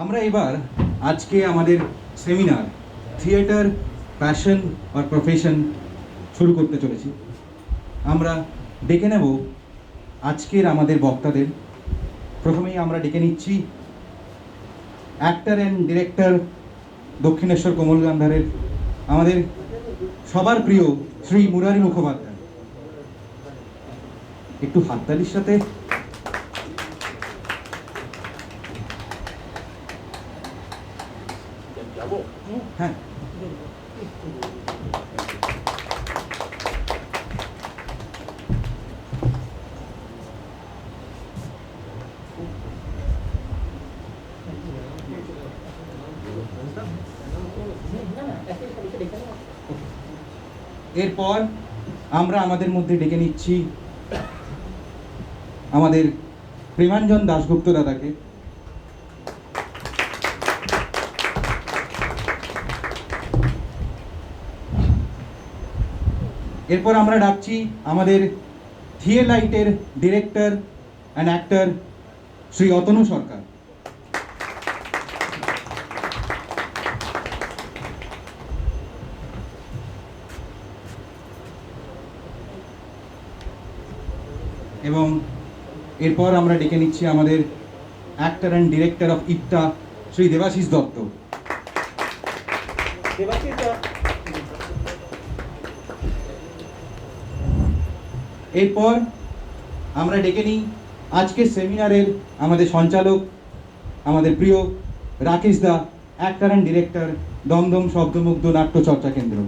আমরা এবার আজকে আমাদের সেমিনার থিয়েটার প্যাশন আর প্রফেশন শুরু করতে চলেছি। আমরা ডেকে নেব আজকের আমাদের বক্তাদের। প্রথমেই আমরা ডেকে নিচ্ছি অ্যাক্টর অ্যান্ড ডিরেক্টর দক্ষিণেশ্বর কোমল গান্ধারের আমাদের সবার প্রিয় শ্রী মুরারি মুখোপাধ্যায়। একটু হাততালির সাথে হ্যাঁ। এরপর আমরা আমাদের মধ্যে ডেকে নিচ্ছি আমাদের প্রেমাঞ্জন দাশগুপ্ত দাদাকে। এরপর আমরা ডাকছি আমাদের থিয়েলাইটের director and actor Shri Atanu Sarkar. এবং এরপর আমরা ডেকে নিচ্ছি আমাদের actor and director of IPTA Shri Debashis Dutta. এরপর আমরা ডেকে নিই আজকের সেমিনারের আমাদের সঞ্চালক, আমাদের প্রিয় রাকেশ দা, অ্যাক্টর অ্যান্ড ডিরেক্টর, দমদম শব্দমুগ্ধ নাট্য চর্চা কেন্দ্র।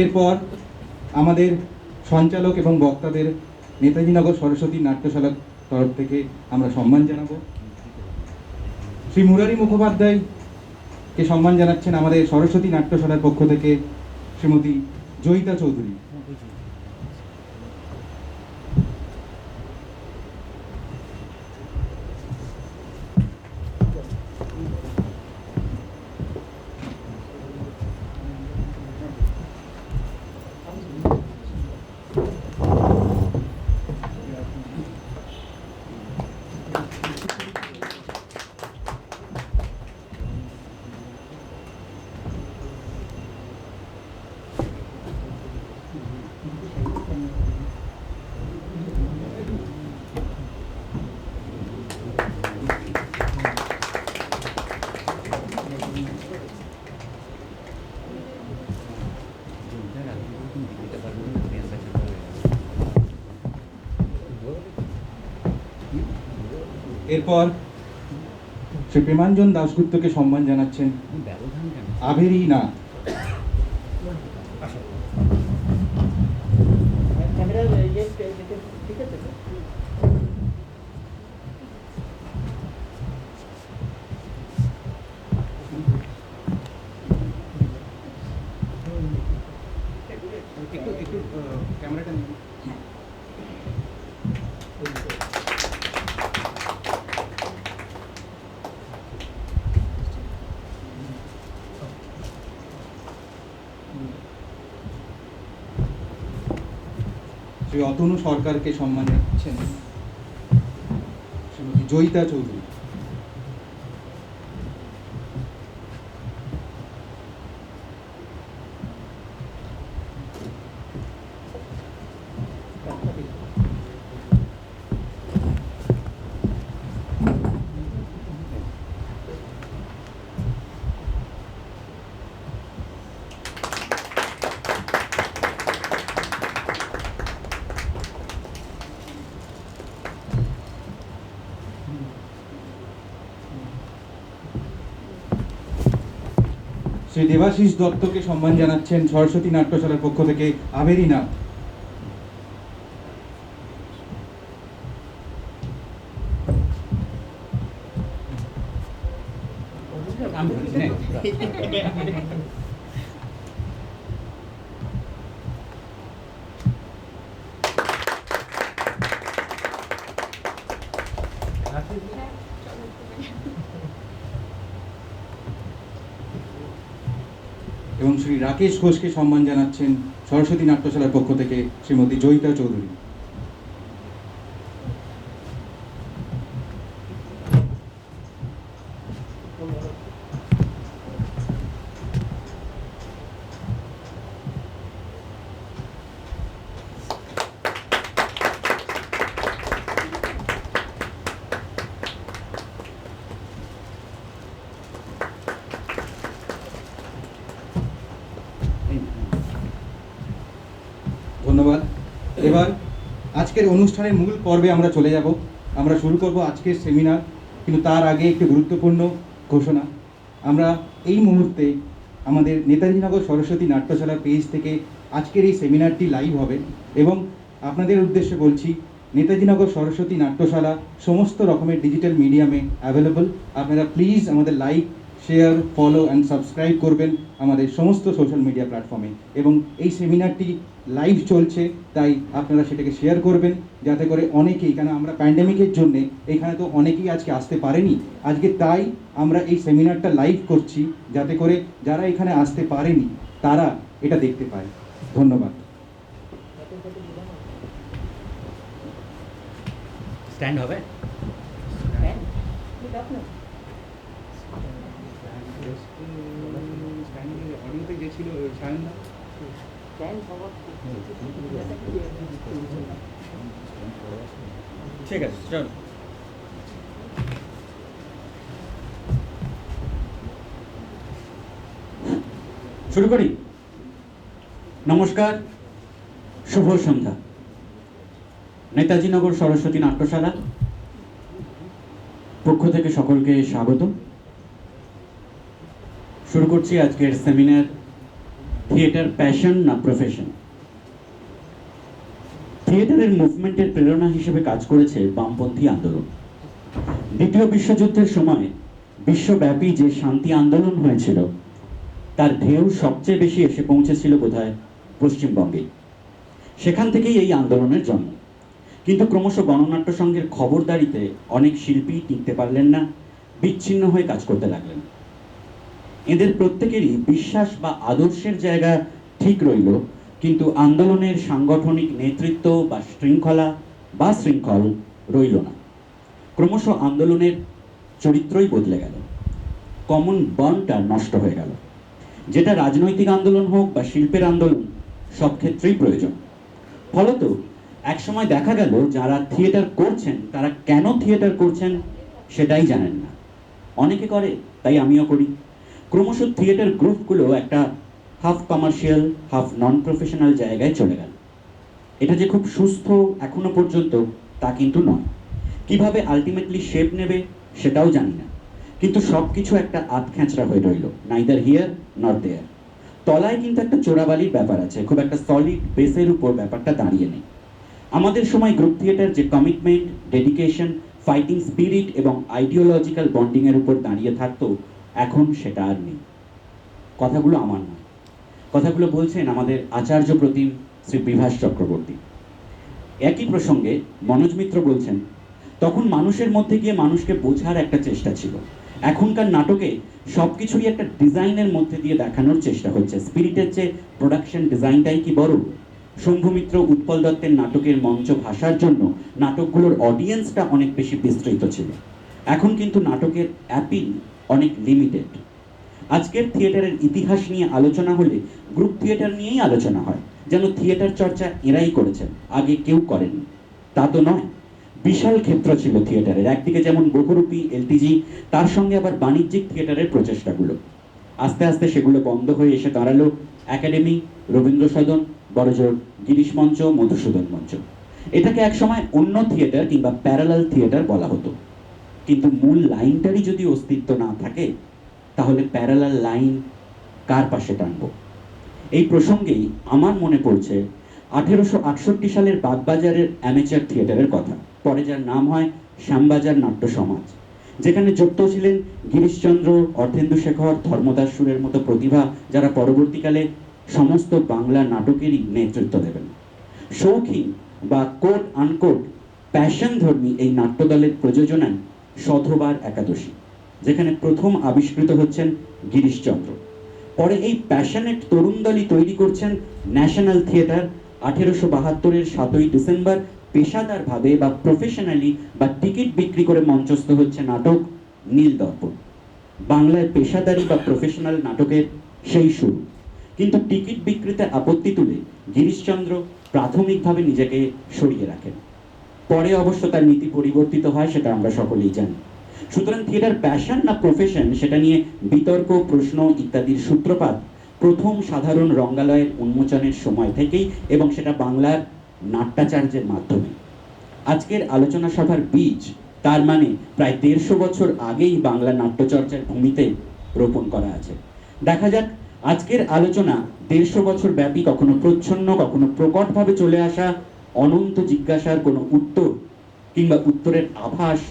এরপর আমাদের সঞ্চালক এবং বক্তাদের নেতাজিনগর সরস্বতী নাট্যশালার তরফ থেকে আমরা সম্মান জানাবো। শ্রী মুরারি মুখোপাধ্যায়কে সম্মান জানাচ্ছেন আমাদের সরস্বতী নাট্যশালার পক্ষ থেকে শ্রীমতী জয়িতা চৌধুরী। এরপর শ্রী প্রেমাঞ্জন দাশগুপ্তকে সম্মান জানাচ্ছেন আভেরি না। ক্যামেরাটা শ্রী অতনু সরকারকে সম্মান জানাচ্ছেন শ্রীমতী জয়িতা চৌধুরী। শ্রী দেবাশিস দত্তকে সম্মান জানাচ্ছেন সরস্বতী নাট্যশালার পক্ষ থেকে আভেরি না। এবং শ্রী রাকেশ ঘোষকে সম্মান জানাচ্ছেন সরস্বতী নাট্যশালার পক্ষ থেকে শ্রীমতী জয়িতা চৌধুরী। ধন্যবাদ। এবার আজকের অনুষ্ঠানের মূল পর্বে আমরা চলে যাব। আমরা শুরু করব আজকের সেমিনার, কিন্তু তার আগে একটি গুরুত্বপূর্ণ ঘোষণা। আমরা এই মুহূর্তে আমাদের নেতাজিনগর সরস্বতী নাট্যশালা পেজ থেকে আজকের এই সেমিনারটি লাইভ হবে এবং আপনাদের উদ্দেশ্যে বলছি, নেতাজিনগর সরস্বতী নাট্যশালা সমস্ত রকমের ডিজিটাল মিডিয়ামে অ্যাভেলেবল। আপনারা প্লিজ আমাদের like, share, follow and subscribe করবেন আমাদের সমস্ত সোশ্যাল মিডিয়া প্ল্যাটফর্মে। এবং এই সেমিনারটি লাইভ চলছে, তাই আপনারা সেটাকে শেয়ার করবেন যাতে করে অনেকেই, কেন আমরা প্যান্ডেমিকের জন্যে এখানে তো অনেকেই আজকে আসতে পারেনি, আজকে তাই আমরা এই সেমিনারটা লাইভ করছি যাতে করে যারা এখানে আসতে পারেনি তারা এটা দেখতে পায়। ধন্যবাদ। স্ট্যান্ড হবে? ঠিক আছে, চল। শুরু করি। নমস্কার, শুভ সন্ধ্যা। নেতাজিনগর সরস্বতী নাট্যশালা পক্ষ থেকে সকলকে স্বাগত। শুরু করছি আজকের সেমিনার, থিয়েটার প্যাশন না প্রফেশন। থিয়েটারের মুভমেন্টের প্রেরণা হিসেবে কাজ করেছে বামপন্থী আন্দোলন। দ্বিতীয় বিশ্বযুদ্ধের সময় বিশ্বব্যাপী যে শান্তি আন্দোলন হয়েছিল তার ঢেউ সবচেয়ে বেশি এসে পৌঁছেছিল বোধহয় পশ্চিমবঙ্গে। সেখান থেকেই এই আন্দোলনের জন্ম। কিন্তু ক্রমশ গণনাট্য সংঘের খবরদারিতে অনেক শিল্পী টিকতে পারলেন না, বিচ্ছিন্ন হয়ে কাজ করতে লাগলেন। এদের প্রত্যেকেরই বিশ্বাস বা আদর্শের জায়গা ঠিক রইল, কিন্তু আন্দোলনের সাংগঠনিক নেতৃত্ব বা শৃঙ্খল রইল না। ক্রমশ আন্দোলনের চরিত্রই বদলে গেল, কমন বন্ডটা নষ্ট হয়ে গেল, যেটা রাজনৈতিক আন্দোলন হোক বা শিল্পের আন্দোলন, সব ক্ষেত্রেই প্রয়োজন। ফলত একসময় দেখা গেল যারা থিয়েটার করছেন তারা কেন থিয়েটার করছেন সেটাই জানেন না। অনেকে করে, তাই আমিও করি। ক্রমশ থিয়েটার গ্রুপগুলো একটা half commercial half non professional জায়গায় চলে গেল। এটা যে খুব সুস্থ এখনো পর্যন্ত তা কিন্তু নয়। কিভাবে আলটিমেটলি শেপ নেবে সেটাও জানি না, কিন্তু সব কিছু একটা আধখ্যাঁচড়া হয়ে রইল, নাইদার হিয়ার নট দেয়ার। তলায় কিন্তু একটা চোরাবালির ব্যাপার আছে, খুব একটা সলিড বেসের উপর ব্যাপারটা দাঁড়িয়ে নেই। আমাদের সময় গ্রুপ থিয়েটার যে কমিটমেন্ট, ডেডিকেশন, ফাইটিং স্পিরিট এবং আইডিওলজিক্যাল বন্ডিংয়ের উপর দাঁড়িয়ে থাকতো, এখন সেটা আর নেই। কথাগুলো আমার নয়, কথাগুলো বলছেন আমাদের আচার্য প্রতিম শ্রী বিভাস চক্রবর্তী। একই প্রসঙ্গে মনোজ মিত্র বলছেন, তখন মানুষের মধ্যে গিয়ে মানুষকে বোঝার একটা চেষ্টা ছিল। এখনকার নাটকে সব কিছুই একটা ডিজাইনের মধ্যে দিয়ে দেখানোর চেষ্টা হচ্ছে। স্পিরিটের চেয়ে প্রোডাকশন ডিজাইনটাই কি বড়? শম্ভু মিত্র, উৎপল দত্তের নাটকের মঞ্চ ভাষার জন্য নাটকগুলোর অডিয়েন্সটা অনেক বেশি বিস্তৃত ছিল। এখন কিন্তু নাটকের অ্যাপিল অনেক লিমিটেড। আজকের থিয়েটারের ইতিহাস নিয়ে আলোচনা হলে গ্রুপ থিয়েটার নিয়েই আলোচনা হয়, যেন থিয়েটার চর্চা এরাই করেছেন, আগে কেউ করেনি। তা তো নয়। বিশাল ক্ষেত্র ছিল থিয়েটারের। একদিকে যেমন বহুরূপী এলটিজি, তার সঙ্গে আবার বাণিজ্যিক থিয়েটারের প্রচেষ্টাগুলো। আস্তে আস্তে সেগুলো বন্ধ হয়ে এসে দাঁড়ালো একাডেমি, রবীন্দ্র সদন, বড়জোর গিরিশ মঞ্চ, মধুসূদন মঞ্চ। এটাকে একসময় অন্য থিয়েটার কিংবা প্যারালাল থিয়েটার বলা হতো। কিন্তু মূল লাইনটারই যদি অস্তিত্ব না থাকে, তাহলে প্যারালাল লাইন কার পাশে টানব? এই প্রসঙ্গেই আমার মনে পড়ছে 1868 সালের বাগবাজারের অ্যামেচার থিয়েটারের কথা, পরে যার নাম হয় শ্যামবাজার নাট্য সমাজ, যেখানে যুক্ত ছিলেন গিরিশচন্দ্র, অর্ধেন্দু শেখর, ধর্মদাস সুরের মতো প্রতিভা, যারা পরবর্তীকালে সমস্ত বাংলা নাটকেরই নেতৃত্ব দেবেন। শৌখিন বা কোট আনকোট প্যাশন ধর্মী এই নাট্যদলের প্রযোজনায় শতবার একাদশী, যেখানে প্রথম আবিষ্কৃত হচ্ছেন গিরিশচন্দ্র। পরে এই প্যাশনেট তরুণ দলই তৈরি করছেন ন্যাশনাল থিয়েটার। 1872-এর 7ই ডিসেম্বর পেশাদারভাবে বা প্রফেশনালি বা টিকিট বিক্রি করে মঞ্চস্থ হচ্ছে নাটক নীল দর্পণ। বাংলায় পেশাদারি বা প্রফেশনাল নাটকের সেই শুরু। কিন্তু টিকিট বিক্রিতে আপত্তি তুলে গিরিশচন্দ্র প্রাথমিকভাবে নিজেকে সরিয়ে রাখেন। পরে অবশ্য তার নীতি পরিবর্তিত হয়, সেটা আমরা সকলেই জানি। সুতরাং থিয়েটার প্যাশন না প্রফেশন, সেটা নিয়ে বিতর্ক, প্রশ্ন ইত্যাদির সূত্রপাত প্রথম সাধারণ রঙ্গালয়ের উন্মোচনের সময় থেকেই, এবং সেটা বাংলার নাট্যাচার্যের মাধ্যমে। আজকের আলোচনা সভার বীজ তার মানে প্রায় 150 বছর আগেই বাংলা নাট্যচর্চার ভূমিতে রোপণ করা আছে। দেখা যাক আজকের আলোচনা 150 বছর ব্যাপী কখনো প্রচ্ছন্ন, কখনো প্রকটভাবে চলে আসা অনন্ত জিজ্ঞাসার কোনো উত্তর কিংবা উত্তরের আভাস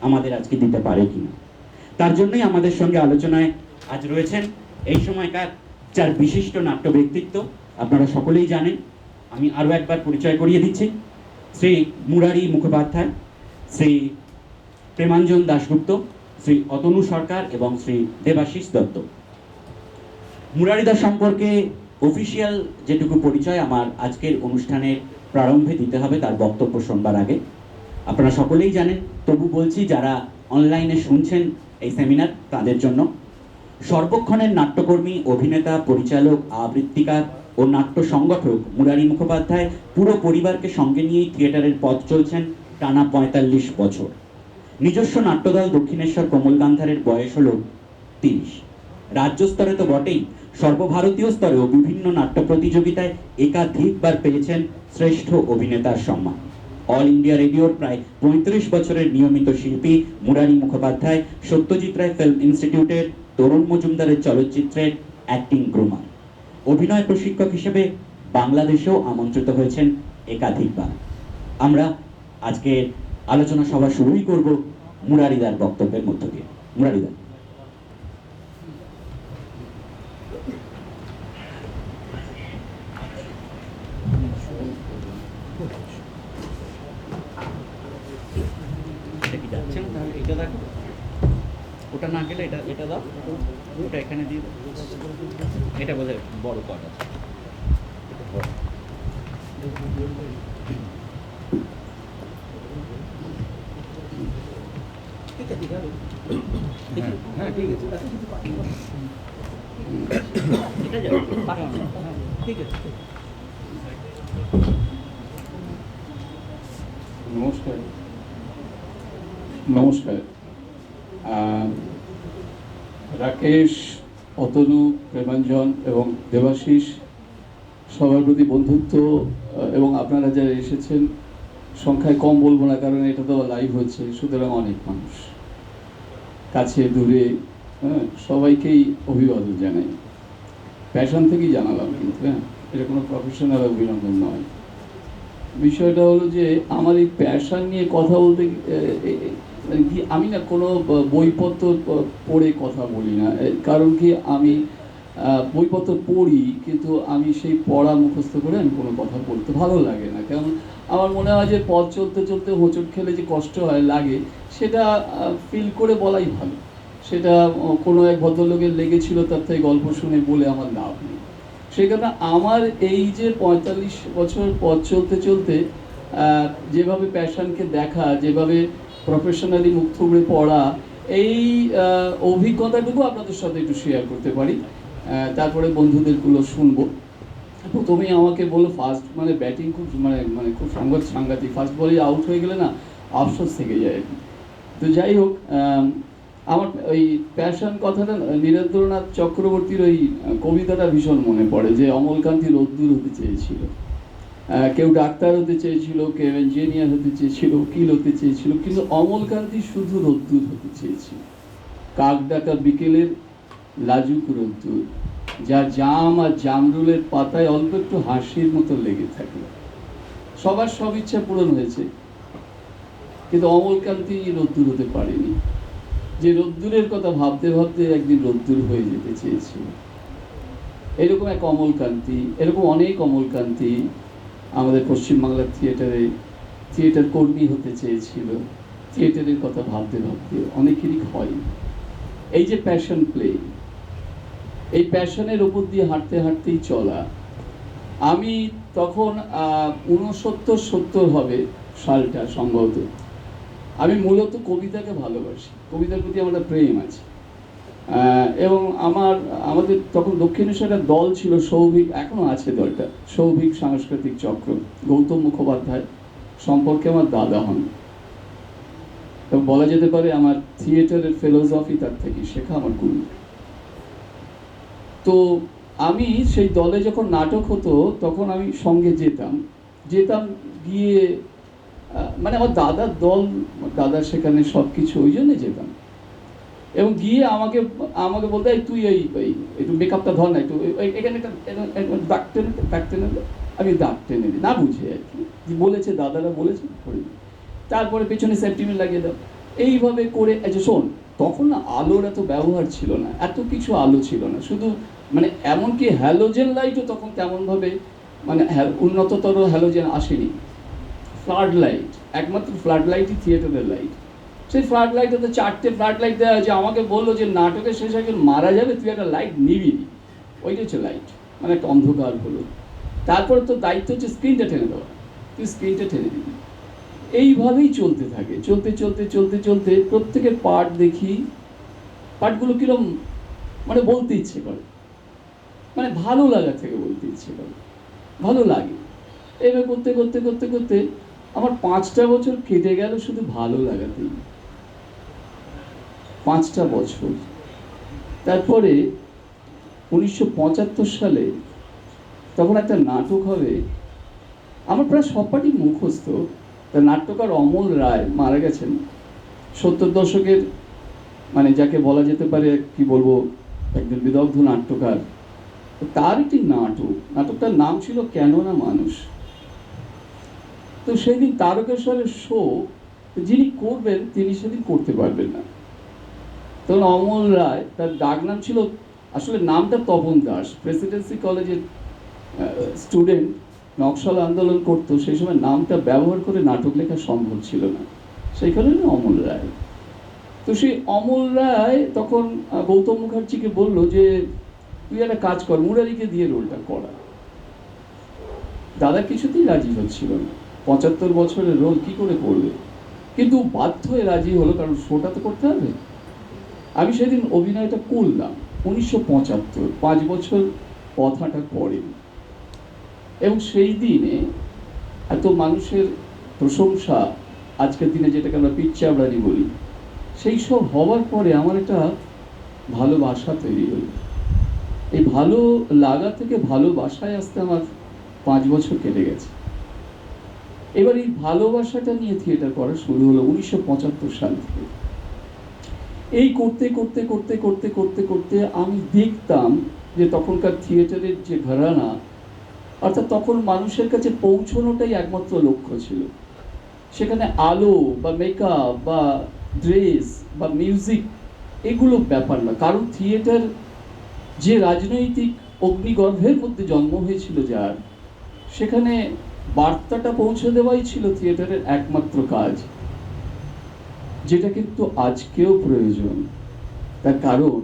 আমাদের আজকে দিতে পারে কিনা। তার জন্যই আমাদের সঙ্গে আলোচনায় আজ রয়েছেন এই সময়কার 4 বিশিষ্ট নাট্য ব্যক্তিত্ব। আপনারা সকলেই জানেন, আমি আরও একবার পরিচয় করিয়ে দিচ্ছি। শ্রী মুরারি মুখোপাধ্যায়, শ্রী প্রেমাঞ্জন দাশগুপ্ত, শ্রী অতনু সরকার এবং শ্রী দেবাশিস দত্ত। মুরারিদা সম্পর্কে অফিসিয়াল যেটুকু পরিচয় আমার আজকের অনুষ্ঠানের প্রারম্ভে দিতে হবে তার বক্তব্য শোনবার আগে। আপনারা সকলেই জানেন, তবু বলছি যারা অনলাইনে শুনছেন এই সেমিনার তাদের জন্য। সর্বক্ষণের নাট্যকর্মী, অভিনেতা, পরিচালক, আবৃত্তিকার ও নাট্য সংগঠক মুরারি মুখোপাধ্যায় পুরো পরিবারকে সঙ্গে নিয়েই থিয়েটারের পথ চলছেন টানা 45 বছর। নিজস্ব নাট্যদল দক্ষিণেশ্বর কমল গান্ধারের বয়স হলো 30। রাজ্য স্তরে তো বটেই, সর্বভারতীয় স্তরেও বিভিন্ন নাট্য প্রতিযোগিতায় একাধিকবার পেয়েছেন শ্রেষ্ঠ অভিনেতার সম্মান। অল ইন্ডিয়া রেডিওর প্রায় 35 বছরের নিয়মিত শিল্পী মুরারি মুখোপাধ্যায় সত্যজিৎ রায় ফিল্ম ইনস্টিটিউটের তরুণ মজুমদারের চলচ্চিত্রের অ্যাক্টিং গ্রুমার। অভিনয় প্রশিক্ষক হিসেবে বাংলাদেশেও আমন্ত্রিত হয়েছেন একাধিকবার। আমরা আজকে আলোচনা সভা শুরুই করব মুরারিদার বক্তব্যের মধ্য দিয়ে। মুরারিদা। এটা কি যাচ্ছে না? তাহলে এটা দেখো, ওটা না গেলে এটা এটা দাও, ওটা এখানে দিয়ে দাও। এটা বোধহয় বড় কট আছে। এটা বড়। ঠিক আছে, ঠিক আছে। হ্যাঁ, ঠিক আছে। এটা যাবে, ঠিক আছে। নমস্কার। নমস্কার। রাকেশ, অতনু, প্রেমাঞ্জন এবং দেবাশিস সবার প্রতি বন্ধুত্ব, এবং আপনারা যারা এসেছেন সংখ্যায় কম বলবো না, কারণ এটা তো লাইভ হচ্ছে, সুতরাং অনেক মানুষ কাছে দূরে, সবাইকেই অভিবাদন জানাই। প্যাশন থেকেই জানালাম, কিন্তু এটা কোনো প্রফেশনাল অভিনন্দন নয়। বিষয়টা হলো যে আমার এই প্যাশন নিয়ে কথা বলতে কি, আমি না কোনো বইপত্র পড়ে কথা বলি না। কারণ কি, আমি বইপত্র পড়ি, কিন্তু আমি সেই পড়া মুখস্থ করে আমি কোনো কথা বলতে ভালো লাগে না। কারণ আমার মনে হয় যে পথ চলতে চলতে হোঁচট খেলে যে কষ্ট হয় লাগে, সেটা ফিল করে বলাই ভালো। সেটা কোনো এক ভদ্রলোকের লেগেছিল, তার থেকে গল্প শুনে বলে আমার লাভ নেই। সেই কারণে আমার এই যে 45 বছর পথ চলতে চলতে যেভাবে প্যাশনকে দেখা, যেভাবে প্রফেশনালি মুখ থুবড়ে পড়া, এই অভিজ্ঞতাটুকু আপনাদের সাথে একটু শেয়ার করতে পারি। তারপরে বন্ধুদেরগুলো শুনবো। প্রথমেই আমাকে বললো ফার্স্ট মানে ব্যাটিং খুব মানে খুব সাংঘাতিক, ফার্স্ট বলেই আউট হয়ে গেলে না আফসোস থেকে যায়। তো যাই হোক, আমার ওই প্যাশন কথাটা নীরেন্দ্রনাথ চক্রবর্তীর ওই কবিতাটা ভীষণ মনে পড়ে, যে অমলকান্তি রোদ্দুর হতে চেয়েছিল, কেউ ডাক্তার হতে চেয়েছিল, কেউ ইঞ্জিনিয়ার হতে চেয়েছিল, উকিল হতে চেয়েছিল, কিন্তু অমলকান্তি শুধু রোদ্দুর হতে চেয়েছিল। কাক ডাকা বিকেলের লাজুক রোদ্দুর, যা জাম আর জামরুলের পাতায় অল্প একটু হাসির মতো লেগে থাকে। সবার সব ইচ্ছা পূরণ হয়েছে, কিন্তু অমলকান্তি রোদ্দুর হতে পারেনি। যে রোদ্দুরের কথা ভাবতে ভাবতে একদিন রোদ্দুর হয়ে যেতে চেয়েছিল। এরকম এক অমলকান্তি, এরকম অনেক অমলকান্তি আমাদের পশ্চিমবাংলার থিয়েটার কর্মী হতে চেয়েছিল। থিয়েটারের কথা ভাবতে ভাবতে অনেকেরই হয়। এই যে প্যাশন প্লে, এই প্যাশনের উপর দিয়ে হাঁটতে হাঁটতেই চলা। আমি তখন 69-70 হবে সালটা সম্ভবত। আমি মূলত কবিতাকে ভালোবাসি, কবিতার প্রতি আমার একটা প্রেম আছে। এবং আমাদের তখন দক্ষিণেশ্বরে একটা দল ছিল, সৌভিক, এখনো আছে দলটা, সৌভিক সাংস্কৃতিক চক্র। গৌতম মুখোপাধ্যায় সম্পর্কে আমার দাদা হন, এবং বলা যেতে পারে আমার থিয়েটারের ফিলোসফি তার থেকে শেখা, আমার গুরু। তো আমি সেই দলে যখন নাটক হতো তখন আমি সঙ্গে যেতাম গিয়ে, মানে আমার দাদার দল, দাদার সেখানে সব কিছু, ওই জন্যে যেতাম। এবং গিয়ে আমাকে বলতে, তুই এই একটু মেকআপটা ধর না, একটু এখানে দাগ টেনে দে। আমি দাগ টেনে দিই, না বুঝে আর কি, বলেছে দাদারা বলেছে করে দিই। তারপরে পেছনে সেফটিপিন লাগিয়ে দাও, এইভাবে করে। আচ্ছা শোন, তখন না আলোর এত ব্যবহার ছিল না, এত কিছু আলো ছিল না, শুধু মানে এমনকি হ্যালোজেন লাইটও তখন তেমনভাবে মানে উন্নততর হ্যালোজেন আসেনি। ফ্লাড লাইট, একমাত্র ফ্লাড লাইটই থিয়েটারের লাইট। সেই ফ্লাড লাইটে তো 4টে ফ্লাড লাইট দেওয়া হয়েছে। আমাকে বললো যে নাটকের শেষে একজন মারা যাবে, তুই একটা লাইট নিবি, ওইটা হচ্ছে লাইট, মানে একটা অন্ধকার হলো। তারপরে তো দায়িত্ব হচ্ছে স্ক্রিনটা টেনে দেওয়া, তুই স্ক্রিনটা টেনে দিবি। এইভাবেই চলতে থাকে, চলতে প্রত্যেকের পার্ট দেখি, পার্টগুলো কিরম মানে বলতে ইচ্ছে করে, মানে ভালো লাগা থেকে বলতে ইচ্ছে করে, ভালো লাগে। এবার করতে আমার 5টা বছর কেটে গেল শুধু ভালো লাগাতেই, 5টা বছর। তারপরে 1975 সালে তখন একটা নাটক হবে, আমার প্রায় সবপাটি মুখস্থ। তার নাট্যকার অমল রায় মারা গেছেন, 70 দশকের, মানে যাকে বলা যেতে পারে কি বলবো, একজন বিদগ্ধ নাট্যকার। তার একটি নাটকটার নাম ছিল কেন না মানুষ। তো সেদিন তারকেশ্বরের শো যিনি করবেন তিনি সেদিন করতে পারবেন না। তখন অমল রায়, তার ডাক নাম ছিল, আসলে নামটা তপন দাস, প্রেসিডেন্সি কলেজের স্টুডেন্ট, নকশাল আন্দোলন করতো, সেই সময় নামটা ব্যবহার করে নাটক লেখা সম্ভব ছিল না, সেই কারণে অমল রায়। তো সেই অমল রায় তখন গৌতম মুখার্জিকে বলল যে তুই একটা কাজ কর, মুরারিকে দিয়ে রোলটা করা। দাদা কিছুতেই রাজি হচ্ছিল না, 75 বছরের রোল কি করে করবে, কিন্তু বাধ্য হয়ে রাজি হলো, কারণ শোটা তো করতে হবে। আমি সেদিন অভিনয়টা করলাম 1975, 5 বছর কথাটা করেন। এবং সেই দিনে এত মানুষের প্রশংসা, আজকের দিনে যেটাকে আমরা পিচ্চাবড়ানি বলি, সেই সব হওয়ার পরে আমার একটা ভালোবাসা তৈরি হলো। এই ভালো লাগা থেকে ভালোবাসায় আসতে আমার 5 বছর কেটে গেছে। এবার এই ভালোবাসাটা নিয়ে থিয়েটার করা শুরু হলো 1975 সাল থেকে। এই করতে আমি দেখতাম যে তখনকার থিয়েটারের যে ঘরানা, অর্থাৎ তখন মানুষের কাছে পৌঁছানোটাই একমাত্র লক্ষ্য ছিল। সেখানে আলো বা মেকআপ বা ড্রেস বা মিউজিক এগুলো ব্যাপার না, কারণ থিয়েটার যে রাজনৈতিক অগ্নিগর্ভের মধ্যে জন্ম হয়েছিল যার, সেখানে বার্তাটা পৌঁছে দেওয়াই ছিল থিয়েটারের একমাত্র কাজ, যেটা কিন্তু আজকেও প্রয়োজন। তার কারণ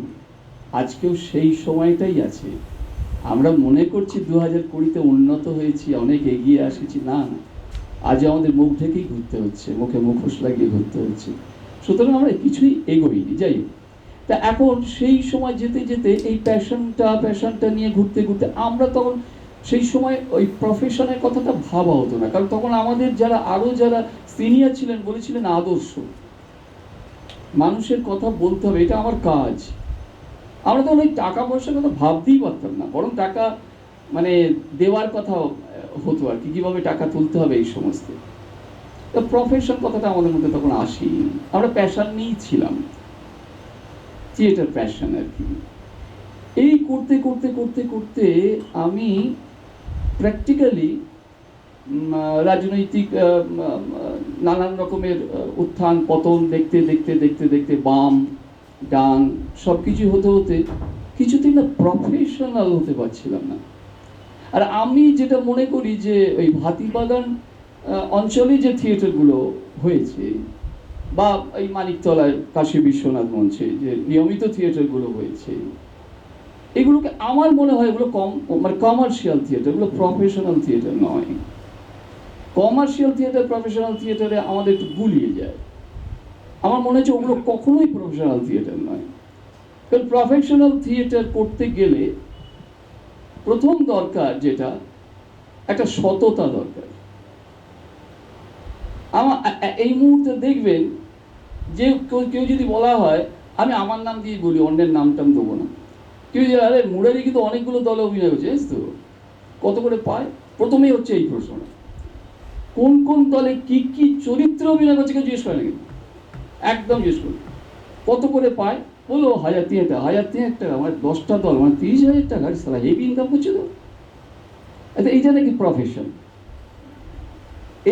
আজকেও সেই সময়টাই আছে। আমরা মনে করছি 2020-তে উন্নত হয়েছি, অনেক এগিয়ে আসেছি, না, আজ আমাদের মুখ ঢেকেই ঘুরতে হচ্ছে, মুখে মুখোশ লাগিয়ে ঘুরতে হচ্ছে। সুতরাং আমরা কিছুই এগোইনি। যাই হোক, তা এখন সেই সময় যেতে এই প্যাশনটা নিয়ে ঘুরতে আমরা তখন সেই সময় ওই প্রফেশনের কথাটা ভাবা হতো না, কারণ তখন আমাদের যারা সিনিয়র ছিলেন বলেছিলেন আদর্শ, মানুষের কথা বলতে হবে, এটা আমার কাজ। আমরা তখন ওই টাকা পয়সার কথা ভাবতেই পারতাম না, বরং টাকা মানে দেওয়ার কথা হতো আর কি, কিভাবে টাকা তুলতে হবে এই সমস্ত। তো প্রফেশন কথাটা আমাদের মধ্যে তখন আসেনি, আমরা প্যাশন নিয়েই ছিলাম, থিয়েটার প্যাশন আর কি। এই করতে আমি প্র্যাকটিক্যালি রাজনৈতিক নানান রকমের উত্থান পতন দেখতে বাম ডান সব কিছু হতে কিছুতেই না প্রফেশনাল হতে পারছিলাম না। আর আমি যেটা মনে করি যে ওই হাতিবাগান অঞ্চলে যে থিয়েটারগুলো হয়েছে, বা এই মানিকতলায় কাশী বিশ্বনাথ মঞ্চে যে নিয়মিত থিয়েটারগুলো হয়েছে, এগুলোকে আমার মনে হয় এগুলো মানে কমার্শিয়াল থিয়েটার, এগুলো প্রফেশনাল থিয়েটার নয়। কমার্শিয়াল থিয়েটার প্রফেশনাল থিয়েটারে আমাদের একটু গুলিয়ে যায়। আমার মনে হচ্ছে ওগুলো কখনোই প্রফেশনাল থিয়েটার নয়। কারণ প্রফেশনাল থিয়েটার করতে গেলে প্রথম দরকার যেটা, একটা সততা দরকার। এই মুহূর্তে দেখবেন যে কেউ যদি বলা হয়, আমি আমার নাম দিয়ে বলি, অন্যের নাম টাম দেবো না, কেউ যে আরে মুরারি কিন্তু অনেকগুলো দলে অভিনয় করছে, জানিস তো কত করে পায়? প্রথমেই হচ্ছে এই প্রশ্নটা, কোন কোন দলে কি কি চরিত্র অভিনয় করছে কেউ জিজ্ঞেস করে না, কিন্তু একদম জিজ্ঞেস করি কত করে পায়, বলো 1,300 টাকা। 1,300 টাকা আমার 10টা দল, মানে 30,000 টাকা, সারা হেভি ইনকাম করছে তো। এইটা নাকি প্রফেশন?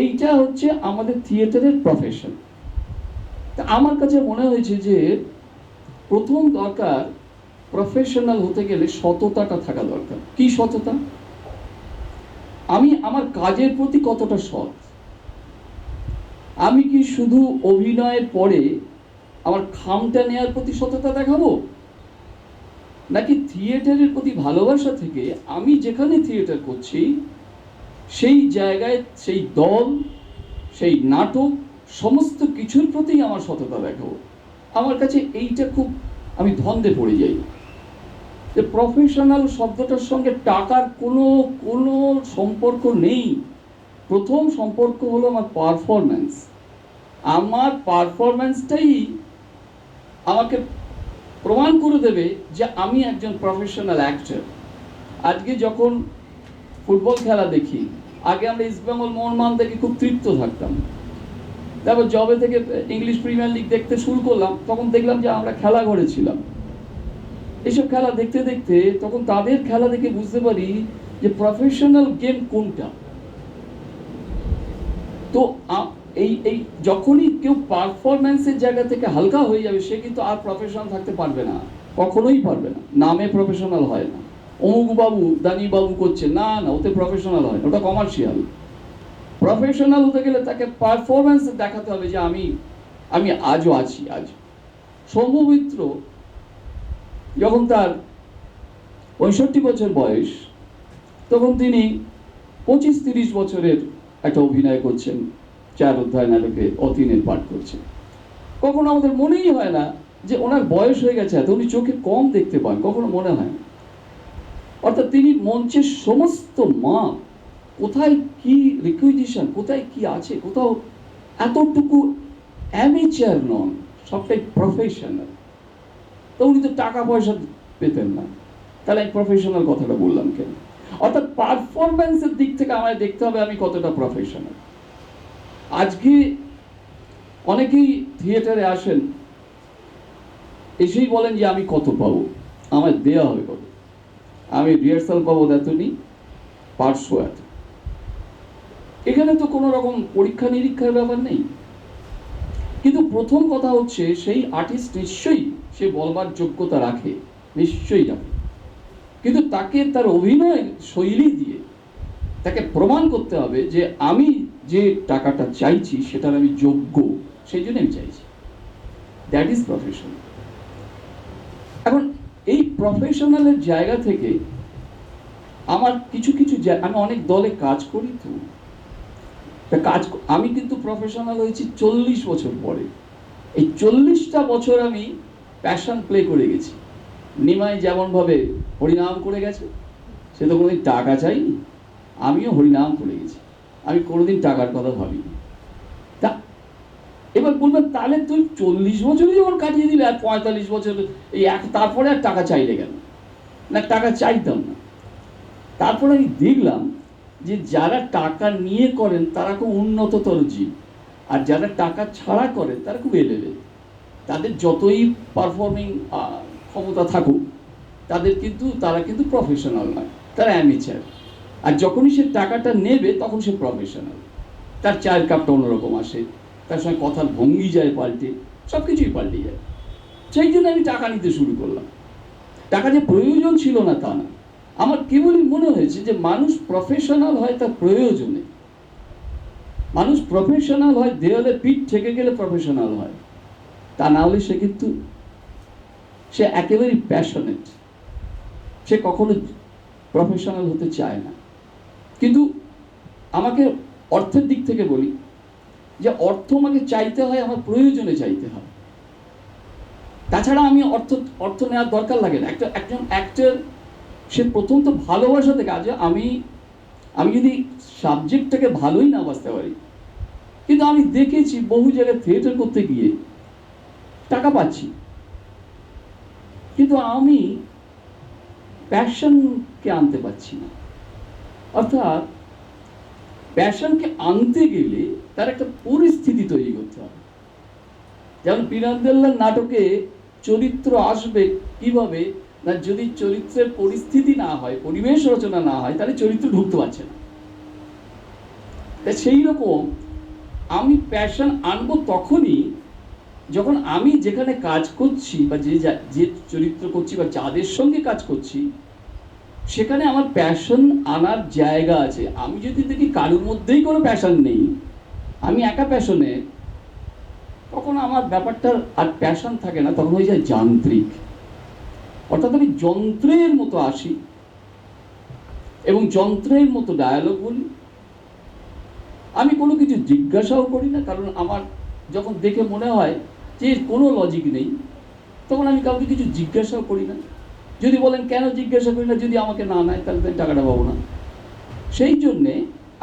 এইটা হচ্ছে আমাদের থিয়েটারের প্রফেশন। তা আমার কাছে মনে হয়েছে যে প্রথম দরকার, প্রফেশনাল হতে গেলে সততাটা থাকা দরকার। কি সততা? আমি আমার কাজের প্রতি কতটা সৎ। আমি কি শুধু অভিনয়ের পরে আমার খামটা নেওয়ার প্রতি সততা দেখাবো, নাকি থিয়েটারের প্রতি ভালোবাসা থেকে আমি যেখানে থিয়েটার করছি সেই জায়গায় সেই দল, সেই নাটক, সমস্ত কিছুর প্রতি আমার সততা দেখাবো? আমার কাছে এইটা খুব, আমি ধন্দে পড়ে যাই যে প্রফেশনাল শব্দটার সঙ্গে টাকার কোনো সম্পর্ক নেই। প্রথম সম্পর্ক হলো আমার পারফরম্যান্স। আমার পারফরম্যান্সটাই আমাকে প্রমাণ করে দেবে যে আমি একজন প্রফেশনাল অ্যাক্টর। আজকে যখন ফুটবল খেলা দেখি, আগে আমরা ইস্টবেঙ্গল মোহনবাগান দেখে খুব তৃপ্ত থাকতাম, তারপর জবে থেকে ইংলিশ প্রিমিয়ার লিগ দেখতে শুরু করলাম, তখন দেখলাম যে আমরা খেলা ঘরে ছিলাম। এইসব খেলা দেখতে দেখতে তখন তাদের খেলা দেখে বুঝতে পারি যে প্রফেশনাল গেম কোনটা। তো এই যখনই কেউ পারফরম্যান্সের জায়গা থেকে হালকা হয়ে যাবে, সে কিন্তু আর প্রফেশনাল থাকতে পারবে না, কখনোই পারবে না। নামে প্রফেশনাল হয় না, অমুক বাবু দানি বাবু করছে, না না, ওতে প্রফেশনাল হয় না, ওটা কমার্শিয়াল। প্রফেশনাল হতে গেলে তাকে পারফরম্যান্স দেখাতে হবে যে আমি আজও আছি। আজ শম্ভু মিত্র যখন তার 65 বছর বয়স, তখন তিনি 25-30 বছরের একটা অভিনয় করছেন, 4 অধ্যায় নাটকে অতীনের পাঠ করছেন। কখনো আমাদের মনেই হয় না যে ওনার বয়স হয়ে গেছে এত, উনি চোখে কম দেখতে পান, কখনো মনে হয় না। অর্থাৎ তিনি মঞ্চের সমস্ত মাপ, কোথায় কি রিকুইজিশন, কোথায় কি আছে, কোথাও এতটুকু অ্যামেচার নন, সবটাই প্রফেশনাল। তো উনি তো টাকা পয়সা পেতেন না, তাহলে আমি প্রফেশনাল কথাটা বললাম কেন? অর্থাৎ পারফরম্যান্সের দিক থেকে আমায় দেখতে হবে আমি কতটা প্রফেশনাল। আজকে অনেকেই থিয়েটারে আসেন, এসেই বলেন যে আমি কত পাবো, আমায় দেওয়া হবে কত, আমি রিহার্সাল পাবো এত নি, পার্শ্ব এত। এখানে তো কোনো রকম পরীক্ষা নিরীক্ষার ব্যাপার নেই। কিন্তু প্রথম কথা হচ্ছে সেই আর্টিস্ট নিশ্চয়ই সে বলবার যোগ্যতা রাখে, নিশ্চয়ই রাখে, কিন্তু তাকে তার অভিনয় শৈলী দিয়ে তাকে প্রমাণ করতে হবে যে আমি যে টাকাটা চাইছি সেটার আমি যোগ্য, সেই জন্য আমি চাইছি। That is profession. এখন এই প্রফেশনালের জায়গা থেকে আমার কিছু আমি অনেক দলে কাজ করি, তো আমি কিন্তু প্রফেশনাল হয়েছি 40 বছর পরে। এই 40টা বছর আমি প্যাশন প্লে করে গেছি। নিমাই যেমনভাবে হরিনাম করে গেছে, সে তো কোনোদিন টাকা চাইনি, আমিও হরিনাম করে গেছি, আমি কোনোদিন টাকার কথা ভাবিনি। তা এবার বলবেন তাহলে তুই 40 বছরই যখন কাটিয়ে দিলে আর 45 বছর এই তারপরে আর টাকা চাইলে কেন? না, টাকা চাইতাম না। তারপরে আমি দেখলাম যে যারা টাকা নিয়ে করেন তারা খুব উন্নততর জীব, আর যারা টাকা ছাড়া করেন তারা খুব এলেভেল। তাদের যতই পারফর্মিং ক্ষমতা থাকুক, তারা কিন্তু প্রফেশনাল নয়, তারা অ্যামেচার। আর যখনই সে টাকাটা নেবে তখন সে প্রফেশনাল। তার চায়ের কাপটা অন্যরকম আসে, তার সঙ্গে কথার ভঙ্গি যায় পাল্টে, সব কিছুই পাল্টে যায়। সেই জন্য আমি টাকা নিতে শুরু করলাম। টাকা যে প্রয়োজন ছিল না তা না, আমার কেবলই মনে হয়েছে যে মানুষ প্রফেশনাল হয় তার প্রয়োজনে। মানুষ প্রফেশনাল হয় দেওয়ালে পিঠ ঠেকে গেলে প্রফেশনাল হয়, তা না হলে সে একেবারেই প্যাশনেট। সে কখনো প্রফেশনাল হতে চায় না। কিন্তু আমাকে অর্থের দিক থেকে বলি যে অর্থ আমাকে চাইতে হয় আমার প্রয়োজনে চাইতে হয়, তাছাড়া আমি অর্থ নেওয়ার দরকার লাগে না। একজন অ্যাক্টর সে প্রথম তো ভালোবাসা থেকে, আজ আমি যদি সাবজেক্টটাকে ভালোই না বাঁচতে পারি, কিন্তু আমি দেখেছি বহু জায়গায় থিয়েটার করতে গিয়ে টাকা পাচ্ছি, কিন্তু আমি প্যাশনকে আনতে পারছি না। অর্থাৎ প্যাশনকে আনতে গেলে তার একটা পরিস্থিতি তৈরি করতে হবে। যেমন পিরান্দেল্লার নাটকে চরিত্র আসবে কিভাবে না, যদি চরিত্রের পরিস্থিতি না হয়, পরিবেশ রচনা না হয়, তাহলে চরিত্র ঢুকতে পারছে না। তাই সেই রকম আমি প্যাশন আনবো তখনই যখন আমি যেখানে কাজ করছি বা যে চরিত্র করছি বা যাদের সঙ্গে কাজ করছি সেখানে আমার প্যাশন আনার জায়গা আছে। আমি যদি দেখি কারোর মধ্যেই কোনো প্যাশন নেই, আমি একা প্যাশনে, তখন আমার ব্যাপারটা আর প্যাশন থাকে না, তখন হয়ে যায় যান্ত্রিক। অর্থাৎ আমি যন্ত্রের মতো আসি এবং যন্ত্রের মতো ডায়ালগ বলি, আমি কোনো কিছু জিজ্ঞাসাও করি না, কারণ আমার যখন দেখে মনে হয় যে কোনো লজিক নেই, তখন আমি কাউকে কিছু জিজ্ঞাসাও করি না। যদি বলেন কেন জিজ্ঞাসা করি না, যদি আমাকে না নেয় তাহলে তো টাকাটা পাবো না। সেই জন্যে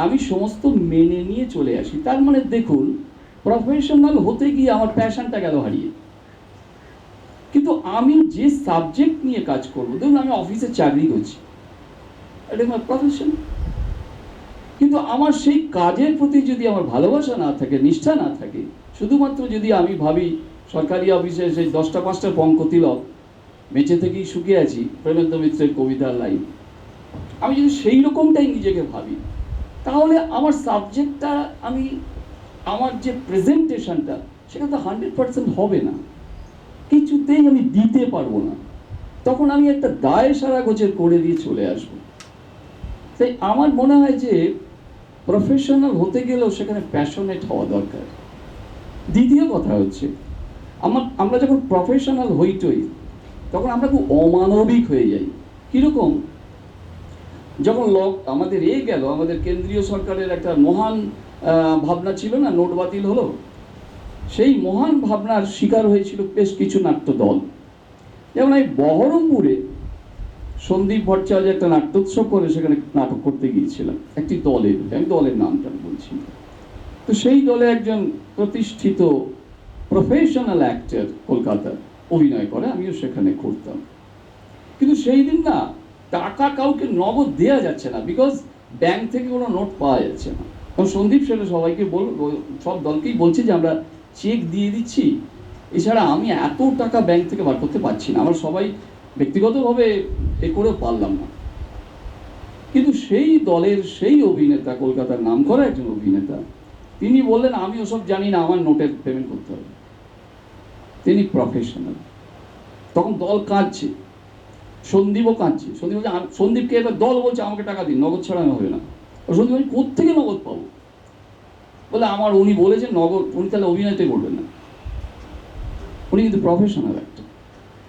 আমি সমস্ত মেনে নিয়ে চলে আসি। তার মানে দেখুন, প্রফেশনাল হতে গিয়ে আমার প্যাশনটা গেল হারিয়ে। কিন্তু আমি যে সাবজেক্ট নিয়ে কাজ করবো, দেখুন আমি অফিসে চাকরি করছি, এটা আমার প্রফেশন, কিন্তু আমার সেই কাজের প্রতি যদি আমার ভালোবাসা না থাকে, নিষ্ঠা না থাকে, শুধুমাত্র যদি আমি ভাবি সরকারি অফিসে সেই 10টা 5টা পঙ্কতিলক বেঁচে থেকেই সুখে আছি, প্রেমেন্দ্র মিত্রের কবিতার লাইন, আমি যদি সেই রকমটাই নিজেকে ভাবি, তাহলে আমার সাবজেক্টটা আমার যে প্রেজেন্টেশনটা সেটা তো 100% হবে না, কিছুতেই আমি দিতে পারবো না। তখন আমি একটা দায় সারা গোছের করে দিয়ে চলে আসবো। তাই আমার মনে হয় যে প্রফেশনাল হতে গেলেও সেখানে প্যাশনেট হওয়া দরকার। দ্বিতীয় কথা হচ্ছে, আমরা যখন প্রফেশনাল হইটই তখন আমরা খুব অমানবিক হয়ে যাই। কীরকম? যখন আমাদের গেল, আমাদের কেন্দ্রীয় সরকারের একটা মহান ভাবনা ছিল না, নোট বাতিল হলো, সেই মহান ভাবনার শিকার হয়েছিল বেশ কিছু নাট্য দল। যেমন এই বহরমপুরে সন্দীপ ভট্টাচার্য একটা নাট্যোৎসব করে সেখানে নাটক করতে গিয়েছিলাম একটি দলের, আমি দলের নামটা বলছি। তো সেই দলে একজন প্রতিষ্ঠিত প্রফেশনাল অ্যাক্টর কলকাতার অভিনয় করে, আমিও সেখানে করতাম। কিন্তু সেই দিন না টাকা কাউকে নগদ দেওয়া যাচ্ছে না, বিকজ ব্যাংক থেকে কোনো নোট পাওয়া যাচ্ছে না। কারণ সন্দীপ সেটা সবাইকে সব দলকেই বলছে যে আমরা চেক দিয়ে দিচ্ছি, এছাড়া আমি এত টাকা ব্যাংক থেকে বার করতে পারছি না, আমার সবাই ব্যক্তিগতভাবে করেও পারলাম না। কিন্তু সেই দলের সেই অভিনেতা, কলকাতার নামকরা একজন অভিনেতা, তিনি বললেন আমি ওসব জানি না, আমার নোটের পেমেন্ট করতে হবে। তিনি প্রফেশনাল। তখন দল কাঁদছে, সন্দীপও কাঁদছে। সন্দীপ বলছে, সন্দীপকে এবার দল বলছে আমাকে টাকা দিন, নগদ ছাড়ানো হবে না। সন্দীপ বলছে কোত্থেকে নগদ পাবো? বলে উনি বলেছেন নগদ, উনি তাহলে অভিনয়তে করবেন না, উনি কিন্তু প্রফেশনাল একটা।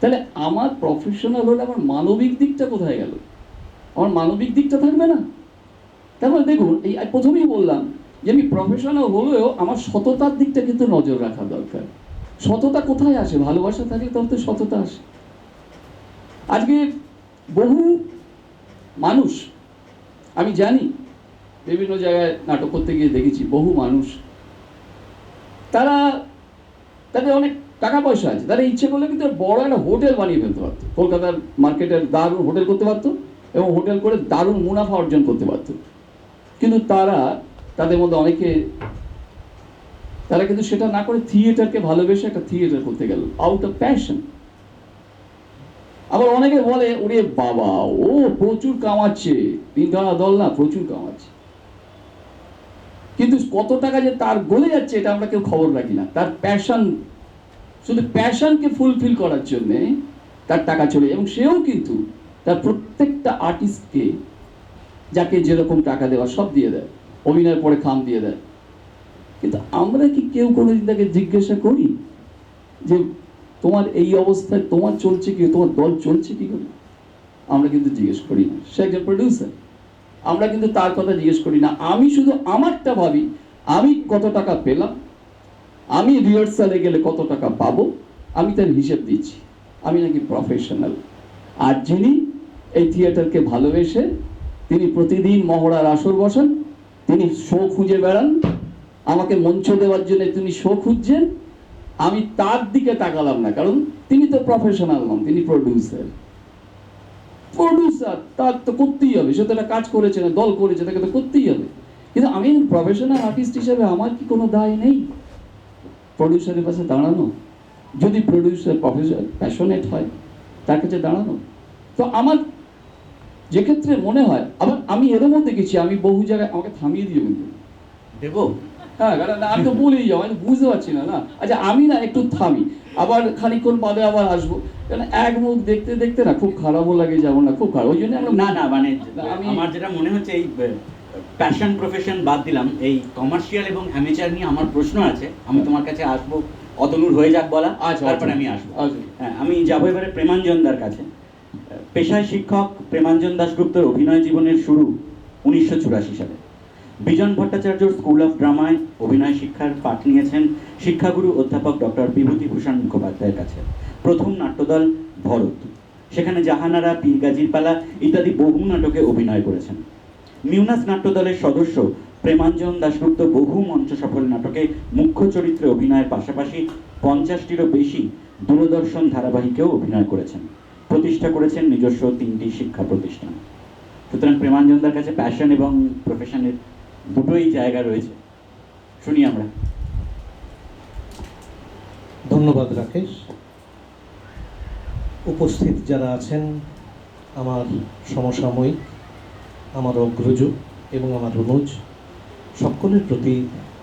তাহলে আমার প্রফেশনাল হলে আমার মানবিক দিকটা কোথায় গেল? আমার মানবিক দিকটা থাকবে না। তারপরে দেখুন, এই প্রথমেই বললাম যে আমি প্রফেশনাল হলেও আমার সততার দিকটা কিন্তু নজর রাখা দরকার। সততা কোথায় আসে? ভালোবাসা থাকলে তখন তো সততা আসে। আজকে বহু মানুষ, আমি জানি বিভিন্ন জায়গায় নাটক করতে গিয়ে দেখেছি, বহু মানুষ তাদের অনেক টাকা পয়সা আছে, তারা ইচ্ছে করলে কিন্তু বড় একটা হোটেল বানিয়ে ফেলতে পারতো, কলকাতার মার্কেটের দারুণ হোটেল করতে পারতো এবং হোটেল করে দারুণ মুনাফা অর্জন করতে পারতো। কিন্তু তাদের মধ্যে অনেকে কিন্তু সেটা না করে থিয়েটারকে ভালোবেসে একটা থিয়েটার করতে গেল আউট অফ প্যাশন। আবার অনেকে বলে ওরে বাবা ও প্রচুর কামাচ্ছে, 3 দল না, প্রচুর কামাচ্ছে, কিন্তু কত টাকা যে তার গলে যাচ্ছে এটা আমরা কেউ খবর রাখি না। তার প্যাশন, শুধু প্যাশনকে ফুলফিল করার জন্যে তার টাকা চলে, এবং সেও কিন্তু তার প্রত্যেকটা আর্টিস্টকে যাকে যেরকম টাকা দেওয়া সব দিয়ে দেয়, অভিনয়ের পরে খাম দিয়ে দেয়। কিন্তু আমরা কি কেউ কোনোদিন তাকে জিজ্ঞাসা করি যে তোমার এই অবস্থায় তোমার চলছে কি, তোমার দল চলছে কি করে? আমরা কিন্তু জিজ্ঞেস করি না। সে একজন প্রডিউসার, আমরা কিন্তু তার কথা জিজ্ঞেস করি না। আমি শুধু আমারটা ভাবি, আমি কত টাকা পেলাম, আমি রিহার্সালে গেলে কত টাকা পাবো, আমি তার হিসেব দিচ্ছি। আমি নাকি প্রফেশনাল। আর যিনি এই থিয়েটারকে ভালোবেসে তিনি প্রতিদিন মহড়ার আসর বসান, তিনি শো খুঁজে বেড়ান, আমাকে মঞ্চ দেওয়ার জন্য তিনি শো খুঁজছেন, আমি তার দিকে তাকালাম না, কারণ তিনি তো প্রফেশনাল নন, তিনি প্রডিউসার। প্রডিউসার তার তো করতেই হবে, সে তো একটা কাজ করেছে না, দল করেছে, তাকে তো করতেই হবে। কিন্তু আমি প্রফেশনাল আর্টিস্ট হিসেবে আমার কি কোনো দায় নেই প্রডিউসারের কাছে দাঁড়ানো? যদি প্রডিউসার প্রফেশনাল প্যাশনেট হয় তার কাছে দাঁড়ানো। তো আমার যে ক্ষেত্রে মনে হয়, আবার আমি এরকমও দেখেছি, আমি বহু জায়গায়, আমাকে থামিয়ে দিও কিন্তু দেবো। হ্যাঁ, কারণ আমি তো বলেই যাবো, আমি বুঝতে পারছি না। না আচ্ছা, আমি না একটু থামি, আবার খানিকক্ষণ বাদে আবার আসবো, কারণ এক মুখ দেখতে দেখতে না খুব খারাপও লাগে, যেমন না খুব খারাপ। ওই জন্য আমরা না না মানে আমি- আমার যেটা মনে হচ্ছে এই প্যাশন প্রফেশন বাদ দিলাম, এই কমার্শিয়াল এবং অ্যামেচার নিয়ে আমার প্রশ্ন আছে। আমি তোমার কাছে আসবো, অতনুর হয়ে যাক বলা, আচ্ছা, তারপরে আচ্ছা। আমি আসবো। আচ্ছা। হ্যাঁ, আমি যাবো এবারে প্রেমাঞ্জনদার কাছে। পেশায় শিক্ষক প্রেমাঞ্জন দাশগুপ্তর অভিনয় জীবনের শুরু 1984 সালে। বিজন ভট্টাচার্যর স্কুল অফ ড্রামায় অভিনয় শিক্ষার পাঠ নিয়েছেন শিক্ষাগুরু অধ্যাপক ডক্টর বিভূতিভূষণ মুখোপাধ্যায়ের কাছে। প্রথম নাট্যদল ভরত, সেখানে জাহানারা, পীরগাজির পালা ইত্যাদি বহু নাটকে অভিনয় করেছেন। মিউনাস নাট্যদলের সদস্য প্রেমাঞ্জন দাশগুপ্ত বহু মঞ্চ সফল নাটকে মুখ্য চরিত্রে অভিনয়ের পাশাপাশি 50টিরও বেশি দূরদর্শন ধারাবাহিকেও অভিনয় করেছেন। প্রতিষ্ঠা করেছেন নিজস্ব 3টি শিক্ষা প্রতিষ্ঠান। সুতরাং প্রেমাঞ্জনদার কাছে প্যাশন এবং প্রফেশনের দুটোই জায়গা রয়েছে। শুনি আমরা। ধন্যবাদ রাকেশ। উপস্থিত যারা আছেন, আমার সমসাময়িক, আমার অগ্রজ এবং আমার অনুজ, সকলের প্রতি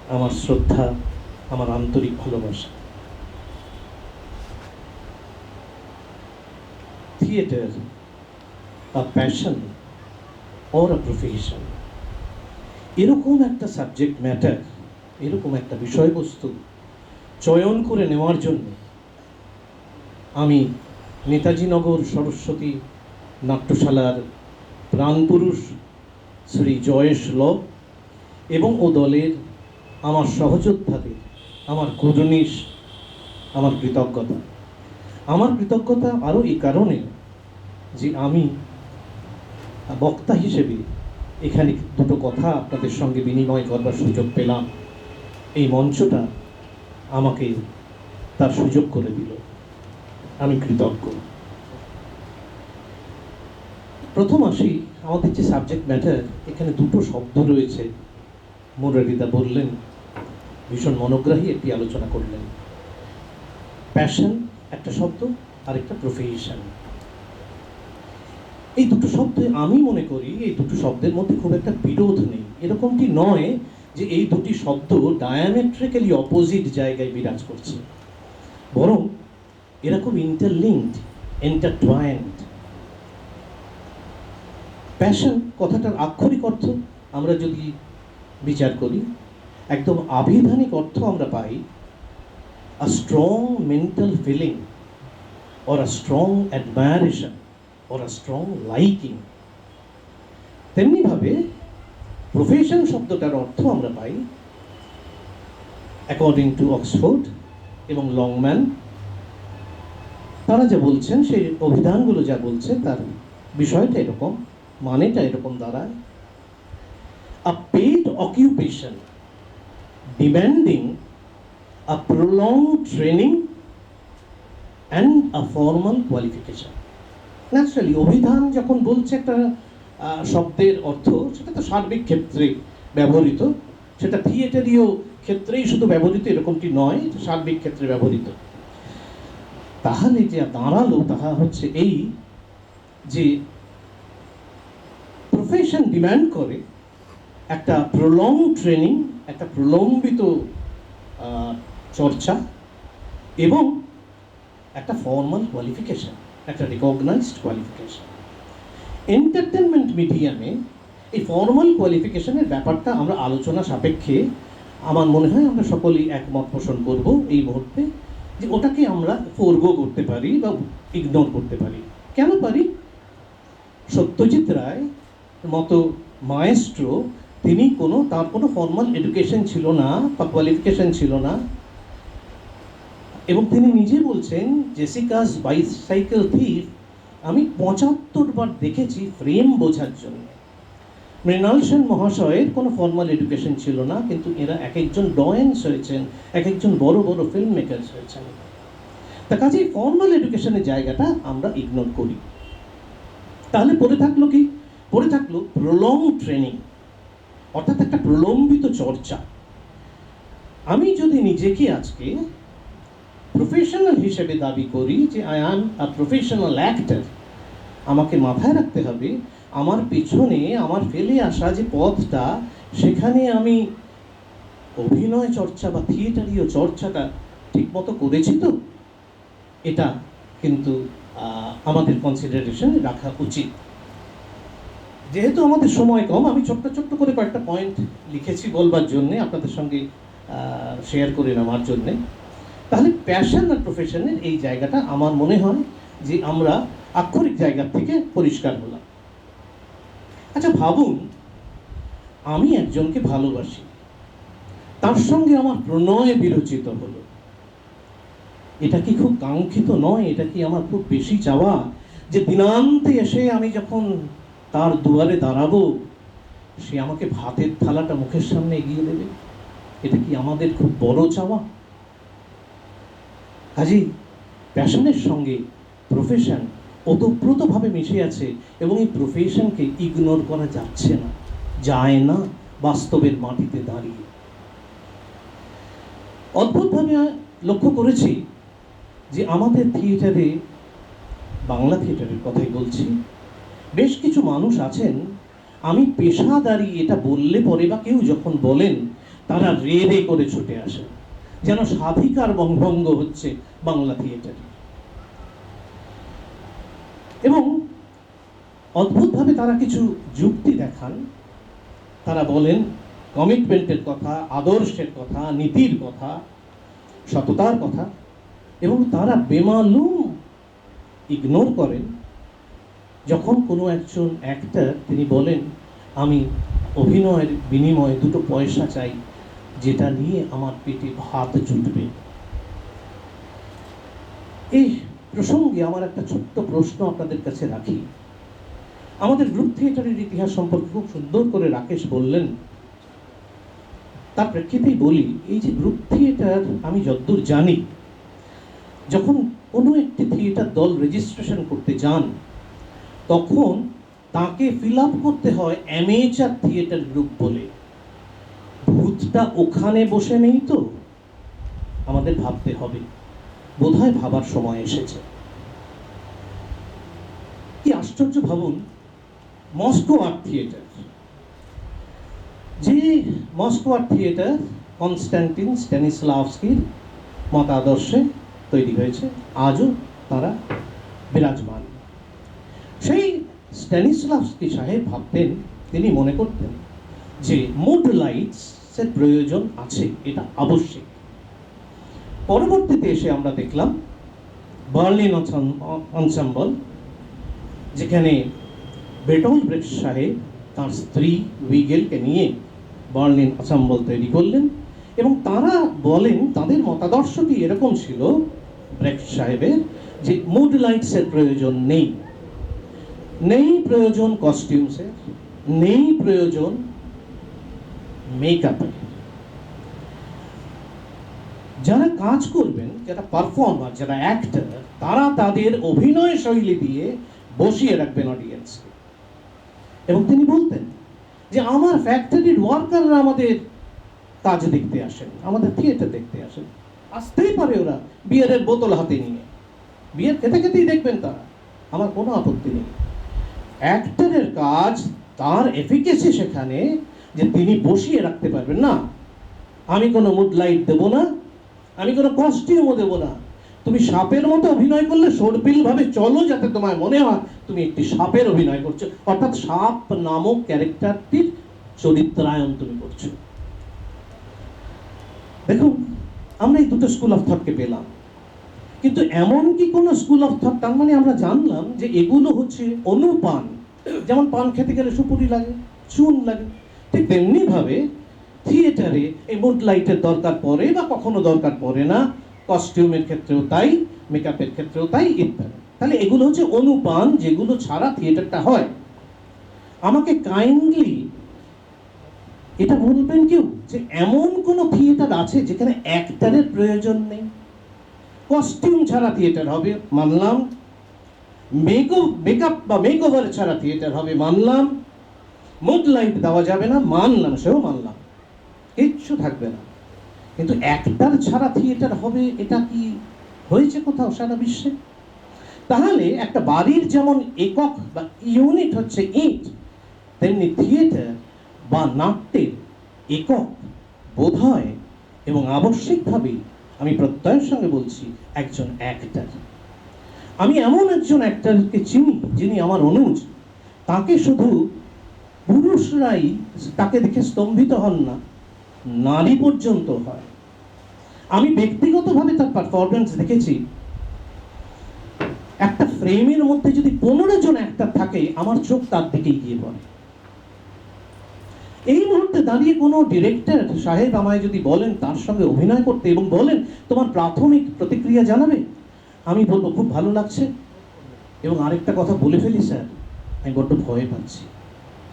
আমার শ্রদ্ধা, আমার আন্তরিক ভালোবাসা। Theatre, a passion or a profession, এরকম একটা সাবজেক্ট ম্যাটার, এরকম একটা বিষয়বস্তু চয়ন করে নেওয়ার জন্য আমি নেতাজিনগর সরস্বতী নাট্যশালার প্রাণপুরুষ শ্রী জয়েশ ল এবং ও দলের আমার সহযোদ্ধাদের আমার কুর্নিশ, আমার কৃতজ্ঞতা। আমার কৃতজ্ঞতা আরও এই কারণে যে আমি বক্তা হিসেবে এখানে দুটো কথা আপনাদের সঙ্গে বিনিময় করবার সুযোগ পেলাম। এই মঞ্চটা আমাকে তার সুযোগ করে দিল, আমি কৃতজ্ঞ। প্রথম আসি, আমাদের যে সাবজেক্ট ম্যাটার, এখানে দুটো শব্দ রয়েছে। মুরারিদা বললেন, ভীষণ মনোগ্রাহী একটি আলোচনা করলেন। প্যাশন একটা শব্দ, আর একটা প্রফেশন। এই দুটো শব্দ, আমি মনে করি এই দুটো শব্দের মধ্যে খুব একটা বিরোধ নেই। এরকমটি নয় যে এই দুটি শব্দ ডায়ামেট্রিক্যালি অপোজিট জায়গায় বিরাজ করছে, বরং এরা খুব ইন্টারলিঙ্কড, এন্টারটুয়াইন্ড। প্যাশন কথাটার আক্ষরিক অর্থ আমরা যদি বিচার করি, একদম আবিধানিক অর্থ আমরা পাই a strong mental feeling or a strong admiration or a strong liking। তেমনিভাবে প্রফেশন শব্দটার অর্থ আমরা পাই অ্যাকর্ডিং টু অক্সফোর্ড এবং লংম্যান, তারা যা বলছেন, সেই অভিধানগুলো যা বলছে, তার বিষয়টা এরকম, মানেটা এরকম দাঁড়ায়: a paid occupation demanding a prolonged training and a formal qualification। Naturally অভিধান যখন বলছে একটা শব্দের অর্থ, সেটা তো সার্বিক ক্ষেত্রে ব্যবহৃত, সেটা থিয়েটারীয় ক্ষেত্রেই শুধু ব্যবহৃত এরকমটি নয়, এটা সার্বিক ক্ষেত্রে ব্যবহৃত। তাহলে যে দাঁড়ালো তাহা হচ্ছে এই যে প্রফেশন ডিমান্ড করে একটা প্রলং ট্রেনিং, একটা প্রলম্বিত চর্চা এবং একটা ফর্মাল কোয়ালিফিকেশন, একটা রিকগনাইজড কোয়ালিফিকেশন। এন্টারটেনমেন্ট মিডিয়ামে এই ফর্মাল কোয়ালিফিকেশনের ব্যাপারটা আমরা আলোচনা সাপেক্ষে আমার মনে হয় আমরা সকলেই একমত পোষণ করব এই মুহূর্তে, যে ওটাকে আমরা ফোরগো করতে পারি বা ইগনোর করতে পারি। কেন পারি? সত্যজিৎ রায় মতো মায়েস্ট্রো, তিনি তার কোনো ফর্মাল এডুকেশন ছিল না বা কোয়ালিফিকেশন ছিল না, এবং তিনি নিজে বলছেন জেসিকাস বাইসাইকেল থিফ আমি ৭৫ বার দেখেছি ফ্রেম বোঝার জন্য। মৃণাল সেন মহাশয়ের কোনো ফর্মাল এডুকেশন ছিল না, কিন্তু এরা এক একজন ডয়েন্স হয়েছেন, এক একজন বড় বড় ফিল্ম মেকার্স হয়েছেন। তা কাজেই ফর্মাল এডুকেশনের জায়গাটা আমরা ইগনোর করি। তাহলে পড়ে থাকলো কি? পড়ে থাকলো প্রলং ট্রেনিং, অর্থাৎ একটা প্রলম্বিত চর্চা। আমি যদি নিজেকে আজকে প্রফেশনাল হিসেবে দাবি করি যে I am a professional actor, আমাকে মাথায় রাখতে হবে আমার পিছনে আমার ফেলে আসা যে পথটা, সেখানে আমি অভিনয় চর্চা বা থিয়েটারীয় চর্চাটা ঠিকমতো করেছি তো, এটা কিন্তু আমাদের কনসিডারেশনে রাখা উচিত। যেহেতু আমাদের সময় কম, আমি ছোট্ট ছোট্ট করে কয়েকটা পয়েন্ট লিখেছি বলবার জন্যে, আপনাদের সঙ্গে শেয়ার করে নেওয়ার জন্যে। তাহলে প্যাশন আর প্রফেশনের এই জায়গাটা আমার মনে হয় যে আমরা আক্ষরিক জায়গা থেকে পরিষ্কার হলাম। আচ্ছা ভাবুন, আমি একজনকে ভালোবাসি, তার সঙ্গে আমার প্রণয় বিরচিত হলো। এটা কি খুব কাঙ্ক্ষিত নয়? এটা কি আমার খুব বেশি চাওয়া যে দিনান্তে এসে আমি যখন তার দুয়ারে দাঁড়াবো, সে আমাকে ভাতের থালাটা মুখের সামনে এগিয়ে দেবে? এটা কি আমাদের খুব বড় চাওয়া? কাজেই প্যাশনের সঙ্গে প্রফেশন ওতপ্রোতভাবে মিশে আছে, এবং এই প্রফেশনকে ইগনোর করা যাচ্ছে না, যায় না বাস্তবের মাটিতে দাঁড়িয়ে। অদ্ভুতভাবে লক্ষ্য করেছি যে আমাদের থিয়েটারে, বাংলা থিয়েটারের কথাই বলছি, বেশ কিছু মানুষ আছেন, আমি পেশাদারি এটা বললে পরে বা কেউ যখন বলেন, তারা রে রে করে ছুটে আসেন, যেন স্বাধিকার ভঙ্গ হচ্ছে বাংলা থিয়েটারে। এবং অদ্ভুতভাবে তারা কিছু যুক্তি দেখান, তারা বলেন কমিটমেন্টের কথা, আদর্শের কথা, নীতির কথা, সততার কথা, এবং তারা বেমালুম ইগনোর করেন যখন কোনো একজন অ্যাক্টর তিনি বলেন আমি অভিনয়ের বিনিময়ে 2 পয়সা চাই, যেটা নিয়ে আমার পেটে ভাত জুটবে। এই প্রসঙ্গে আমার একটা ছোট্ট প্রশ্ন আপনাদের কাছে রাখি। আমাদের গ্রুপ থিয়েটারের ইতিহাস সম্পর্কে খুব সুন্দর করে রাকেশ বললেন, তার প্রেক্ষিতেই বলি, এই যে গ্রুপ থিয়েটার আমি যতদূর জানি, যখন কোনো একটি থিয়েটার দল রেজিস্ট্রেশন করতে যান, তখন তাকে ফিল আপ করতে হয় অ্যামেচার থিয়েটার গ্রুপ বলে। ভূতটা ওখানে বসে নেই তো? আমাদের ভাবতে হবে, বোধহয় ভাবার সময় এসেছে। কি আশ্চর্য ভাবুন, মস্কো আর্ট থিয়েটার, যে মস্কো আর্ট থিয়েটার কনস্ট্যান্টিন স্ট্যানিস্লাভস্কির মতাদর্শে তৈরি হয়েছে, আজও তারা বিরাজমান। সেই স্ট্যানিস্লাভস্কি সাহেব ভাবতেন, তিনি মনে করতেন যে মুড লাইটসের প্রয়োজন আছে, এটা আবশ্যিক। পরবর্তীতে এসে আমরা দেখলাম বার্লিন অনসাম্বল, যেখানে বেটল্ট ব্রেক্ট সাহেব তার স্ত্রী উইগেলকে নিয়ে বার্লিন অনসাম্বল তৈরি করলেন, এবং তারা বলেন তাদের মতাদর্শটি এরকম ছিল ব্রেক্ট সাহেবের, যে মুড লাইটসের প্রয়োজন নেই, নেই প্রয়োজন কস্টিউমসের, নেই প্রয়োজন মেকআপের। যারা কাজ করবেন, যারা পারফর্মার, যারা অ্যাক্টর, তারা তাদের অভিনয় শৈলী দিয়ে বসিয়ে রাখবেন অডিয়েন্সকে। এবং তিনি বলতেন যে আমার ফ্যাক্টরির ওয়ার্কাররা আমাদের কাজ দেখতে আসেন, আমাদের থিয়েটার দেখতে আসেন, আসতেই পারে ওরা বিয়ারের বোতল হাতে নিয়ে, বিয়ার খেতে খেতেই দেখবেন তারা, আমার কোনো আপত্তি নেই। অ্যাক্টরের কাজ, তার এফিকেসি সেখানে যে তিনি বসিয়ে রাখতে পারবেন না। আমি কোনো মুড লাইট দেবো না, আমি কোনো কস্টিউমও দেবো না, তুমি সাপের মতো অভিনয় করলে সর্পিল ভাবে চলো, যাতে তোমায় মনে হয় তুমি একটি সাপের অভিনয় করছো, অর্থাৎ সাপ নামক ক্যারেক্টারটির চরিত্রায়ন তুমি করছো। দেখুন, আমরা এই দুটো স্কুল অফ থটকে পেলাম, কিন্তু এমন কি কোনো স্কুল অফ থট, তার মানে আমরা জানলাম যে এগুলো হচ্ছে অনুপান যেমন পান খেতে গেলে সুপুরি লাগে, চুন লাগে, ঠিক তেমনিভাবে থিয়েটারে এই মুড লাইটের দরকার পড়ে বা কখনো দরকার পড়ে না, কস্টিউমের ক্ষেত্রেও তাই, মেকআপের ক্ষেত্রেও তাই, ইত্যাদি। তাহলে এগুলো হচ্ছে অনুপান, যেগুলো ছাড়া থিয়েটারটা হয়। আমাকে কাইন্ডলি এটা বলবেন কেউ যে এমন কোনো থিয়েটার আছে যেখানে অ্যাক্টরের প্রয়োজন নেই? কস্টিউম ছাড়া থিয়েটার হবে, মানলাম। মেকআপ বা মেকওভার ছাড়া থিয়েটার হবে, মানলাম। মুড লাইট দেওয়া যাবে না, মানলাম, সেও মানলাম, কিচ্ছু থাকবে না। কিন্তু অ্যাক্টর ছাড়া থিয়েটার হবে, এটা কি হয়েছে কোথাও সারা বিশ্বে? তাহলে একটা বাড়ির যেমন একক বা ইউনিট হচ্ছে ইট, তেমনি থিয়েটার বা নাট্যের একক বোধ হয় এবং আবশ্যিকভাবেই, আমি প্রত্যয়ের সঙ্গে বলছি, একজন অ্যাক্টর। আমি এমন একজন অ্যাক্টরকে চিনি যিনি আমার অনুজ, তাকে শুধু পুরুষরাই তাকে দেখে স্তম্ভিত হন না, নারী পর্যন্ত হয়। আমি ব্যক্তিগতভাবে তার পারফরমেন্স দেখেছি। একটা ফ্রেমের মধ্যে যদি 15 জন অ্যাক্টর থাকে, আমার চোখ তার দিকেই গিয়ে পড়ে। এই মুহূর্তে দাঁড়িয়ে কোনো ডিরেক্টর সাহেব আমায় যদি বলেন তার সঙ্গে অভিনয় করতে এবং বলেন তোমার প্রাথমিক প্রতিক্রিয়া জানাবে, আমি বলবো খুব ভালো লাগছে। এবং আরেকটা কথা বলে ফেলি স্যার, আমি বড্ড ভয় পাচ্ছি,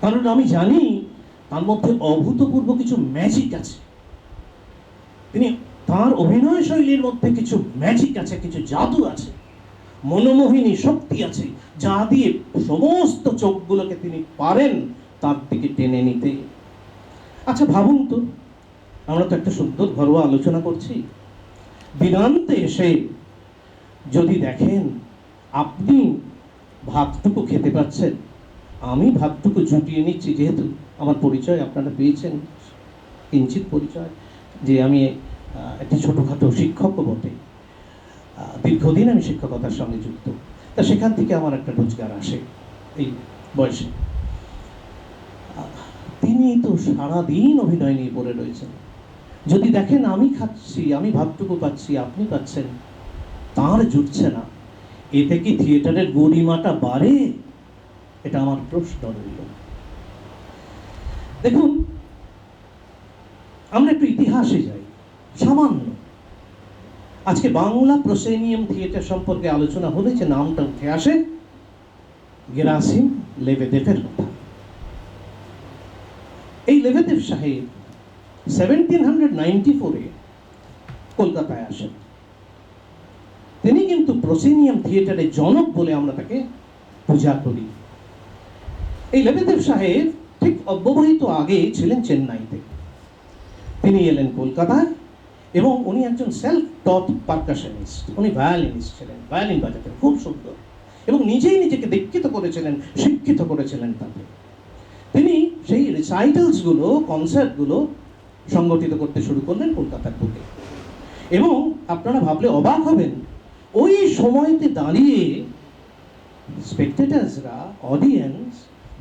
কারণ আমি জানি তার মধ্যে অভূতপূর্ব কিছু ম্যাজিক আছে। তার অভিনয় শৈলীর মধ্যে কিছু ম্যাজিক আছে, কিছু জাদু আছে, মনোমোহিনী শক্তি আছে, যা দিয়ে সমস্ত চোখগুলোকে তিনি পারেন তার দিকে টেনে নিতে। আচ্ছা ভাবুন তো, আমরা তো একটা সুন্দর ঘরোয়া আলোচনা করছি, দিনান্তে এসে যদি দেখেন আপনি ভাতটুকু খেতে পাচ্ছেন, আমি ভাতটুকু জুটিয়ে নিচ্ছি, যেহেতু আমার পরিচয় আপনারা পেয়েছেন, কিঞ্চিত পরিচয়, যে আমি একটা ছোটোখাটো শিক্ষকও বটে, দীর্ঘদিন আমি শিক্ষকতার সঙ্গে যুক্ত। তা সেখান থেকে আমার একটা রোজগার আসে এই বয়সে। তিনি তো সারাদিন অভিনয় নিয়ে পড়ে রয়েছেন। যদি দেখেন আমি খাচ্ছি, আমি ভাতটুকু পাচ্ছি, আপনি পাচ্ছেন, তার জুটছে না, এতে কি থিয়েটারের গরিমাটা বাড়ে? এটা আমার প্রশ্ন রইল। দেখুন, আমরা একটু ইতিহাসে যাই সামান্য। আজকে বাংলা প্রসেনিয়াম থিয়েটার সম্পর্কে আলোচনা হলে যে নামটা উঠে আসে, গেরাসিম লেবেদেভের কথা। এই লেবেদেভ সাহেব 1794-এ কলকাতায় আসেন। তিনি কিন্তু প্রসেনিয়াম থিয়েটারের জনক বলে আমরা তাকে পূজা করি। এই লেবেদেভ সাহেব ঠিক অব্যবহিত আগে ছিলেন চেন্নাইতে। তিনি এলেন কলকাতায় এবং উনি একজন সেলফ টট পারকাশনিস্ট, উনি ভায়োলিনিস্ট ছিলেন, ভায়োলিন বাজাতেন খুব সুন্দর এবং নিজেই নিজেকে দীক্ষিত করেছিলেন, শিক্ষিত করেছিলেন তাকে। তিনি সেই রিসাইটালসগুলো, কনসার্টগুলো সংগঠিত করতে শুরু করলেন কলকাতার বুকে। এবং আপনারা ভাবলে অবাক হবেন, ওই সময়তে দাঁড়িয়ে স্পেকটেটার্সরা, অডিয়েন্স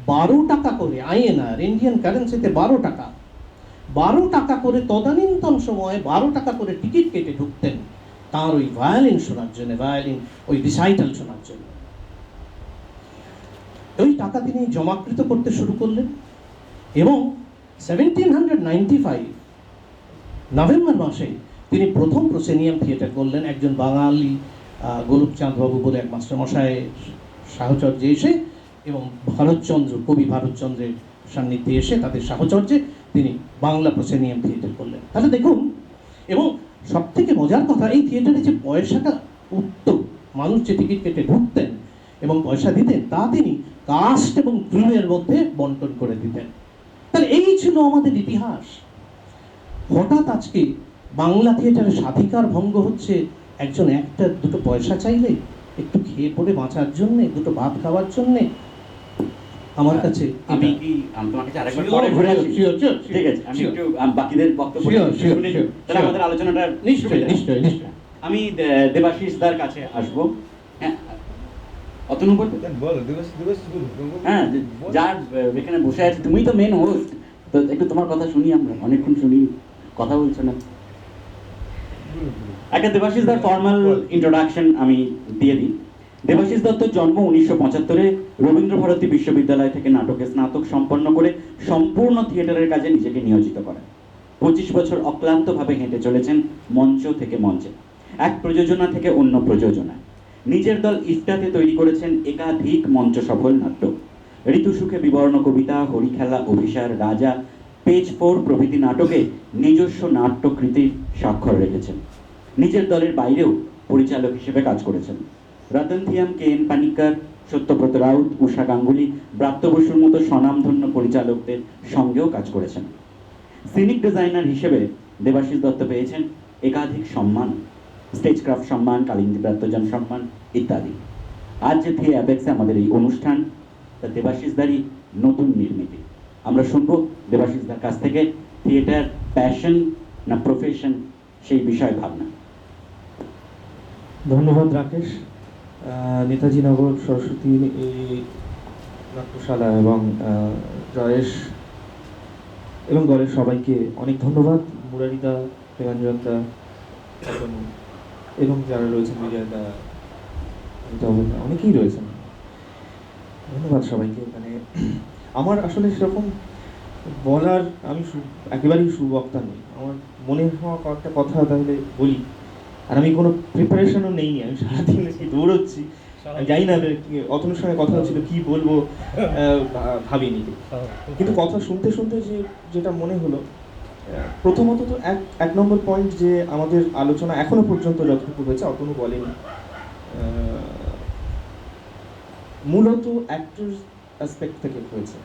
12 টাকা করে, আইএনআর ইন্ডিয়ান কারেন্সিতে 12 টাকা করে, তদানীন্তন সময়ে 12 টাকা করে টিকিট কেটে ঢুকতেন তার ওই ভায়োলিন শোনার জন্য, ভায়োলিন ওই রিসাইটাল শোনার জন্য। ওই টাকা তিনি জমাকৃত করতে শুরু করলেন এবং 1795 নভেম্বর মাসে তিনি প্রথম প্রসেনিয়াম থিয়েটার করলেন। একজন বাঙালি গোলকচাঁদ বাবু বলে এক মাস্টারমশাইয়ের সাহচর্যে এসে এবং ভারতচন্দ্র, কবি ভারতচন্দ্রের সান্নিধ্যে এসে তাদের সাহচর্যে তিনি বাংলা প্রসেনিয়াম থিয়েটার করলেন। তাহলে দেখুন, এবং সব থেকে মজার কথা, এই থিয়েটারে যে পয়সাটা উঠত, মানুষ যে টিকিট কেটে ঢুকতেন এবং পয়সা দিতেন, তা তিনি কাস্ট এবং ক্রুয়ের মধ্যে বন্টন করে দিতেন। তাহলে এই ছিল আমাদের ইতিহাস। হঠাৎ আজকে বাংলা থিয়েটারের স্বাধিকার ভঙ্গ হচ্ছে একজন অ্যাক্টর দুটো পয়সা চাইলে, একটু খেয়ে পড়ে বাঁচার জন্যে, দুটো ভাত খাওয়ার জন্যে। আমার কাছে আমি কি তোমার কাছে আরেকবার পরে ঘুরে আসি? ঠিক আছে, আমি একটু বাকিদের বক্তব্য শুনে নিই, তাহলে আমাদের আলোচনাটা নিশ্চয়ই। আমি দেবাশিস দার কাছে আসবো। হ্যাঁ, অতনু বল। হ্যাঁ, যার এখানে বসে আছে, তুমি তো মেন হোস্ট, তো একটু তোমার কথা শুনি, আমরা অনেকক্ষণ শুনি, কথা বলছো না। একটা দেবাশিস দার ফর্মাল ইন্ট্রোডাকশন আমি দিয়ে দিই। দেবাশিস দত্তর জন্ম 1975-এ রবীন্দ্রভারতী বিশ্ববিদ্যালয় থেকে নাটকে স্নাতক সম্পন্ন করে সম্পূর্ণ থিয়েটারের কাজে নিজেকে নিয়োজিত করেন। 25 বছর অক্লান্তভাবে হেঁটে চলেছেন মঞ্চ থেকে মঞ্চে, এক প্রযোজনা থেকে অন্য প্রযোজনায়। নিজের দল ইফটাতে তৈরি করেছেন একাধিক মঞ্চ সফল নাট্য। ঋতুসুখে বিবর্ণ কবিতা, হরিখেলা, অভিসার, রাজা, পেজ 4 প্রভৃতি নাটকে নিজস্ব নাট্যকৃতির স্বাক্ষর রেখেছেন। নিজের দলের বাইরেও পরিচালক হিসেবে কাজ করেছেন। রতন থিয়াম, কে.এন. পানিক্কর, সত্যব্রত রাউত, উষা গাঙ্গুলি, ব্রাত্য বসুর মতো স্বনামধন্য পরিচালকদের সঙ্গেও কাজ করেছেন। সিনিক ডিজাইনার হিসেবে দেবাশিস দত্ত পেয়েছেন একাধিক সম্মান, স্টেজক্রাফট সম্মান, কালিন্দী ব্রাত্যজন সম্মান ইত্যাদি। আজ যে থিয়ে অ্যাপেক্সে আমাদের এই অনুষ্ঠান, তা দেবাশিসদারই নতুন নির্মিতি। আমরা শুনবো দেবাশিসদার কাছ থেকে থিয়েটার প্যাশন না প্রফেশন, সেই বিষয় ভাবনা। ধন্যবাদ রাকেশ। নেতাজি নগর সরস্বতী এই নাট্যশালা এবং জয়েশ এবং দলের সবাইকে অনেক ধন্যবাদ। মুরারিদা, প্রেমাঞ্জনদা এবং যারা রয়েছেন বিজয়দা, অনেকেই রয়েছেন, ধন্যবাদ সবাইকে। মানে আমার আসলে সেরকম বলার, আমি একেবারেই সুবক্তা নই। আমার মনে হওয়া কয়েকটা কথা তাহলে বলি। আর আমি কোনো প্রিপারেশনও নেইনি, আমি সারাদিন দৌড়চ্ছি। জানি না অতনুর সঙ্গে কথা হচ্ছিল কি বলবো, ভাবিনি। কিন্তু কথা শুনতে শুনতে যেটা মনে হলো, প্রথমত তো এক নম্বর পয়েন্ট, যে আমাদের আলোচনা এখনো পর্যন্ত যতটুকু হয়েছে অতনু বলেনি, মূলত অ্যাক্টর অ্যাসপেক্ট থেকে হয়েছে।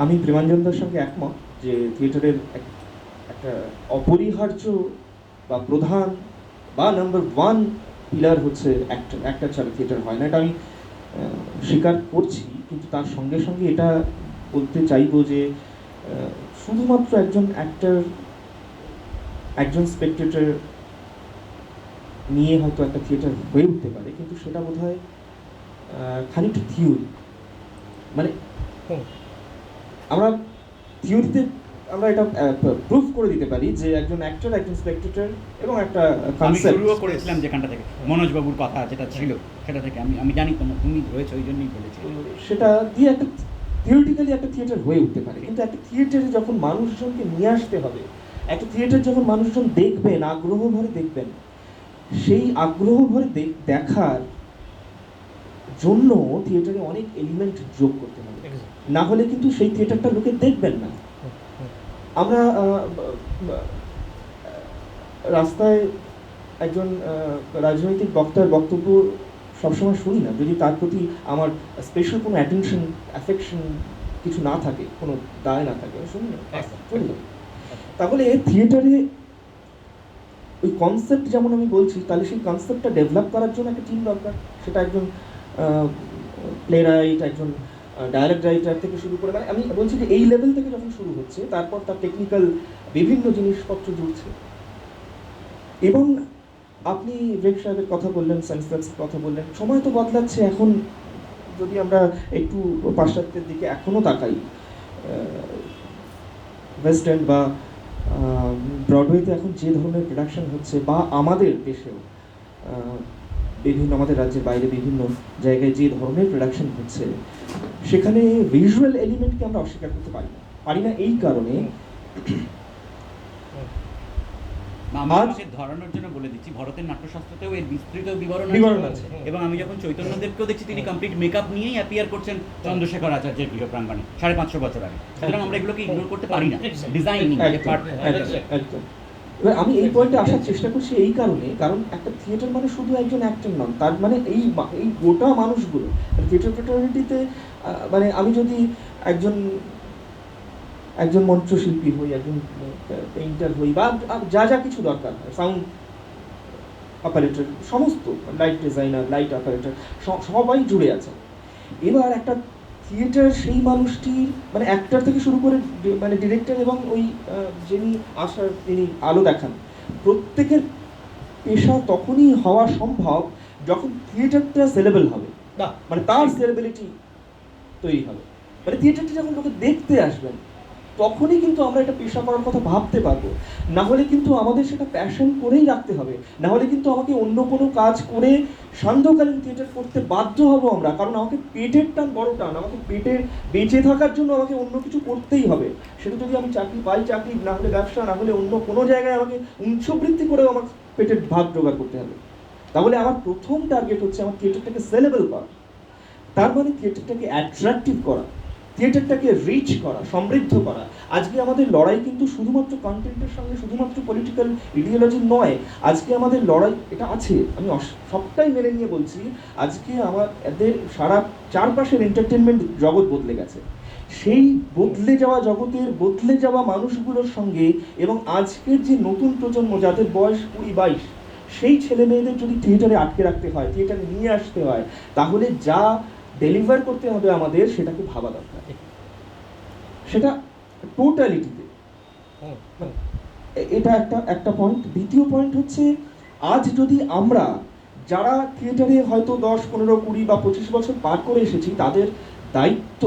আমি প্রেমাঞ্জনদার সঙ্গে একমত যে থিয়েটারের একটা অপরিহার্য বা প্রধান বা নাম্বার 1 পিলার হচ্ছে অ্যাক্টর। অ্যাক্টর ছাড়া থিয়েটার হয় না, এটা আমি স্বীকার করছি। কিন্তু তার সঙ্গে সঙ্গে এটা বলতে চাইবো যে শুধুমাত্র একজন অ্যাক্টর, একজন স্পেকটেটর নিয়ে হয়তো একটা থিয়েটার হয়ে উঠতে পারে, কিন্তু সেটা বোধ হয় খানিকটা থিওরি। মানে আমরা থিওরিতে আমরা এটা প্রুফ করে দিতে পারি যে একজন অ্যাক্টর, একজন স্পেকটেটর এবং একটা আমি কনসেপ্ট। শুরুও করেছিলাম যেখানটা থেকে, মনোজ বাবুর কথা যেটা ছিল সেটা থেকে। আমি জানি তুমি রয়েছে, ওই জন্যই বলেছি। সেটা দিয়ে একটা থিওরিটিক্যালি একটা থিয়েটার হয়ে উঠতে পারে। কিন্তু একটা থিয়েটারে যখন মানুষজনকে নিয়ে আসতে হবে, একটা থিয়েটার যখন মানুষজন দেখবেন, আগ্রহ ভরে দেখবেন, সেই আগ্রহ ভরে দেখার জন্য থিয়েটারে অনেক এলিমেন্ট যোগ করতে হবে, না হলে কিন্তু সেই থিয়েটারটা লোকে দেখবেন না। আমরা রাস্তায় একজন রাজনৈতিক বক্তার বক্তব্য সবসময় শুনি না, যদি তার প্রতি আমার স্পেশাল কোনো অ্যাটেনশন, অ্যাফেকশন কিছু না থাকে, কোনো দায় না থাকে, আমি শুনি না, চলে যাবে। তাহলে থিয়েটারে ওই কনসেপ্ট যেমন আমি বলছি, তাহলে সেই কনসেপ্টটা ডেভেলপ করার জন্য একটা টিম দরকার। সেটা একজন প্লে রাইট, একজন ডায়ালগ রাইটার থেকে শুরু করে, মানে আমি বলছি যে এই লেভেল থেকে যখন শুরু হচ্ছে, তারপর তার টেকনিক্যাল বিভিন্ন জিনিসপত্র জুড়ছে। এবং আপনি ব্রেক সাহেবের কথা বললেন, সায়েন্সের কথা বললেন, সময় তো বদলাচ্ছে। এখন যদি আমরা একটু পাশ্চাত্যের দিকে এখনও তাকাই, ওয়েস্ট এন্ড বা ব্রডওয়েতে এখন যে ধরনের প্রোডাকশন হচ্ছে, বা আমাদের দেশেও বিভিন্ন, আমাদের রাজ্যের বাইরে বিভিন্ন জায়গায় যে ধরনের প্রোডাকশন হচ্ছে, সেখানে ভিজুয়াল এলিমেন্টকে আমরা অস্বীকার করতে পারি না। এই কারণে আমাকে ধরানোর জন্য বলে দিচ্ছি, ভারতের নাট্যশাস্ত্রতেও এর বিস্তৃত বিবরণ আছে। এবং আমি যখন চৈতন্যদেবকেও দেখছি, তিনি কমপ্লিট মেকআপ নিয়েই অ্যাপিয়ার করছেন চন্দ্রশেখর আচার্যের গৃহ প্রাঙ্গণে 550 বছর আগে। সুতরাং আমরা এগুলোকে ইগনোর করতে পারি না। ডিজাইনিং একদম। এবার আমি এই পয়েন্টে আসার চেষ্টা করছি এই কারণে, কারণ একটা থিয়েটার মানে শুধু একজন অ্যাক্টর নন, তার মানে এই গোটা মানুষগুলো থিয়েটার ফ্রেটার্নিটিতে। মানে আমি যদি একজন মঞ্চশিল্পী হই, একজন পেইন্টার হই, বা যা যা কিছু দরকার হয়, সাউন্ড অপারেটর, সমস্ত লাইট ডিজাইনার, লাইট অপারেটর, সবাই জুড়ে আছে। এবার একটা থিয়েটার সেই মানুষটির, মানে অ্যাক্টর থেকে শুরু করে মানে ডিরেক্টর এবং ওই যিনি তিনি আলো দেখান, প্রত্যেকের পেশা তখনই হওয়া সম্ভব যখন থিয়েটারটা সেলেবল হবে, মানে তার সেলেবিলিটি তৈরি হবে। মানে থিয়েটারটা যখন লোকে দেখতে আসবেন, তখনই কিন্তু আমরা এটা পেশা করার কথা ভাবতে পারবো। না হলে কিন্তু আমাদের সেটা প্যাশন করেই রাখতে হবে, না হলে কিন্তু আমাকে অন্য কোনো কাজ করে সান্ধ্যকালীন থিয়েটার করতে বাধ্য হব আমরা, কারণ আমাকে পেটের টান বড় টান, আমাকে পেটের বেঁচে থাকার জন্য আমাকে অন্য কিছু করতেই হবে। সেটা যদি আমি চাকরি পাই চাকরি, না হলে ব্যবসা, না হলে অন্য কোনো জায়গায় আমাকে উচ্চবৃত্তি করেও আমার পেটের ভাত জোগাড় করতে হবে। তাহলে আমার প্রথম টার্গেট হচ্ছে আমার থিয়েটারটাকে সেলেবল করা, তার মানে থিয়েটারটাকে অ্যাট্রাকটিভ করা, থিয়েটারটাকে রিচ করা, সমৃদ্ধ করা। আজকে আমাদের লড়াই কিন্তু শুধুমাত্র কন্টেন্টের সঙ্গে, শুধুমাত্র পলিটিক্যাল ইডিওলজি নয়। আজকে আমাদের লড়াই এটা আছে, আমি সবটাই মেনে নিয়ে বলছি, আজকে আমাদের সারা চারপাশের এন্টারটেনমেন্ট জগৎ বদলে গেছে। সেই বদলে যাওয়া জগতের বদলে যাওয়া মানুষগুলোর সঙ্গে এবং আজকের যে নতুন প্রজন্ম যাদের বয়স 20-22, সেই ছেলে মেয়েদের যদি থিয়েটারে আটকে রাখতে হয়, থিয়েটারে নিয়ে আসতে হয়, তাহলে যা ডেলিভার করতে হবে আমাদের সেটাকে ভাবা দরকার, সেটা টোটালিটিতে। এটা একটা পয়েন্ট। দ্বিতীয় পয়েন্ট হচ্ছে, আজ যদি আমরা যারা থিয়েটারে হয়তো 10, 15, 20 বা 25 বছর পার করে এসেছি, তাদের দায়িত্ব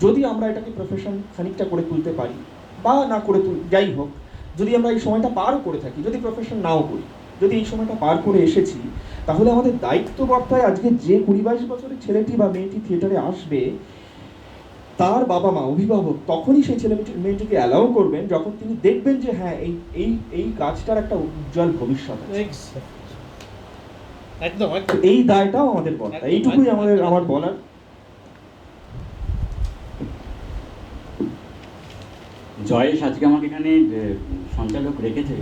যদি আমরা এটাকে প্রফেশন খানিকটা করে তুলতে পারি বা না করে যাই হোক, যদি আমরা এই সময়টা পারও করে থাকি, যদি প্রফেশন নাও করি, যদি এই সময়টা পার করে এসেছি, তাহলে আমাদের দায়িত্ব বর্তায় আজকে যে 20-22 বছরের ছেলেটি বা মেয়েটি থিয়েটারে আসবে, তার বাবা মা, অভিভাবক তখনই সেই ছেলে মেয়েটিকে অ্যালাউ করবেন যখন তিনি দেখবেন যে হ্যাঁ এই কাজটার একটা উজ্জ্বল ভবিষ্যৎ আছে। একদম এই দায়টাও আমাদের বর্তায়। এইটুকুই আমার বলার। জয়েশ আজকে আমাকে এখানে সঞ্চালক রেখেছে,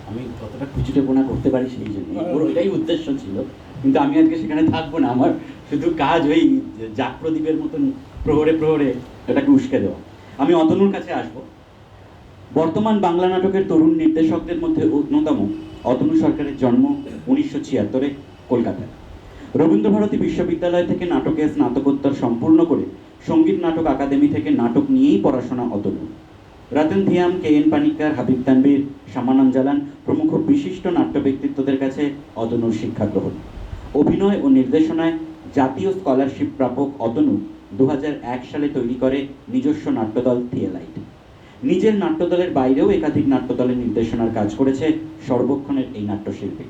আমি কতটা খুচুটে পোনা করতে পারি সেই জন্য, ওর ওইটাই উদ্দেশ্য ছিল। কিন্তু আমি আজকে সেখানে থাকবো না, আমার শুধু কাজ ওই জাগ প্রদীপের মতন প্রহরে প্রহরে এটাকে উস্কে দেওয়া। আমি অতনুর কাছে আসব। বর্তমান বাংলা নাটকের তরুণ নির্দেশকদের মধ্যে অন্যতম অতনু সরকারের জন্ম 1976-এ কলকাতায়। রবীন্দ্রভারতী বিশ্ববিদ্যালয় থেকে নাটকে স্নাতকোত্তর সম্পূর্ণ করে সঙ্গীত নাটক একাডেমি থেকে নাটক নিয়েই পড়াশোনা অতনু। রতন ধিয়াম, কে.এন. পানিক্কার, হাবিব তানভীর, শামানন জালান প্রমুখ বিশিষ্ট নাট্য ব্যক্তিত্বদের কাছে অতনুর শিক্ষা গ্রহণ। অভিনয় ও নির্দেশনায় জাতীয় স্কলারশিপ প্রাপক অতনু 2001 সালে তৈরি করে নিজস্ব নাট্যদল থিয়েলাইট। নিজের নাট্যদলের বাইরেও একাধিক নাট্যদলের নির্দেশনার কাজ করেছে সর্বক্ষণের এই নাট্যশিল্পী।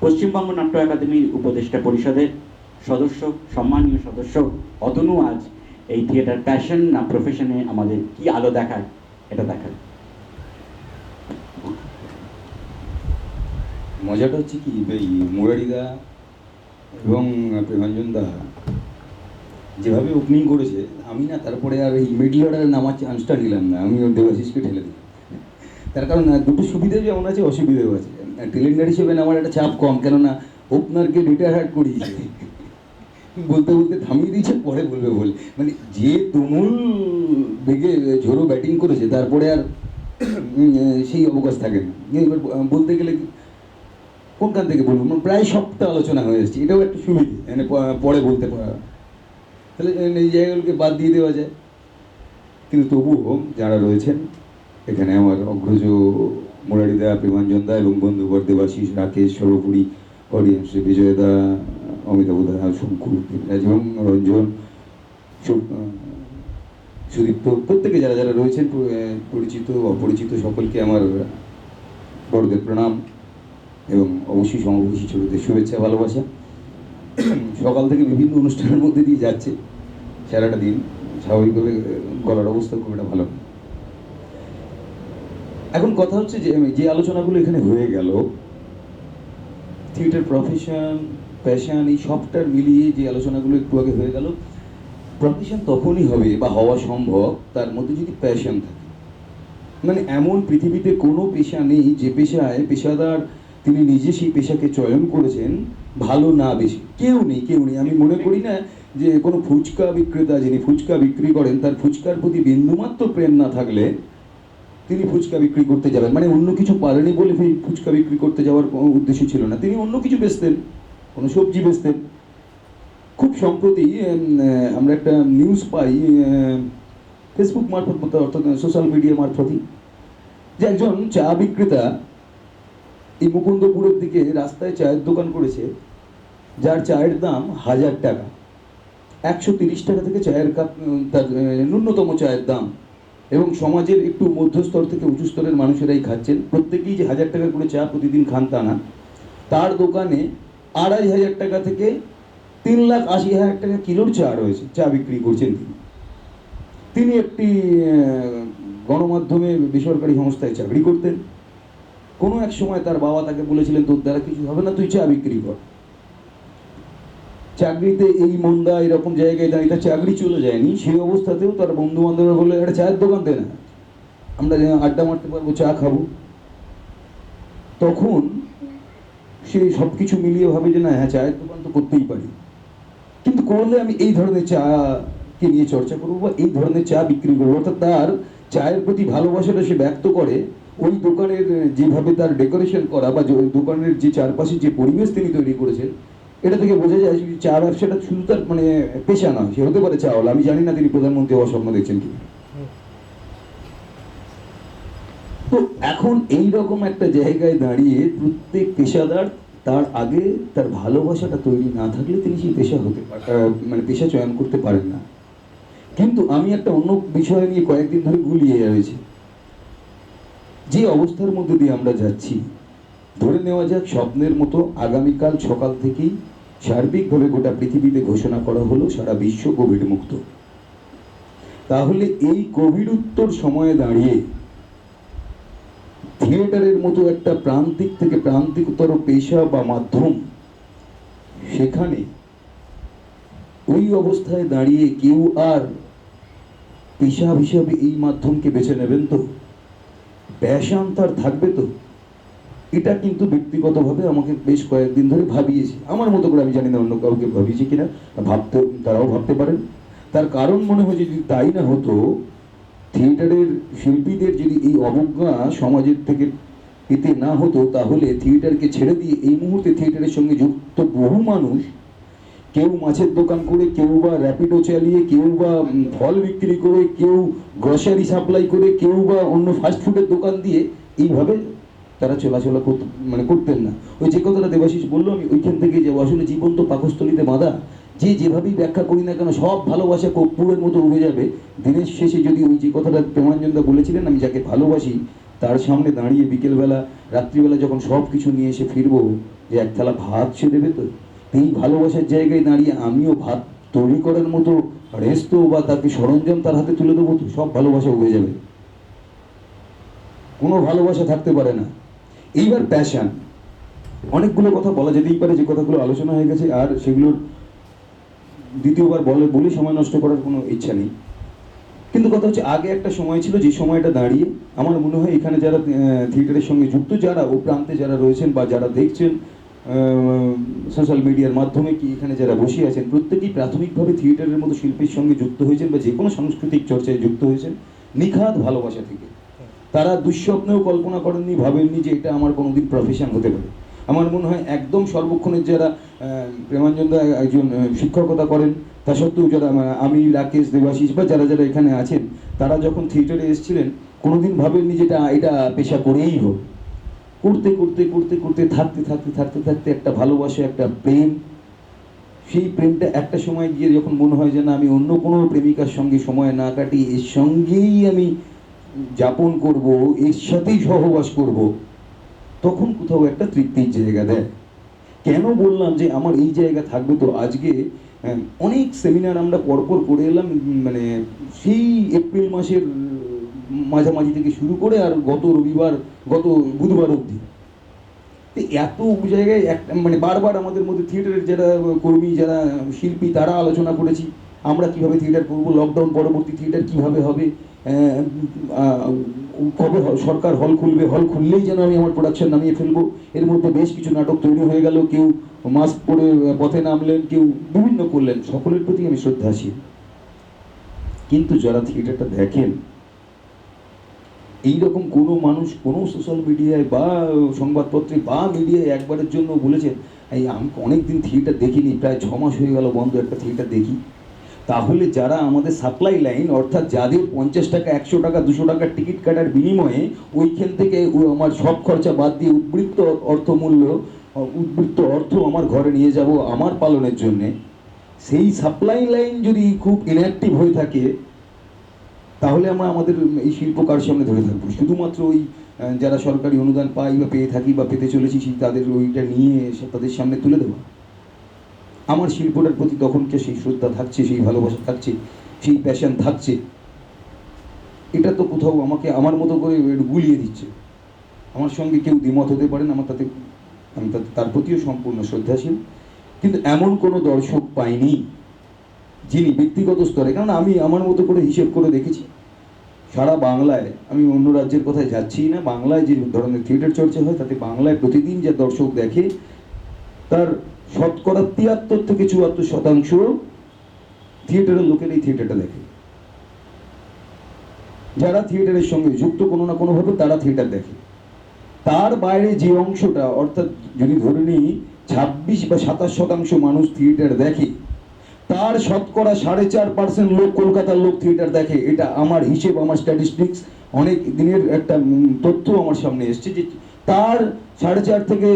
পশ্চিমবঙ্গ নাট্য একাডেমির উপদেষ্টা পরিষদের সদস্য, সম্মানীয় সদস্য অতনু আজ এই থিয়েটার প্যাশন না প্রফেশনে আমাদের কি আলো দেখায়, এটা দেখায়। মজাটা হচ্ছে কি, এই মুরারিদা এবং প্রেমাঞ্জনদা যেভাবে ওপেনিং করেছে, আমি না তারপরে আর এই মিডল অর্ডারে নামার চান্সটা নিলাম না, আমি ওর দেবাশিসকে ঠেলে দিই। তার কারণ দুটো সুবিধেও যেমন আছে, অসুবিধেও আছে। টেলেন্ডার হিসেবে আমার একটা চাপ কম, কেননা ওপেনারকে রিটায়ার হার্ড করিয়েছে, বলতে বলতে থামিয়ে দিয়েছে, পরে বলবে বলে, মানে যে তুমুল বেগে ঝোড়ো ব্যাটিং করেছে, তারপরে আর সেই অবকাশ থাকে না। এবার বলতে গেলে কোনখান থেকে বলবো, প্রায় সবটা আলোচনা হয়ে এসেছে, এটাও একটা সুবিধে, মানে পরে বলতে পারা, তাহলে এই জায়গাগুলোকে বাদ দিয়ে দেওয়া যায়। কিন্তু তবুও যারা রয়েছেন এখানে, আমার অগ্রজ মুরারিদা, প্রেমাঞ্জনদা এবং বন্ধুবর দেবাশিস, রাকেশ, সর্বোপরি অডিয়েন্সে বিজয়দা, অমিতাভদা, শঙ্কু, দেবরাজ এবং রঞ্জন, সুদীপ্ত, প্রত্যেকে যারা যারা রয়েছেন, পরিচিত অপরিচিত সকলকে আমার বড়দের প্রণাম এবং অবশ্যই সমবয়সী ছোটদের শুভেচ্ছা, ভালোবাসা। সকাল থেকে বিভিন্ন অনুষ্ঠানের মধ্যে দিয়ে যাচ্ছে সারাটা দিন, স্বাভাবিকভাবে গলার অবস্থা খুব একটা ভালো। এখন কথা হচ্ছে যে আলোচনাগুলো এখানে হয়ে গেল, থিয়েটার প্রফেশন, প্যাশন, এই সবটার মিলিয়ে যে আলোচনাগুলো একটু আগে হয়ে গেল, প্রফেশন তখনই হবে বা হওয়া সম্ভব তার মধ্যে যদি প্যাশন থাকে। মানে এমন পৃথিবীতে কোনো পেশা নেই যে পেশায় পেশাদার তিনি নিজে সেই পেশাকে চয়ন করেছেন ভালো না বেশি, কেউ নেই। আমি মনে করি না যে কোনো ফুচকা বিক্রেতা যিনি ফুচকা বিক্রি করেন, তার ফুচকার প্রতি বিন্দুমাত্র প্রেম না থাকলে তিনি ফুচকা বিক্রি করতে যাবেন, মানে অন্য কিছু পারেনি বলে ফুচকা বিক্রি করতে যাওয়ার কোনো উদ্দেশ্য ছিল না, তিনি অন্য কিছু বেচতেন, কোনো সবজি বেচতেন। খুব সম্প্রতি আমরা একটা নিউজ পাই ফেসবুক মারফত, অর্থাৎ সোশ্যাল মিডিয়া মারফতই, যে একজন চা বিক্রেতা এই মুকুন্দপুরের দিকে রাস্তায় চায়ের দোকান করেছে, যার চায়ের দাম 1000 টাকা, 130 টাকা থেকে চায়ের কাপ, তার ন্যূনতম চায়ের দাম। এবং সমাজের একটু মধ্যস্তর থেকে উঁচু স্তরের মানুষেরাই খাচ্ছেন। প্রত্যেকেই যে 1000 টাকা করে চা প্রতিদিন খান তা না, তার দোকানে 2500 টাকা থেকে 3,80,000 টাকা কিলোর চা রয়েছে, চা বিক্রি করছেন তিনি। তিনি একটি গণমাধ্যমে বেসরকারি সংস্থায় চাকরি করতেন। কোনো এক সময় তার বাবা তাকে বলেছিলেন, তোর দ্বারা কিছু হবে না, তুই চা বিক্রি কর। চাকরিতে এই মন্দা এরকম জায়গায় দাঁড়িয়ে তার চাকরি চলে যায়নি, সেই অবস্থাতেও তার বন্ধু বান্ধবরা বললো, একটা চায়ের দোকান দে না, আমরা আড্ডা মারতে পারবো, চা খাবো। তখন সে সব কিছু মিলিয়ে ভাবে যে না, হ্যাঁ চায়ের দোকান তো করতেই পারি, কিন্তু করলে আমি এই ধরনের চাকে নিয়ে চর্চা করবো বা এই ধরনের চা বিক্রি করবো। অর্থাৎ তার চায়ের প্রতি ভালোবাসাটা সে ব্যক্ত করে ওই দোকানের যেভাবে তার ডেকোরেশন করা বা দোকানের যে চারপাশে যে পরিবেশ তিনি তৈরি করেছেন, এটা থেকে বোঝা যায় যে চা ব্যবসাটা শুধু তার মানে পেশা নয়, সে হতে পারে চাওয়ালা। আমি জানি না তিনি প্রধানমন্ত্রী হওয়ার স্বপ্ন দেখছেন কি। তো এখন এই রকম একটা জায়গায় দাঁড়িয়ে প্রত্যেক পেশাদার তার আগে তার ভালোবাসাটা তৈরি না থাকলে তিনি সেই পেশা হতে মানে পেশা চয়ন করতে পারেন না। কিন্তু আমি একটা অন্য বিষয় নিয়ে কয়েকদিন ধরে গুলিয়ে রয়েছে। যে অবস্থার মধ্যে দিয়ে আমরা যাচ্ছি, ধরে নেওয়া যাক স্বপ্নের মতো আগামীকাল সকাল থেকেই সার্বিকভাবে গোটা পৃথিবীতে ঘোষণা করা হলো সারা বিশ্ব কোভিড মুক্ত। তাহলে এই কোভিড উত্তর সময়ে দাঁড়িয়ে থিয়েটারের মতো একটা প্রান্তিক থেকে প্রান্তিকতর পেশা বা মাধ্যম, সেখানে ওই অবস্থায় দাঁড়িয়ে কেউ আর পেশা হিসাবে এই মাধ্যমকে বেছে নেবেন তো? প্যাশন তার থাকবে তো? এটা কিন্তু ব্যক্তিগতভাবে আমাকে বেশ কয়েকদিন ধরে ভাবিয়েছে, আমার মতো করে। আমি জানি না অন্য কাউকে ভাবিয়েছে কিনা, তারাও ভাবতে পারেন। তার কারণ মনে হয় যদি তাই না হতো, থিয়েটারের শিল্পীদের যদি এই অবজ্ঞা সমাজের থেকে পেতে না হতো, তাহলে থিয়েটারকে ছেড়ে দিয়ে এই মুহূর্তে থিয়েটারের সঙ্গে যুক্ত বহু মানুষ, কেউ মাছের দোকান করে, কেউ বা র্যাপিডো চালিয়ে, কেউ বা ফল বিক্রি করে, কেউ গ্রসারি সাপ্লাই করে, কেউ বা অন্য ফাস্টফুডের দোকান দিয়ে এইভাবে তারা চলাচলা করতেন না। ওই যে কথাটা দেবাশিস বললো, আমি ওইখান থেকে যাবো। আসলে জীবন তো পাকস্থলীতে বাঁধা, যে যেভাবেই ব্যাখ্যা করি না কেন সব ভালোবাসা কর্পূরের মতো উবে যাবে। দিনের শেষে যদি ওই যে কথাটা প্রেমাঞ্জনদা বলেছিলেন, আমি যাকে ভালোবাসি তার সামনে দাঁড়িয়ে বিকেলবেলা রাত্রিবেলা যখন সব কিছু নিয়ে এসে ফিরবো, যে এক থালা ভাত সে দেবে তো? এই ভালোবাসার জায়গায় দাঁড়িয়ে আমিও ভাত তৈরি করার মতো রেস্তো বা তাকে সরঞ্জাম তার হাতে তুলে দেবো তো? সব ভালোবাসা উবে যাবে, কোনো ভালোবাসা থাকতে পারে না। এইবার প্যাশন, অনেকগুলো কথা বলা যেতেই পারে, যে কথাগুলো আলোচনা হয়ে গেছে, আর সেগুলোর দ্বিতীয়বার বলে সময় নষ্ট করার কোনো ইচ্ছা নেই। কিন্তু কথা হচ্ছে, আগে একটা সময় ছিল, যে সময়টা দাঁড়িয়ে আমার মনে হয় এখানে যারা থিয়েটারের সঙ্গে যুক্ত, যারা ও প্রান্তে যারা রয়েছেন বা যারা দেখছেন সোশ্যাল মিডিয়ার মাধ্যমে, কি এখানে যারা বসে আছেন, প্রত্যেকেই প্রাথমিকভাবে থিয়েটারের মতো শিল্পীর সঙ্গে যুক্ত হয়েছেন বা যে কোনো সাংস্কৃতিক চর্চায় যুক্ত হয়েছেন নিখাদ ভালোবাসা থেকে। তারা দুঃস্বপ্নেও কল্পনা করেননি, ভাবেননি যে এটা আমার কোনোদিন প্রফেশন হতে পারে। আমার মনে হয় একদম সর্বক্ষণের যারা প্রেমাঞ্জনদা একজন শিক্ষকতা করেন, তা সত্ত্বেও যারা আমি, রাকেশ, দেবাশিস বা যারা যারা এখানে আছেন, তারা যখন থিয়েটারে এসেছিলেন কোনোদিন ভাবেননি যে এটা পেশা করেই হোক। করতে করতে করতে করতে থাকতে থাকতে থাকতে থাকতে একটা ভালোবাসা, একটা প্রেম, সেই প্রেমটা একটা সময় গিয়ে যখন মনে হয় যে না, আমি অন্য কোনো প্রেমিকার সঙ্গে সময় না কাটিয়ে এর সঙ্গেই আমি যাপন করব, এর সাথেই সহবাস করব, তখন কোথাও একটা তৃপ্তির জায়গা দেয়। কেন বললাম যে আমার এই জায়গা থাকবে তো? আজকে অনেক সেমিনার আমরা পরপর করে এলাম, মানে সেই এপ্রিল মাসের মাঝামাঝি থেকে শুরু করে আর গত বুধবার অবধি। এত জায়গায় একটা মানে বারবার আমাদের মধ্যে থিয়েটারের যারা কর্মী, যারা শিল্পী, তারা আলোচনা করেছি আমরা কিভাবে থিয়েটার করবো, লকডাউন পরবর্তী থিয়েটার কিভাবে হবে, কবে সরকার হল খুলবে, হল খুললেই যেন আমি আমার প্রোডাকশন নামিয়ে ফেলবো। এর মধ্যে বেশ কিছু নাটক তৈরি হয়ে গেল, কেউ মাস্ক পরে পথে নামলেন, কেউ বিভিন্ন করলেন, সকলের প্রতি আমি শ্রদ্ধাশীল। কিন্তু যারা থিয়েটারটা দেখেন, এইরকম কোনো মানুষ কোনো সোশ্যাল মিডিয়ায় বা সংবাদপত্রে বা মিডিয়ায় একবারের জন্য বলেছেন এই আমি অনেকদিন থিয়েটার দেখিনি, প্রায় 6 মাস হয়ে গেল বন্ধ একটা থিয়েটার দেখি? তাহলে যারা আমাদের সাপ্লাই লাইন, অর্থাৎ যাদের 50 টাকা, 100 টাকা, 200 টাকার টিকিট কাটার বিনিময়ে ওইখান থেকে আমার সব খরচা বাদ দিয়ে উদ্বৃত্ত অর্থ আমার ঘরে নিয়ে যাব আমার পালনের জন্যে, সেই সাপ্লাই লাইন যদি খুব ইনঅ্যাক্টিভ হয়ে থাকে, তাহলে আমরা আমাদের এই শিল্প কার সামনে ধরে থাকবো? শুধুমাত্র ওই যারা সরকারি অনুদান পাই বা পেয়ে থাকি বা পেতে চলেছি সেই তাদের ওইটা নিয়ে এসে তাদের সামনে তুলে দেওয়া। আমার শিল্পটার প্রতি তখনকে সেই শ্রদ্ধা থাকছে, সেই ভালোবাসা থাকছে, সেই প্যাশন থাকছে, এটা তো কোথাও আমাকে আমার মতো করে গুলিয়ে দিচ্ছে। আমার সঙ্গে কেউ দ্বিমত হতে পারেন, আমি তার প্রতিও সম্পূর্ণ শ্রদ্ধাশীল, কিন্তু এমন কোনো দর্শক পাইনি যিনি ব্যক্তিগত স্তরে, কারণ আমি আমার মতো করে হিসেব করে দেখেছি সারা বাংলায়, আমি অন্য রাজ্যের কথায় যাচ্ছি না, বাংলায় যে ধরনের থিয়েটার চর্চা হয় তাতে বাংলায় প্রতিদিন যে দর্শক দেখে তার 73% থেকে 74% থিয়েটারের লোকের এই থিয়েটারটা দেখে। যারা থিয়েটারের সঙ্গে যুক্ত কোনো না কোনোভাবে তারা থিয়েটার দেখে। তার বাইরে যে অংশটা, অর্থাৎ যদি ধরে নিই 26 বা 27% মানুষ থিয়েটার দেখে, তার 4.5% লোক কলকাতার লোক থিয়েটার দেখে। এটা আমার হিসেব, আমার স্ট্যাটিস্টিক্স, অনেক দিনের একটা তথ্য আমার সামনে এসছে যে তার 4.5 থেকে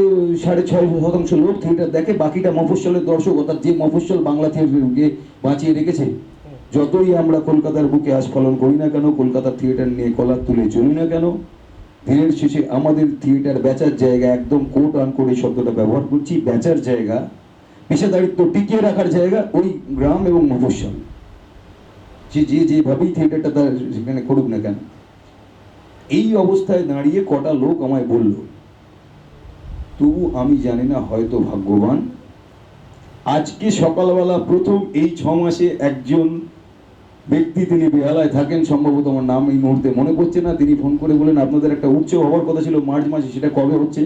6.5% লোক থিয়েটার দেখে, বাকিটা মফস্বলের দর্শক, অর্থাৎ যে মফস্বল বাংলা থিয়েটারকে বাঁচিয়ে রেখেছে। যতই আমরা কলকাতার বুকে আস্ফালন করি না কেন, কলকাতার থিয়েটার নিয়ে কলার তুলে চলি না কেন, দিনের শেষে আমাদের থিয়েটার বেচার জায়গা, একদম কোট আন করে শব্দটা ব্যবহার করছি, বেচার জায়গা, পেশাদারিত্ব টিকিয়ে রাখার জায়গা ওই গ্রাম এবং মফস্বল। যেভাবেই থিয়েটারটা তার সেখানে করুক না কেন। এই অবস্থায় দাঁড়িয়ে কটা লোক আমায় বলল, তবু আমি জানি না, হয়তো ভাগ্যবান, আজকে সকালবেলা প্রথম এই 6 মাসে একজন ব্যক্তি, তিনি বেহালায় থাকেন, সম্ভবত আমার নাম এই মুহূর্তে মনে পড়ছে না, তিনি ফোন করে বলেন আপনাদের একটা উৎসব হওয়ার কথা ছিল মার্চ মাসে, সেটা কবে হচ্ছে?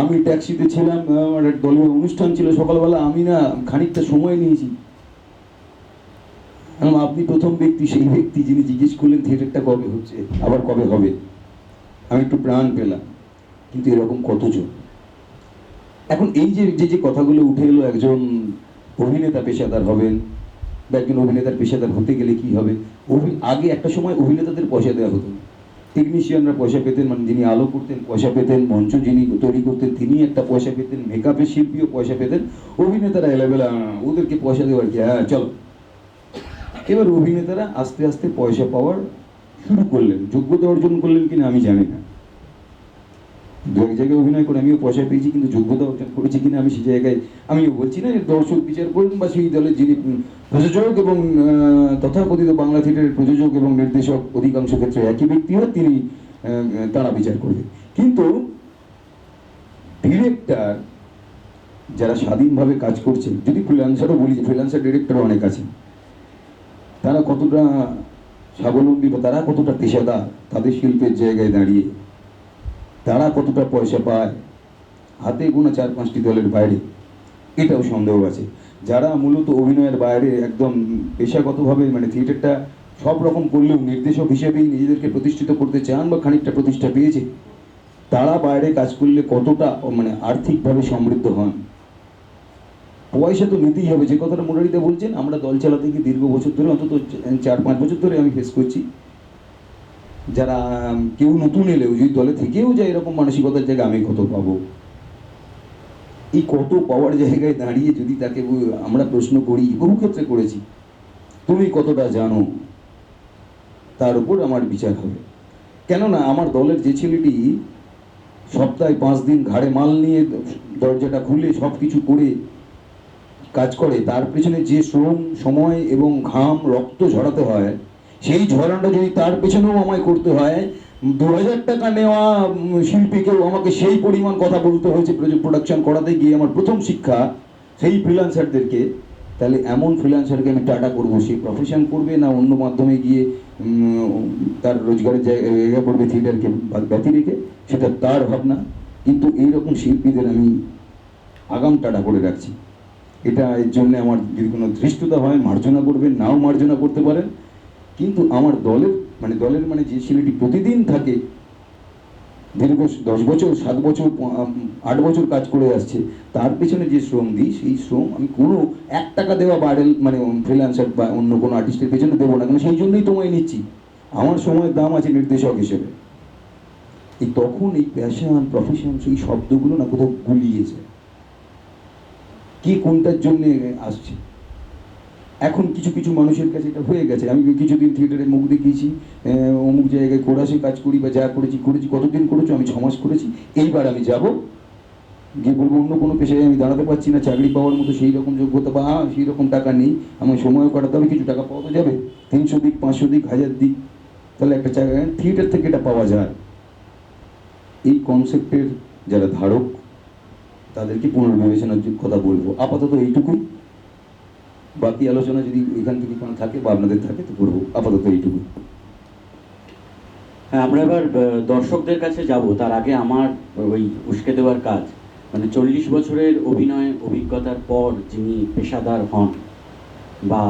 আমি ট্যাক্সিতে ছিলাম, আমার এক দলীয় অনুষ্ঠান ছিল সকালবেলা, আমি না খানিকটা সময় নিয়েছি। আপনি প্রথম ব্যক্তি, সেই ব্যক্তি যিনি জিজ্ঞেস করলেন থিয়েটারটা কবে হচ্ছে, আবার কবে হবে। আমি একটু প্রাণ পেলাম, কিন্তু এরকম কতজন। এখন এই যে কথাগুলো উঠে এলো, একজন অভিনেতা পেশাদার হবেন বা একজন অভিনেতার পেশাদার হতে গেলে কি হবে। আগে একটা সময় অভিনেতাদের পয়সা দেওয়া হতো, টেকনিশিয়ানরা পয়সা পেতেন, মানে যিনি আলো করতেন পয়সা পেতেন, মঞ্চ যিনি তৈরি করতেন তিনি একটা পয়সা পেতেন, মেকআপের শিল্পীও পয়সা পেতেন, অভিনেতারা এলেবেলা ওদেরকে পয়সা দেওয়ার কি, হ্যাঁ চলো। এবার অভিনেতারা আস্তে আস্তে পয়সা পাওয়ার শুরু করলেন, যোগ্যতা অর্জন করলেন কিনা আমি জানি না। দু এক জায়গায় অভিনয় করে আমিও পয়সা পেয়েছি, কিন্তু যোগ্যতা অর্জন করেছি কিনা আমি সেই জায়গায় আমিও বলছি না। দর্শক বিচার করুন, বা সেই দলের যিনি প্রযোজক এবং তথাকথিত বাংলা থিয়েটারের প্রযোজক এবং নির্দেশক অধিকাংশ ক্ষেত্রে একই ব্যক্তি হয়, তিনি তারা বিচার করবে। কিন্তু ডিরেক্টর যারা স্বাধীনভাবে কাজ করছেন, যদি ফ্রিল্যান্সারও বলি, ফ্রিল্যান্সার ডিরেক্টরও অনেক আছেন, তারা কতটা স্বাবলম্বী বা তারা কতটা পেশাদার, তাদের শিল্পের জায়গায় দাঁড়িয়ে তারা কতটা পয়সা পায়, হাতে গোনা 4-5টি দলের বাইরে, এটাও সন্দেহ আছে। যারা মূলত অভিনয়ের বাইরে একদম পেশাগতভাবে, মানে থিয়েটারটা সব রকম করলেও নির্দেশক হিসেবেই নিজেদেরকে প্রতিষ্ঠিত করতে চান বা খানিকটা প্রতিষ্ঠা পেয়েছে, তারা বাইরে কাজ করলে কতটা মানে আর্থিকভাবে সমৃদ্ধ হন। পয়সা তো নিতেই হবে, যে কথাটা মুরারিদা বলছেন, আমরা দল চালাতে গিয়ে দীর্ঘ বছর ধরে, অন্তত 4-5 বছর ধরে আমি ফেস করছি, যারা কেউ নতুন এলেও যদি দলে থেকেও যায় এরকম মানসিকতার জায়গায় আমি কত পাবো। এই কত পাওয়ার জায়গায় দাঁড়িয়ে যদি তাকে আমরা প্রশ্ন করি, বহু ক্ষেত্রে করেছি, তুমি কতটা জানো, তার উপর আমার বিচার হবে। কেননা আমার দলের যে ছেলেটি সপ্তাহে 5 দিন ঘাড়ে মাল নিয়ে দরজাটা খুলে সব কিছু করে কাজ করে, তার পেছনে যে শ্রম, সময় এবং ঘাম, রক্ত ঝরাতে হয়, সেই ঝরানোটা যদি তার পেছনেও আমায় করতে হয়, 2000 টাকা নেওয়া শিল্পীকেও আমাকে সেই পরিমাণ কথা বলতে হয়েছে প্রোডাকশন করাতে গিয়ে। আমার প্রথম শিক্ষা সেই ফ্রিল্যান্সারদেরকে, তাহলে এমন ফ্রিল্যান্সারকে আমি টাটা করবো, সে প্রফেশন করবে না অন্য মাধ্যমে গিয়ে তার রোজগারের জায়গা করবে থিয়েটারকে ব্যতি রেখে, সেটা তার ভাবনা। কিন্তু এইরকম শিল্পীদের আমি আগাম টাটা করে রাখছি। এটা এর জন্য আমার যদি কোনো ধৃষ্টতা হয়, মার্জনা করবেন, নাও মার্জনা করতে পারেন, কিন্তু আমার দলের মানে যে ছেলেটি প্রতিদিন থাকে, দীর্ঘ 10 বছর, 7 বছর, 8 বছর কাজ করে আসছে, তার পেছনে যে শ্রম দিই, সেই শ্রম আমি কোনো 1 টাকা দেওয়া বাইরে মানে ফ্রিল্যান্সার বা অন্য কোনো আর্টিস্টের পেছনে দেবো না, কেন সেই জন্যই তোমায় নিচ্ছি, আমার সময়ের দাম আছে নির্দেশক হিসেবে। এই তখন এই প্যাশন, প্রফেশন, সেই শব্দগুলো না কোথাও গুলিয়েছে, কে কোনটার জন্য আসছে। এখন কিছু কিছু মানুষের কাছে এটা হয়ে গেছে। আমি কিছুদিন থিয়েটারে মুখ দেখিয়েছি, অমুক জায়গায় কোরাসে কাজ করি বা যা করেছি, কতদিন করেছো? আমি 6 মাস করেছি। এইবার আমি যাব, গিয়ে বলবো অন্য কোনো পেশায় আমি দাঁড়াতে পারছি না, চাকরি পাওয়ার মতো সেই রকম যোগ্যতা বা সেই রকম টাকা নেই, আমার সময়ও কাটাতে হবে, কিছু টাকা পাওয়া তো যাবে, 300 দিক, 500 দিক, 1000 দিক, তাহলে একটা থিয়েটার থেকে এটা পাওয়া যায়। এই কনসেপ্টের যারা ধারক তাদেরকে পুনর্বিবেচনার কথা বলবো। আপাতত এইটুকুই, বাকি আলোচনা যদি এখান থেকে কোনো থাকে বা আপনাদের থাকে তো করবো। আপাতত এইটুকুই। হ্যাঁ, আমরা এবার দর্শকদের কাছে যাব। তার আগে আমার ওই উস্কে দেওয়ার কাজ, মানে 40 বছরের অভিনয় অভিজ্ঞতার পর যিনি পেশাদার হন বা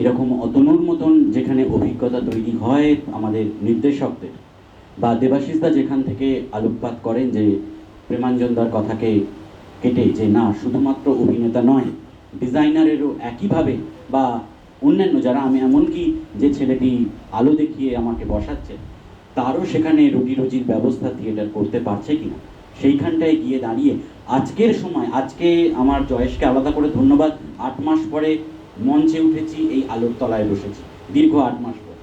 এরকম অতনুর মতন যেখানে অভিজ্ঞতা তৈরি হয় আমাদের নির্দেশকদের, বা দেবাশিসদা যেখান থেকে আলোকপাত করেন যে প্রেমাঞ্জনদার কথাকে কেটে, যে না শুধুমাত্র অভিনেতা নয়, ডিজাইনারেরও একইভাবে, বা অন্যান্য যারা, আমি এমনকি যে ছেলেটি আলো দেখিয়ে আমাকে বসাচ্ছে তারও সেখানে রুটি রুজির ব্যবস্থা থিয়েটার করতে পারছে কিনা, সেইখানটায় গিয়ে দাঁড়িয়ে আজকের সময়, আজকে আমার জয়েশকে আলাদা করে ধন্যবাদ, 8 মাস পরে মঞ্চে উঠেছি, এই আলোর তলায় বসেছি, দীর্ঘ 8 মাস পর।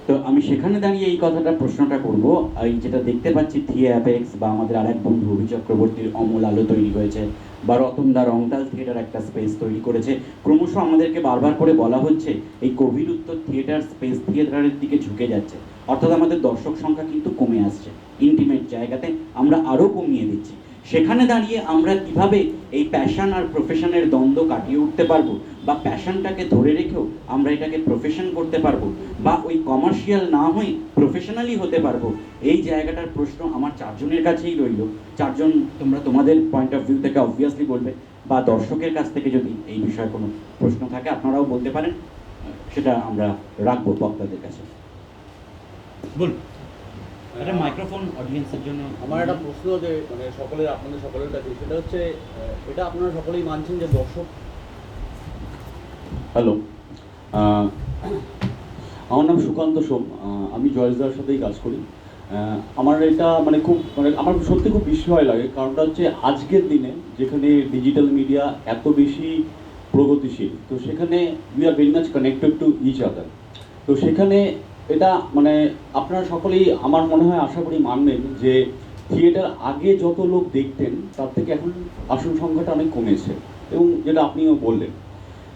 তো আমি সেখানে দাঁড়িয়ে এই কথাটা প্রশ্নটা করব, এই যেটা দেখতে পাচ্ছি থিয়ে অ্যাপেক্স বা আমাদের আরেক বন্ধু অভি চক্রবর্তীর অমল আলো তৈরি হয়েছে, বা রতনদা রংটাল থিয়েটার একটা স্পেস তৈরি করেছে, ক্রমশ আমাদেরকে বারবার করে বলা হচ্ছে এই কোভিড উত্তর থিয়েটার স্পেস থিয়েটারের দিকে ঝুঁকে যাচ্ছে, অর্থাৎ আমাদের দর্শক সংখ্যা কিন্তু কমে আসছে, ইন্টিমেট জায়গাতে আমরা আরও কমিয়ে দিচ্ছি। সেখানে দাঁড়িয়ে আমরা কিভাবে এই প্যাশন আর প্রফেশনের দ্বন্দ্ব কাটিয়ে উঠতে পারবো, বা প্যাশনটাকে ধরে রেখেও আমরা এটাকে প্রফেশন করতে পারবো, বা ওই কমার্শিয়াল না হয়ে প্রফেশনালি হতে পারবো, এই জায়গাটার প্রশ্ন আমার 4 জনের কাছেই রইল। 4 জন তোমরা তোমাদের পয়েন্ট অফ ভিউ থেকে অবভিয়াসলি বলবে, বা দর্শকের কাছ থেকে যদি এই বিষয়ে কোনো প্রশ্ন থাকে আপনারাও বলতে পারেন, সেটা আমরা রাখবো বক্তাদের কাছে। বলুন, একটা মাইক্রোফোন অডিয়েন্সের জন্য। আমার একটা প্রশ্ন যে মানে আপনাদের সকলের কাছে, সেটা হচ্ছে এটা আপনারা সকলেই মানছেন যে দর্শক। হ্যালো, আমার নাম সুকান্ত সোম, আমি জয়েশদার সাথেই কাজ করি। আমার এটা মানে খুব মানে আমার সত্যি খুব বিস্ময় লাগে, কারণটা হচ্ছে আজকের দিনে যেখানে ডিজিটাল মিডিয়া এত বেশি প্রগতিশীল, তো সেখানে we are very much connected to each other. তো সেখানে এটা মানে আপনারা সকলেই আমার মনে হয় আশা করি মানবেন যে থিয়েটার আগে যত লোক দেখতেন তার থেকে এখন আসন সংখ্যাটা অনেক কমেছে, এবং যেটা আপনিও বললেন,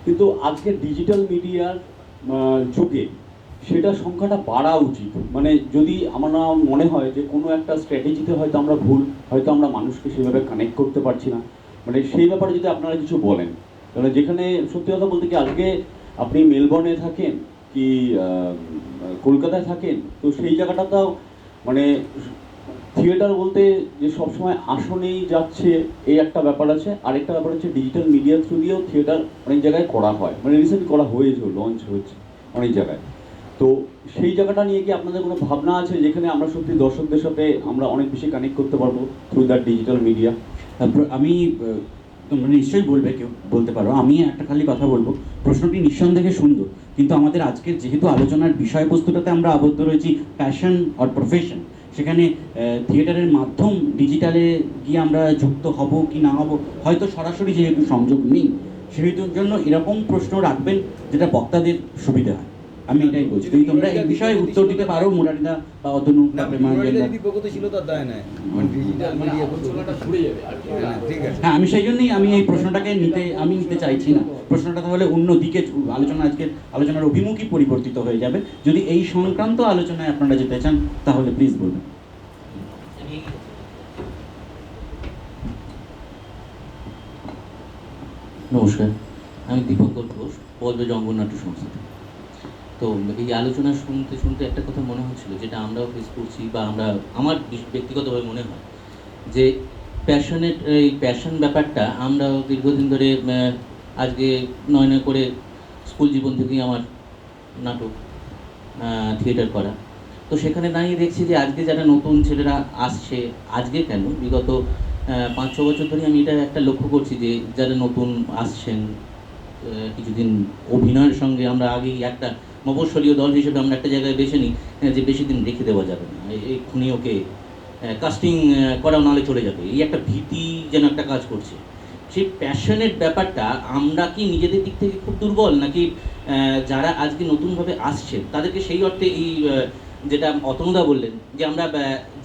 কিন্তু আজকে ডিজিটাল মিডিয়ার যুগে সেটা সংখ্যাটা বাড়া উচিত। মানে যদি আমার মনে হয় যে কোনো একটা স্ট্র্যাটেজিতে হয়তো আমরা ভুল, হয়তো আমরা মানুষকে সেভাবে কানেক্ট করতে পারছি না, মানে সেই ব্যাপারে যদি আপনারা কিছু বলেন, তাহলে যেখানে সত্যি কথা বলতে কি আজকে আপনি মেলবোর্নে থাকেন কি কলকাতায় থাকেন, তো সেই জায়গাটাতেও মানে থিয়েটার বলতে যে সবসময় আসনেই যাচ্ছে এই একটা ব্যাপার আছে। আরেকটা ব্যাপার হচ্ছে ডিজিটাল মিডিয়ার থ্রু দিয়েও থিয়েটার অনেক জায়গায় করা হয়, মানে রিসেন্ট করা হয়েছে, লঞ্চ হয়েছে অনেক জায়গায়। তো সেই জায়গাটা নিয়ে কি আপনাদের কোনো ভাবনা আছে যেখানে আমরা সত্যি দর্শকদের সাথে আমরা অনেক বেশি কানেক্ট করতে পারবো থ্রু দ্যাট ডিজিটাল মিডিয়া? আমি তোমরা নিশ্চয়ই বলবে, কেউ বলতে পারো, আমি একটা খালি কথা বলবো, প্রশ্নটি নিঃসন্দেহে সুন্দর, কিন্তু আমাদের আজকের যেহেতু আলোচনার বিষয়বস্তুটাতে আমরা আবদ্ধ রয়েছি প্যাশন অর প্রফেশন, সেখানে থিয়েটারের মাধ্যম ডিজিটালে গিয়ে আমরা যুক্ত হব কি না হব, হয়তো সরাসরি যেহেতু সংযোগ নেই, সেহেতুর জন্য এরকম প্রশ্ন রাখবেন যেটা বক্তাদের সুবিধা হয়। আমি এটাই বলছি, যদি তোমরা এই বিষয়ে উত্তর দিতে পারো, মুরারিদা বা অতনু বা প্রেমাঞ্জনদা। হ্যাঁ, আমি সেই জন্যই আমি এই প্রশ্নটাকে নিতে চাইছি না। প্রশ্নটা তাহলে অন্য দিকে আজকের আলোচনার অভিমুখী পরিবর্তিত হয়ে যাবে। যদি এই সংক্রান্ত আলোচনায় আপনারা যেতে চান তাহলে প্লিজ বলবেন। নমস্কার, আমি দীপঙ্কর ঘোষ, পদ্মজ অঙ্গনাট্য সংস্থা। তো এই আলোচনা শুনতে শুনতে একটা কথা মনে হচ্ছিল, যেটা আমরাও ফেস করছি, বা আমার ব্যক্তিগতভাবে মনে হয় যে এই প্যাশন ব্যাপারটা আমরাও দীর্ঘদিন ধরে, আজকে নয় করে স্কুল জীবন থেকেই আমার নাটক থিয়েটার করা। তো সেখানে দাঁড়িয়ে দেখছি যে আজকে যারা নতুন ছেলেরা আসছে, আজকে কেন বিগত 5-6 বছর ধরে আমি এটা একটা লক্ষ্য করছি যে যারা নতুন আসছেন, কিছুদিন অভিনয়ের সঙ্গে আমরা আগেই একটা মফস্বলীয় দল হিসেবে আমরা একটা জায়গায় বেছে নিই যে বেশি দিন রেখে দেওয়া যাবে না, এক্ষুনি ওকে কাস্টিং করা নাহলে চলে যাবে, এই একটা ভীতি যেন একটা কাজ করছে। সেই প্যাশনের ব্যাপারটা আমরা কি নিজেদের দিক থেকে খুব দুর্বল, নাকি যারা আজকে নতুনভাবে আসছে তাদেরকে সেই অর্থে এই যেটা অতনুদা বললেন যে আমরা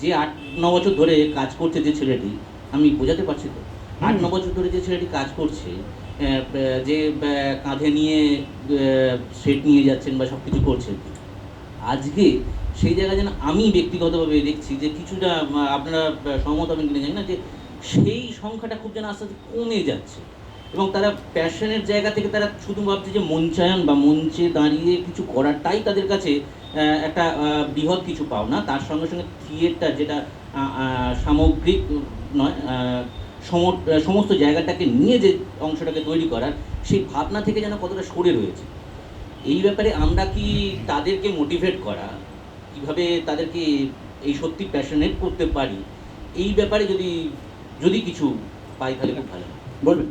যে 8-9 বছর ধরে কাজ করছে যে ছেলেটি, আমি বোঝাতে পারছি তো, 8-9 বছর ধরে যে ছেলেটি কাজ করছে, যে কাঁধে নিয়ে সেট নিয়ে যাচ্ছেন বা সব কিছু করছেন, আজকে সেই জায়গায় যেন আমি ব্যক্তিগতভাবে দেখছি যে কিছুটা, আপনারা সহমত হবেন কিনা জানি না, যে সেই সংখ্যাটা খুব যেন আস্তে আস্তে কমে যাচ্ছে এবং তারা প্যাশনের জায়গা থেকে তারা শুধু ভাবছে যে মঞ্চায়ন বা মঞ্চে দাঁড়িয়ে কিছু করাটাই তাদের কাছে একটা বৃহৎ কিছু পাওনা। তার সঙ্গে সঙ্গে থিয়েটার, যেটা সামগ্রিক নয়, সমস্ত জায়গাটাকে নিয়ে যে অংশটাকে তৈরি করার, সেই ভাবনা থেকে যেন কতটা সরে রয়েছে। এই ব্যাপারে আমরা কি তাদেরকে মোটিভেট করা, কিভাবে তাদেরকে এই সত্যি প্যাশনেট করতে পারি, এই ব্যাপারে যদি কিছু পাই তাহলে খুব ভালো হয়। বলবেন?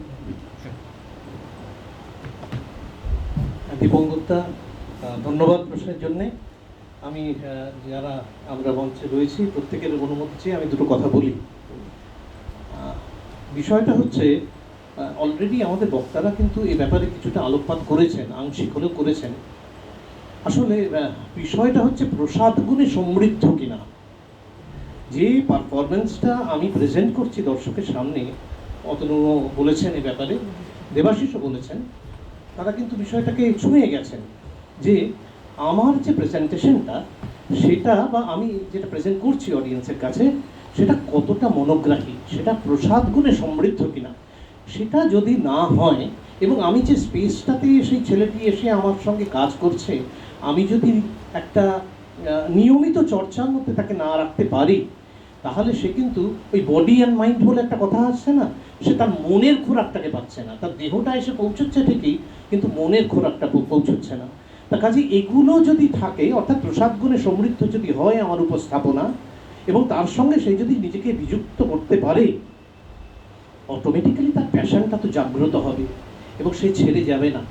দীপক গুপ্তা, ধন্যবাদ প্রশ্নের জন্যে। আমি যারা আমরা মঞ্চে রয়েছি প্রত্যেকের অনুমতি চেয়ে আমি দুটো কথা বলি। বিষয়টা হচ্ছে, অলরেডি আমাদের বক্তারা কিন্তু এই ব্যাপারে কিছুটা আলোকপাত করেছেন, আংশিক হলেও করেছেন। আসলে বিষয়টা হচ্ছে প্রসাদ গুণে সমৃদ্ধ কিনা। যে পারফরমেন্সটা আমি প্রেজেন্ট করছি দর্শকের সামনে, অতনু বলেছেন এ ব্যাপারে, দেবাশিসও বলেছেন, তারা কিন্তু বিষয়টাকে ছুঁয়ে গেছেন যে আমার যে প্রেজেন্টেশনটা, সেটা বা আমি যেটা প্রেজেন্ট করছি অডিয়েন্সের কাছে, সেটা কতটা মনোগ্রাহী, সেটা প্রসাদ গুণে সমৃদ্ধ কিনা। সেটা যদি না হয়, এবং আমি যে স্পেসটাতে সেই ছেলেটি এসে আমার সঙ্গে কাজ করছে, আমি যদি একটা নিয়মিত চর্চার মধ্যে তাকে না রাখতে পারি, তাহলে সে কিন্তু ওই বডি অ্যান্ড মাইন্ড বলে একটা কথা আসছে না, সে তার মনের খোরাকটাকে পাচ্ছে না। তার দেহটা এসে পৌঁছচ্ছে ঠিকই, কিন্তু মনের খোরাকটা পৌঁছচ্ছে না। তা কাজে এগুলো যদি থাকে, অর্থাৎ প্রসাদ গুণে সমৃদ্ধ যদি হয় আমার উপস্থাপনা, এবং তার সঙ্গে সে যদি নিজেকে বিযুক্ত করতে পারে, অটোমেটিক্যালি তার প্যাশনটা তো জাগ্রত হবে এবং সে ছেড়ে যাবে না।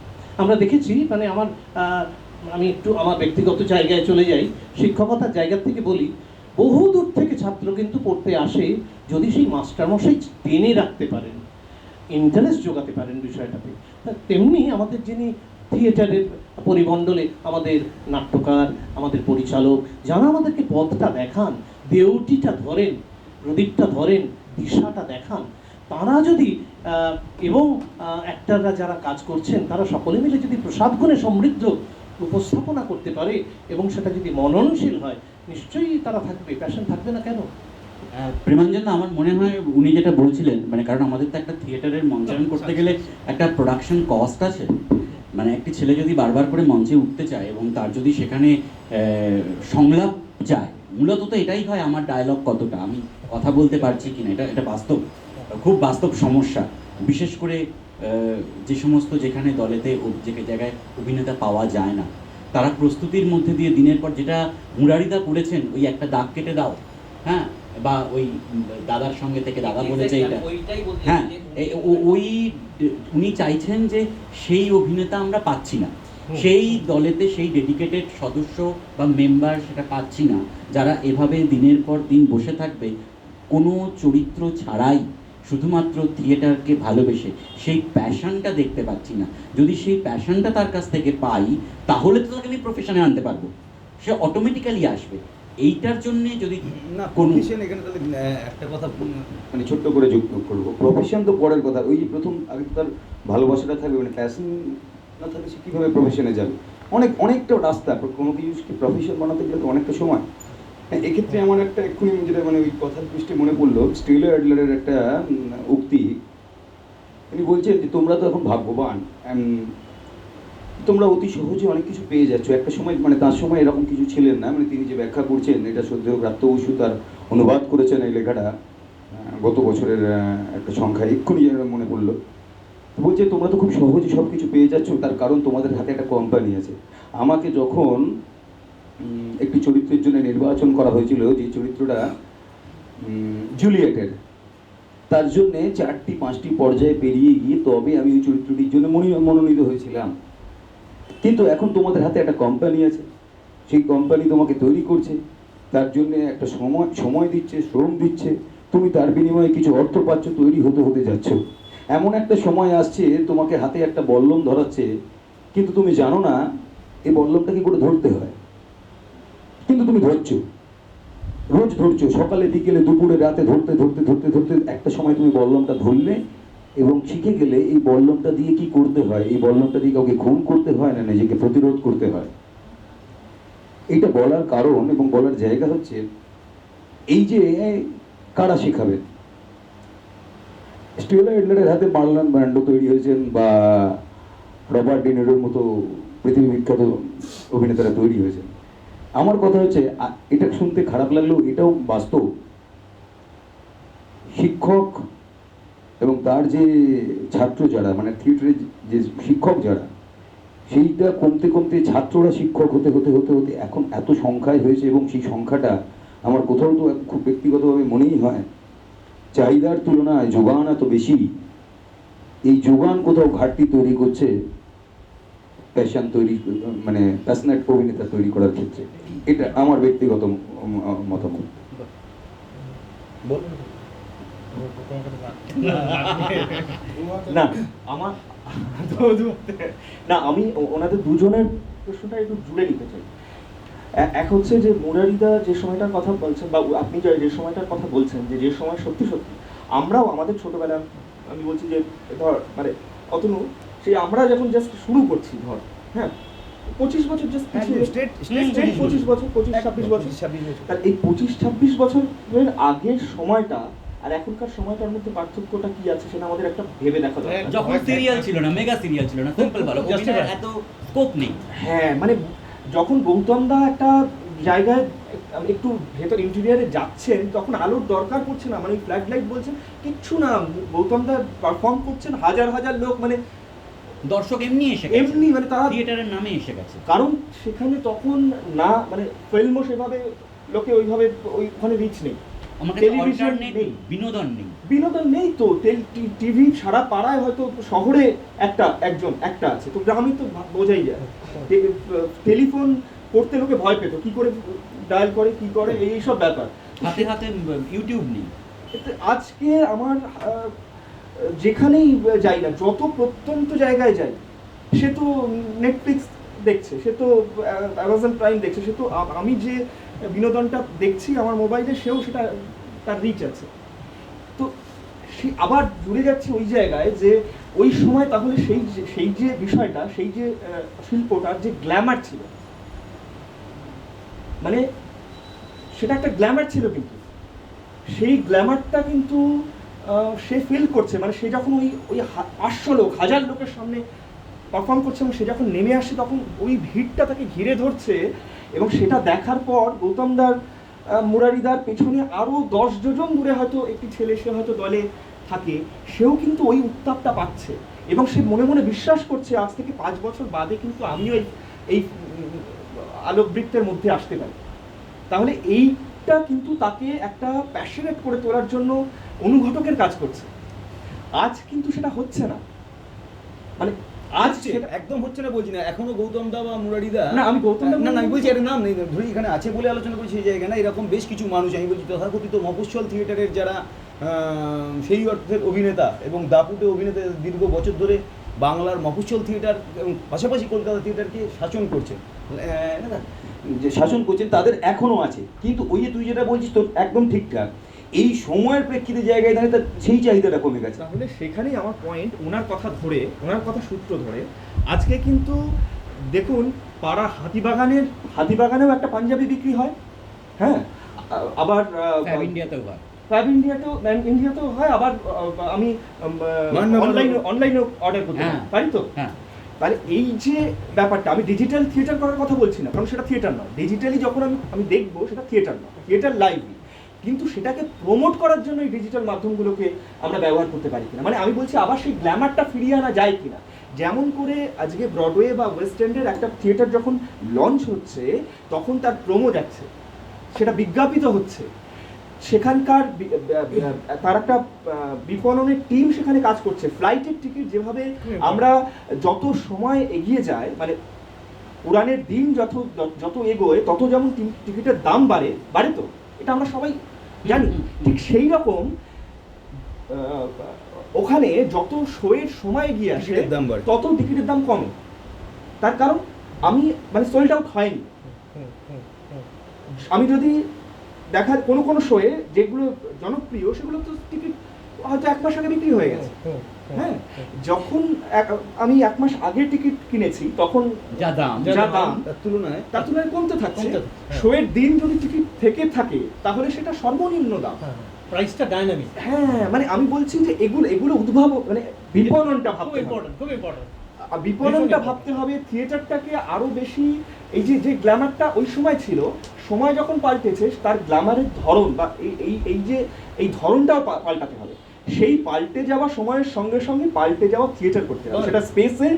আমরা দেখেছি, মানে আমি একটু আমার ব্যক্তিগত জায়গায় চলে যাই, শিক্ষকতার জায়গা থেকে বলি, বহু দূর থেকে ছাত্র কিন্তু পড়তে আসে যদি সেই মাস্টারমশাই টেনে রাখতে পারেন, ইন্টারেস্ট যোগাতে পারেন বিষয়টাতে। তেমনি আমাদের যিনি থিয়েটারের পরিমণ্ডলে আমাদের নাট্যকার, আমাদের পরিচালক, যারা আমাদেরকে পথটা দেখান, দেউটিটা ধরেন, প্রদীপটা ধরেন, দিশাটা দেখান, তারা যদি এবং অ্যাক্টাররা যারা কাজ করছেন, তারা সকলে মিলে যদি প্রসাদ গুণে সমৃদ্ধ উপস্থাপনা করতে পারে এবং সেটা যদি মননশীল হয়, নিশ্চয়ই তারা থাকবে, প্যাশন থাকবে না কেন? প্রেমাঞ্জন, আমার মনে হয় উনি যেটা বলছিলেন, মানে কারণ আমাদের তো একটা থিয়েটারের মঞ্চায়ন করতে গেলে একটা প্রোডাকশন কস্ট আছে। মানে একটি ছেলে যদি বারবার করে মঞ্চে উঠতে চায় এবং তার যদি সেখানে সংলাপ যায়, মূলত তো এটাই হয়, আমার ডায়লগ কতটা, আমি কথা বলতে পারছি কিনা, এটা বাস্তব, খুব বাস্তব সমস্যা। বিশেষ করে যে সমস্ত যেখানে দলেতে যে জায়গায় অভিনেতা পাওয়া যায় না, তারা প্রস্তুতির মধ্যে দিয়ে দিনের পর, যেটা মুরারিদা করেছেন, ওই একটা দাগ কেটে দাও, হ্যাঁ, বা ওই দাদার সঙ্গে থেকে দাদা বলেছে এটা, হ্যাঁ, ওই উনি চাইছেন যে সেই অভিনেতা আমরা পাচ্ছি না, সেই দলেতে সেই ডেডিকেটেড সদস্য বা মেম্বার সেটা পাচ্ছি না, যারা এভাবে দিনের পর দিন বসে থাকবে কোনো চরিত্র ছাড়াই, শুধুমাত্র থিয়েটারকে ভালোবেসে, সেই প্যাশনটা দেখতে পাচ্ছি না। যদি সেই প্যাশনটা তার কাছ থেকে পাই, তাহলে তো তাকে আমি প্রফেশনে আনতে পারবো, সে অটোমেটিক্যালি আসবে। এইটার জন্য যদি না প্রফেশন, এখানে তাহলে একটা কথা মানে ছোট্ট করে যোগ করবো, প্রফেশন তো পরের কথা, ওই প্রথম আগে তার ভালোবাসাটা থাকবে, মানে প্যাশন না থাকলে সে কীভাবে প্রফেশনে যাবে। অনেকটা রাস্তা, কোনো কিছুকে প্রফেশন বানাতে গেলে তো অনেকটা সময়। এক্ষেত্রে আমার একটা এক্ষুনি যেটা মানে ওই কথার পৃষ্ঠে মনে পড়লো, স্টিল অ্যাডলারের একটা উক্তি। তিনি বলছেন যে তোমরা তো এখন ভাগ্যবান, তোমরা অতি সহজে অনেক কিছু পেয়ে যাচ্ছ। একটা সময়, মানে তার সময় এরকম কিছু ছিলেন না, মানে তিনি যে ব্যাখ্যা করছেন, এটা শ্রদ্ধেয় ব্রাত্য বসু তার অনুবাদ করেছেন এই লেখাটা গত বছরের একটা সংখ্যা, এক্ষুনি মনে পড়লো। বলছে তোমরা তো খুব সহজে সব কিছু পেয়ে যাচ্ছ, তার কারণ তোমাদের হাতে একটা কোম্পানি আছে। আমাকে যখন একটি চরিত্রের জন্য নির্বাচন করা হয়েছিল, যে চরিত্রটা জুলিয়েটের, তার জন্যে 4-5টি পর্যায়ে পেরিয়ে গিয়ে তবে আমি ওই চরিত্রটির জন্য মনোনীত হয়েছিলাম। কিন্তু এখন তোমাদের হাতে একটা কোম্পানি আছে, সেই কোম্পানি তোমাকে তৈরি করছে, তার জন্যে একটা সময় দিচ্ছে, শ্রম দিচ্ছে, তুমি তার বিনিময়ে কিছু অর্থ পাচ্ছ, তৈরি হতে যাচ্ছ। এমন একটা সময় আসছে তোমাকে হাতে একটা বল্লম ধরাচ্ছে, কিন্তু তুমি জানো না এই বল্লমটা কি করে ধরতে হয়, কিন্তু তুমি ধরছো, রোজ ধরছো, সকালে বিকেলে দুপুরে রাতে ধরতে ধরতে ধরতে ধরতে একটা সময় তুমি বল্লমটা ধরলে এবং শিখে গেলে এই বল্লমটা দিয়ে কি করতে হয়, এই বল্লমটা দিয়ে কাউকে খুন করতে হয় না নিজেকে প্রতিরোধ করতে হয়। এইটা বলার কারণ এবং বলার জায়গা হচ্ছে এই যে কারা শেখাবেন। স্টিওলা এডলারের হাতে মার্লন ব্র্যান্ডো তৈরি হয়েছেন বা রবার্ট ডেনিরোর মতো পৃথিবী বিখ্যাত অভিনেতারা তৈরি হয়েছেন। আমার কথা হচ্ছে, এটা শুনতে খারাপ লাগলেও এটাও বাস্তব, শিক্ষক এবং তার যে ছাত্র যারা, মানে থিয়েটারের যে শিক্ষক যারা, সেইটা কমতে কমতে ছাত্ররা শিক্ষক হতে হতে হতে হতে এখন এত সংখ্যায় হয়েছে এবং সেই সংখ্যাটা আমার কোথাও তো খুব ব্যক্তিগতভাবে মনেই হয় চাহিদার তুলনায় যোগান এত বেশি, এই যোগান কোথাও ঘাটতি তৈরি করছে প্যাশন তৈরি, মানে প্যাশনেট অভিনেতা তৈরি করার ক্ষেত্রে। এটা আমার ব্যক্তিগত মতামত। না আমার না, আমি ওনাদের দুজনের প্রশ্নটা একটু জুড়ে নিতে চাই। এক হচ্ছে যে মুরারিদা যে সময়টার কথা বলছেন, বা আপনি যে সময়টার কথা বলছেন, যে সময় সত্যি সত্যি আমরাও আমাদের ছোটবেলা, আমি বলছি যে ধর মানে অতনু, সেই আমরা যখন জাস্ট শুরু করছি, ধর হ্যাঁ 25 বছর জাস্ট 25 বছর 25-26 বছর, তার এই 25-26 বছরের আগের সময়টা আর এখনকার সময়টার মধ্যে পার্থক্যটা কি আছে সেটা আমাদের একটা ভেবে দেখা দরকার। যখন সিরিয়াল ছিল না, মেগা সিরিয়াল ছিল না, সিম্পল ভালো, অভিনয়ের এত স্কোপ নেই। হ্যাঁ মানে যখন গৌতম দা একটা জায়গায় একটু ভেতর ইন্টেরিয়ারে যাচ্ছেন, তখন আলোর দরকার পড়ছে না, মানে ফ্ল্যাশ লাইট বলছেন কিচ্ছু না, গৌতম দা পারফর্ম করছেন, হাজার হাজার লোক, মানে দর্শক এমনি এসে গেছে, এমনি মানে তারা থিয়েটারের নামে এসে গেছে। কারণ সেখানে তখন না মানে ফিল্মও সেভাবে লোকে ওইভাবে ওইখানে রিচ নেই, টেলিভিশন নেই, বিনোদন নেই, বিনোদন নেই তো, টিভি সারা পাড়ায় হয়তো শহরে একটা আছে, তো গ্রামে তো বোঝাই যায়, টেলিফোন করতে লোকে ভয় পেত, কি করে ডায়াল করে, কি করে, এইসব ব্যাপার, হাতে হাতে ইউটিউব নেই। আজকে আমার যেখানেই যাই না, যত প্রত্যন্ত জায়গায় যাই, সে তো নেটফ্লিক্স দেখছে, সে তো অ্যামাজন প্রাইম দেখছে, সে তো আমি যে বিনোদনটা দেখছি আমার মোবাইলে, সেও সেটা তার রিচ আছে। তো সে আবার জুড়ে যাচ্ছে ওই জায়গায় যে ওই সময় তাহলে সেই যে বিষয়টা, সেই যে শিল্পটার যে গ্ল্যামার ছিল, মানে সেটা একটা গ্ল্যামার ছিল, কিন্তু সেই গ্ল্যামারটা কিন্তু সে ফিল করছে, মানে সে যখন ওই 500 লোক 1000 লোকের সামনে পারফর্ম করছে এবং সে যখন নেমে আসছে, তখন ওই ভিড়টা তাকে ঘিরে ধরছে, এবং সেটা দেখার পর গৌতমদার মুরারিদার পেছনে আরও 10 যোজন দূরে হয়তো একটি ছেলে, সে হয়তো দলে থাকে, সেও কিন্তু ওই উত্তাপটা পাচ্ছে, এবং সে মনে মনে বিশ্বাস করছে আজ থেকে 5 বছর বাদে কিন্তু আমিও এই আলোকবৃত্তের মধ্যে আসতে পারি। তাহলে এইটা কিন্তু তাকে একটা প্যাশনেট করে তোলার জন্য অনুঘটকের কাজ করছে। আজ কিন্তু সেটা হচ্ছে না, মানে আজ একদম হচ্ছে না বলছি না, এখনো গৌতম দা বা মুরারিদা, না আমি গৌতম দা, না আমি বলছি এর নাম নেই, ধরি এখানে আছে বলে আলোচনা করছি এই জায়গায় না, এরকম বেশ কিছু মানুষ, আমি বলছি তথাকথিত মফস্বল থিয়েটারের যারা সেই অর্থের অভিনেতা এবং দাপুটে অভিনেতা, দীর্ঘ বছর ধরে বাংলার মফস্বল থিয়েটার এবং পাশাপাশি কলকাতা থিয়েটারকে শাসন করছেন, যে শাসন করছেন তাদের এখনো আছে, কিন্তু ওই যে তুই যেটা বলছিস তোর একদম ঠিকঠাক, এই সময়ের প্রেক্ষিতে জায়গায় দাঁড়িয়ে তার সেই চাহিদাটা কমে গেছে। তাহলে সেখানেই আমার পয়েন্ট, ওনার কথা সূত্র ধরে আজকে কিন্তু দেখুন পাড়া হাতিবাগানেও একটা পাঞ্জাবি বিক্রি হয়, হ্যাঁ, আবার ইন্ডিয়াতেও হয়, আবার আমি অনলাইনে অর্ডার করতে পারি তো। তাহলে এই যে ব্যাপারটা, আমি ডিজিটাল থিয়েটার করার কথা বলছি না, কারণ সেটা থিয়েটার নয়, ডিজিটালি যখন আমি দেখবো সেটা থিয়েটার নয়, থিয়েটার লাইভই, কিন্তু সেটাকে প্রমোট করার জন্য এই ডিজিটাল মাধ্যমগুলোকে আমরা ব্যবহার করতে পারি কিনা, মানে আমি বলছি আবার সেই গ্ল্যামারটা ফিরিয়ে আনা যায় কিনা। যেমন করে আজকে ব্রডওয়ে বা ওয়েস্ট এন্ডের একটা থিয়েটার যখন লঞ্চ হচ্ছে, তখন তার প্রোমো যাচ্ছে, সেটা বিজ্ঞাপিত হচ্ছে, সেখানকার তার একটা বিপণনের টিম সেখানে কাজ করছে, ফ্লাইটের টিকিট যেভাবে আমরা যত সময় এগিয়ে যায়, মানে উড়ানের দিন যত এগোয়, তত যেমন টিকিটের দাম বাড়ে তো, এটা আমরা সবাই জানি, ঠিক সেই রকম ওখানে যত শোয়ের সময় গিয়ে আসে টিকিটের দাম বাড়ে। তত টিকিটের দাম কমে। তার কারণ আমি মানে সোল্ড আউট হয়নি। আমি যদি দেখা কোনো কোনো শোয়ে যেগুলো জনপ্রিয় সেগুলো তো টিকিট হয়তো 1 মাস আগে বিক্রি হয়ে গেছে। হ্যাঁ, যখন আমি 1 মাস আগে টিকিট কিনেছি তখন যা দাম তার তুলনায় কমতে থাকছে। শোয়ের দিন যদি টিকিট থেকে থাকে তাহলে সেটা সর্বনিম্ন দাম। প্রাইসটা ডাইনামিক। হ্যাঁ, মানে আমি বলছি যে এগুলো উদ্ভাবন, মানে বিপণনটা ভাবতে হবে। খুব ইম্পর্টেন্ট। বিপণনটা ভাবতে হবে, থিয়েটারটাকে আরো বেশি, এই যে গ্ল্যামারটা ওই সময় ছিল, সময় যখন পাল্টেছে তার গ্ল্যামারের ধরন বা এই ধরনটাও পাল্টাতে হবে। সেই পাল্টে যাওয়া সময়ের সঙ্গে সঙ্গে পাল্টে যাওয়া থিয়েটার করতে হবে, সেটা স্পেসে,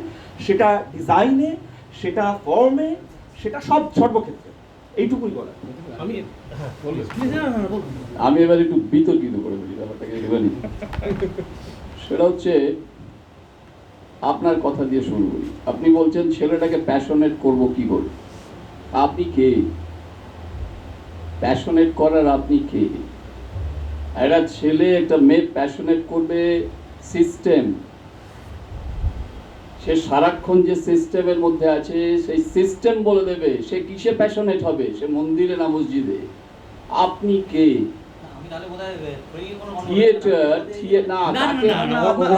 সেটা ডিজাইনে, সেটা ফর্মে, সেটা সর্বক্ষেত্রে। এইটুকুই বলা। আমি এবার একটু বিতর্কিত করে বলি ব্যাপারটাকে একটুখানি। সেটা হচ্ছে আপনার কথা দিয়ে শুরু করি। আপনি বলছেন ছেলেটাকে প্যাশনেট করব কি করে। আপনি কে? প্যাশনেট করার আপনি কে? একটা ছেলে একটা মেয়ে প্যাশনেট করবে সিস্টেম। সে সারাক্ষণ যে সিস্টেমের মধ্যে আছে সেই সিস্টেম বলে দেবে সে কিসে প্যাশনেট হবে, সে মন্দিরে না মসজিদে। আপনি কে?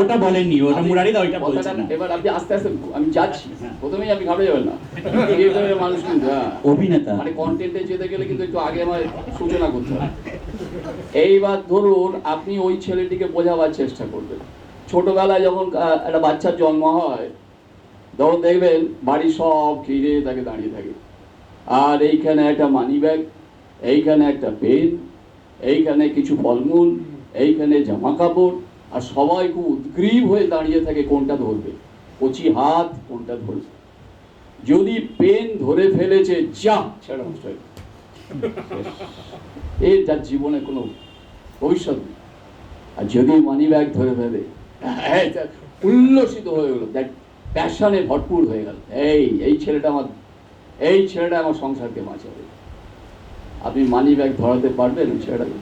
ওটা বলেননি, ওটা মুরারিদা ওইটা বলছেন। এবার আপনি আস্তে আস্তে, আমি যাচ্ছি, প্রথমেই আপনি ঘাবড়ে যাবেন না। মানুষ কিন্তু অভিনেতা মানে কন্টেন্টে যেতে গেলে কিন্তু একটু আগে আমার সূচনা করতে হবে। এইবার ধরুন আপনি ওই ছেলেটিকে বোঝাবার চেষ্টা করবেন। ছোটবেলায় যখন একটা বাচ্চার জন্ম হয় তখন দেখবেন বাড়ি সব ঘিরে তাকে দাঁড়িয়ে থাকে, আর এইখানে একটা মানি ব্যাগ, এইখানে একটা পেন, এইখানে কিছু ফলমূল, এইখানে জামা কাপড়, আর সবাই খুব উদ্গ্রীব হয়ে দাঁড়িয়ে থাকে কোনটা ধরবে, কচি হাত কোনটা ধরবে। যদি পেন ধরে ফেলেছে যা ছেড়ে এর যার জীবনে কোনো ভবিষ্যৎ নেই। আর যদি মানি ব্যাগ ধরে ফেলে উল্লসিত হয়ে গেল, দ্যাট প্যাশনে ভরপুর হয়ে গেল, এই ছেলেটা আমার সংসারকে বাঁচাবে। আপনি মানি ব্যাগ ধরাতে পারবেন ওই ছেলেটাকে?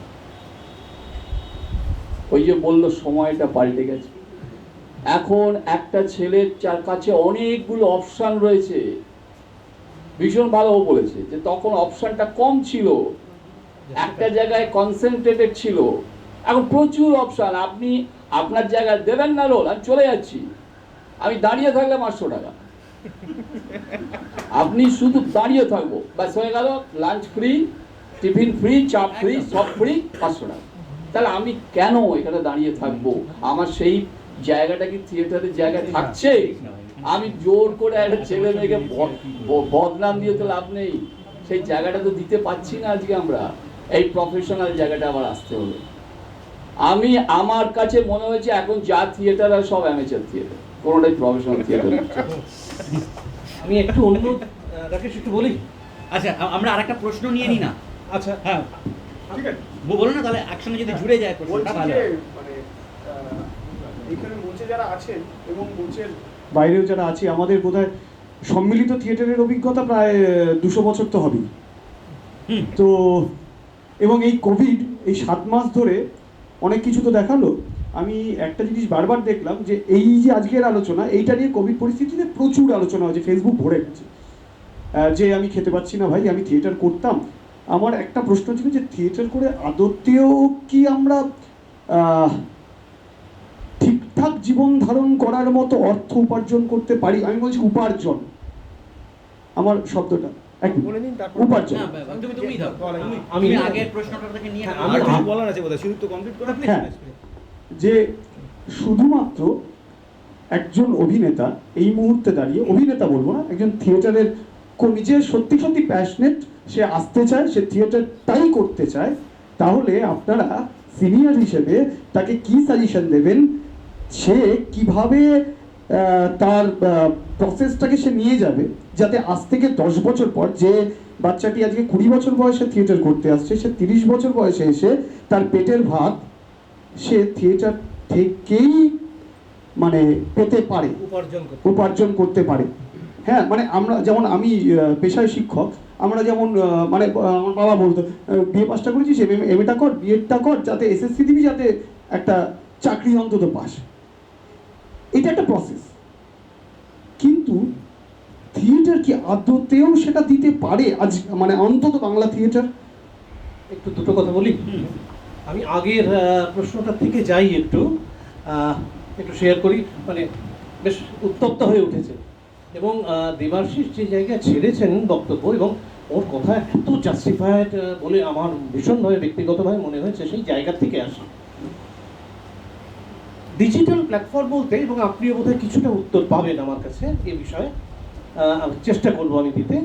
ওই যে বললো সময়টা পাল্টে গেছে। এখন একটা ছেলের কাছে অনেকগুলো অপশান রয়েছে। ভীষণ ভালো বলেছে যে তখন অপশানটা কম ছিল, একটা জায়গায় কনসেন্ট্রেটেড ছিল। এখন প্রচুর অপশান। আপনি আপনার জায়গায় দেবেন না রোল, আমি চলে যাচ্ছি, আমি দাঁড়িয়ে থাকলে 500 টাকা, আপনি শুধু দাঁড়িয়ে থাকবো, ব্যাস হয়ে গেল। লাঞ্চ ফ্রি, টিফিন ফ্রি, চাপ ফ্রি, সব ফ্রি, 500 টাকা। তাহলে আমি কেন এখানে দাঁড়িয়ে থাকবো? আমার সেই জায়গাটা কি থিয়েটারের জায়গায় থাকছে? আমি জোর করে একটা ছেলে মেয়েকে বদনাম দিয়ে তো লাভ নেই। সেই জায়গাটা তো দিতে পারছি না আজকে আমরা। এই প্রফেশনাল জায়গাটা আবার আসতে হলো। আমার কাছে মনে হয়েছে এখন যা থিয়েটার আর সব অ্যামেচার থিয়েটার, কোনোটাই প্রফেশনাল থিয়েটার। আমি একটু অন্য রাকেশ একটু বলি। আচ্ছা, আমরা আরেকটা প্রশ্ন নিয়ে নিই না? আচ্ছা, হ্যাঁ ঠিক আছে, বলুন না, তাহলে একসঙ্গে যদি জুড়ে যায় প্রশ্নটা ভালো হয়। মানে এখানে মঞ্চে যারা আছেন এবং মঞ্চের বাইরেও যারা আছি, আমাদের বোধহয় সম্মিলিত থিয়েটারের অভিজ্ঞতা প্রায় 200 বছর তো হবেই। তো এবং এই কোভিড এই 7 মাস ধরে অনেক কিছু তো দেখালো। আমি একটা জিনিস বারবার দেখলাম যে এই যে আজকের আলোচনা, এইটা নিয়ে কোভিড পরিস্থিতিতে প্রচুর আলোচনা হয়েছে, ফেসবুক ভরে গেছে যে আমি খেতে পাচ্ছি না ভাই, আমি থিয়েটার করতাম। আমার একটা প্রশ্ন ছিল যে থিয়েটার করে আদতেও কি আমরা ঠিকঠাক জীবন ধারণ করার মতো অর্থ উপার্জন করতে পারি? আমি বলছি উপার্জন, আমার শব্দটা উপার্জন। আমি আগের প্রশ্নটা থেকে নিয়ে বলার আছে বোধহয়, শুধু তো কমপ্লিট করে। হ্যাঁ, যে শুধুমাত্র একজন অভিনেতা এই মুহূর্তে দাঁড়িয়ে, অভিনেতা বলবো না, একজন থিয়েটারের নিজে সত্যি সত্যি প্যাশনেট, সে আসতে চায়, সে থিয়েটারটাই করতে চায়, তাহলে আপনারা সিনিয়র হিসেবে তাকে কি সাজেশন দেবেন? সে কিভাবে তার প্রসেসটাকে সে নিয়ে যাবে যাতে আজ থেকে 10 বছর পর, যে বাচ্চাটি আজকে 20 বছর বয়সে থিয়েটার করতে আসছে, সে 30 বছর বয়সে এসে তার পেটের ভাত সে থিয়েটার থেকেই মানে পেতে পারে, উপার্জন করতে পারে। হ্যাঁ, মানে আমরা যেমন, আমি পেশায় শিক্ষক, আমরা যেমন মানে আমার বাবা বলতো বিএ পাসটা করেছিস, এমএটা কর, বিএডটা কর, যাতে এসএসসি দিবি, যাতে একটা চাকরি অন্তত পাস, এটা একটা প্রসেস। কিন্তু থিয়েটার কি আদতেও সেটা দিতে পারে আজ, মানে অন্তত বাংলা থিয়েটার? একটু দুটো কথা বলি। আমি আগের প্রশ্নটা থেকে যাই একটু শেয়ার করি। মানে বেশ উত্তপ্ত হয়ে উঠেছে এবং দেবাশিস যে জায়গায় ছেড়েছেন বক্তব্য, এবং ওর কথা এত জাস্টিফাইড বলে আমার ভীষণভাবে ব্যক্তিগতভাবে মনে হয়েছে সেই জায়গা থেকে আসে। ডিজিটাল প্ল্যাটফর্ম বলতে, এবং আপনিও বোধহয় কিছুটা উত্তর পাবেন আমার কাছে এ বিষয়ে, চেষ্টা করবো আমি দিতে,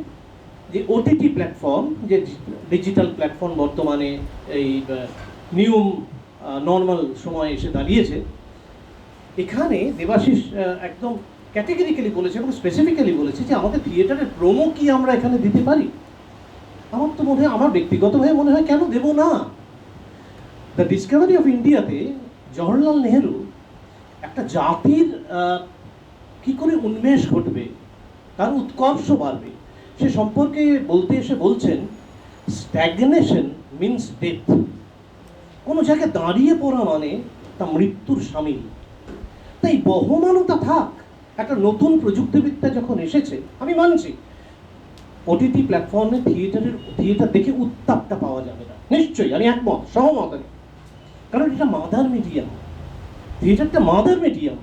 যে ওটিটি প্ল্যাটফর্ম, যে ডিজিটাল প্ল্যাটফর্ম বর্তমানে এই নিউ নর্মাল সময় এসে দাঁড়িয়েছে, এখানে দেবাশিস একদম ক্যাটেগরিক্যালি বলেছে এবং স্পেসিফিক্যালি বলেছে যে আমাদের থিয়েটারের প্রোমো কি আমরা এখানে দিতে পারি। আমার তো মনে হয়, আমার ব্যক্তিগতভাবে মনে হয় কেন দেব না। দ্য ডিসকভারি অফ ইন্ডিয়াতে জওহরলাল নেহেরু একটা জাতির কি করে উন্মেষ ঘটবে, তার উৎকর্ষ বাড়বে, সে সম্পর্কে বলতে এসে বলছেন, স্ট্যাগনেশন মিনস ডেথ। কোনো জায়গায় দাঁড়িয়ে পড়া মানে তা মৃত্যুর সামিল। তাই বহমানতা থাক, একটা নতুন প্রযুক্তিবিদ্যা যখন এসেছে, আমি মানছি ওটিটি প্ল্যাটফর্মে থিয়েটার দেখে উত্তাপটা পাওয়া যাবে না, নিশ্চয়ই আমি একমত, সহমত আমি, কারণ এটা মাদার মিডিয়াম, থিয়েটারটা মাদার মিডিয়াম।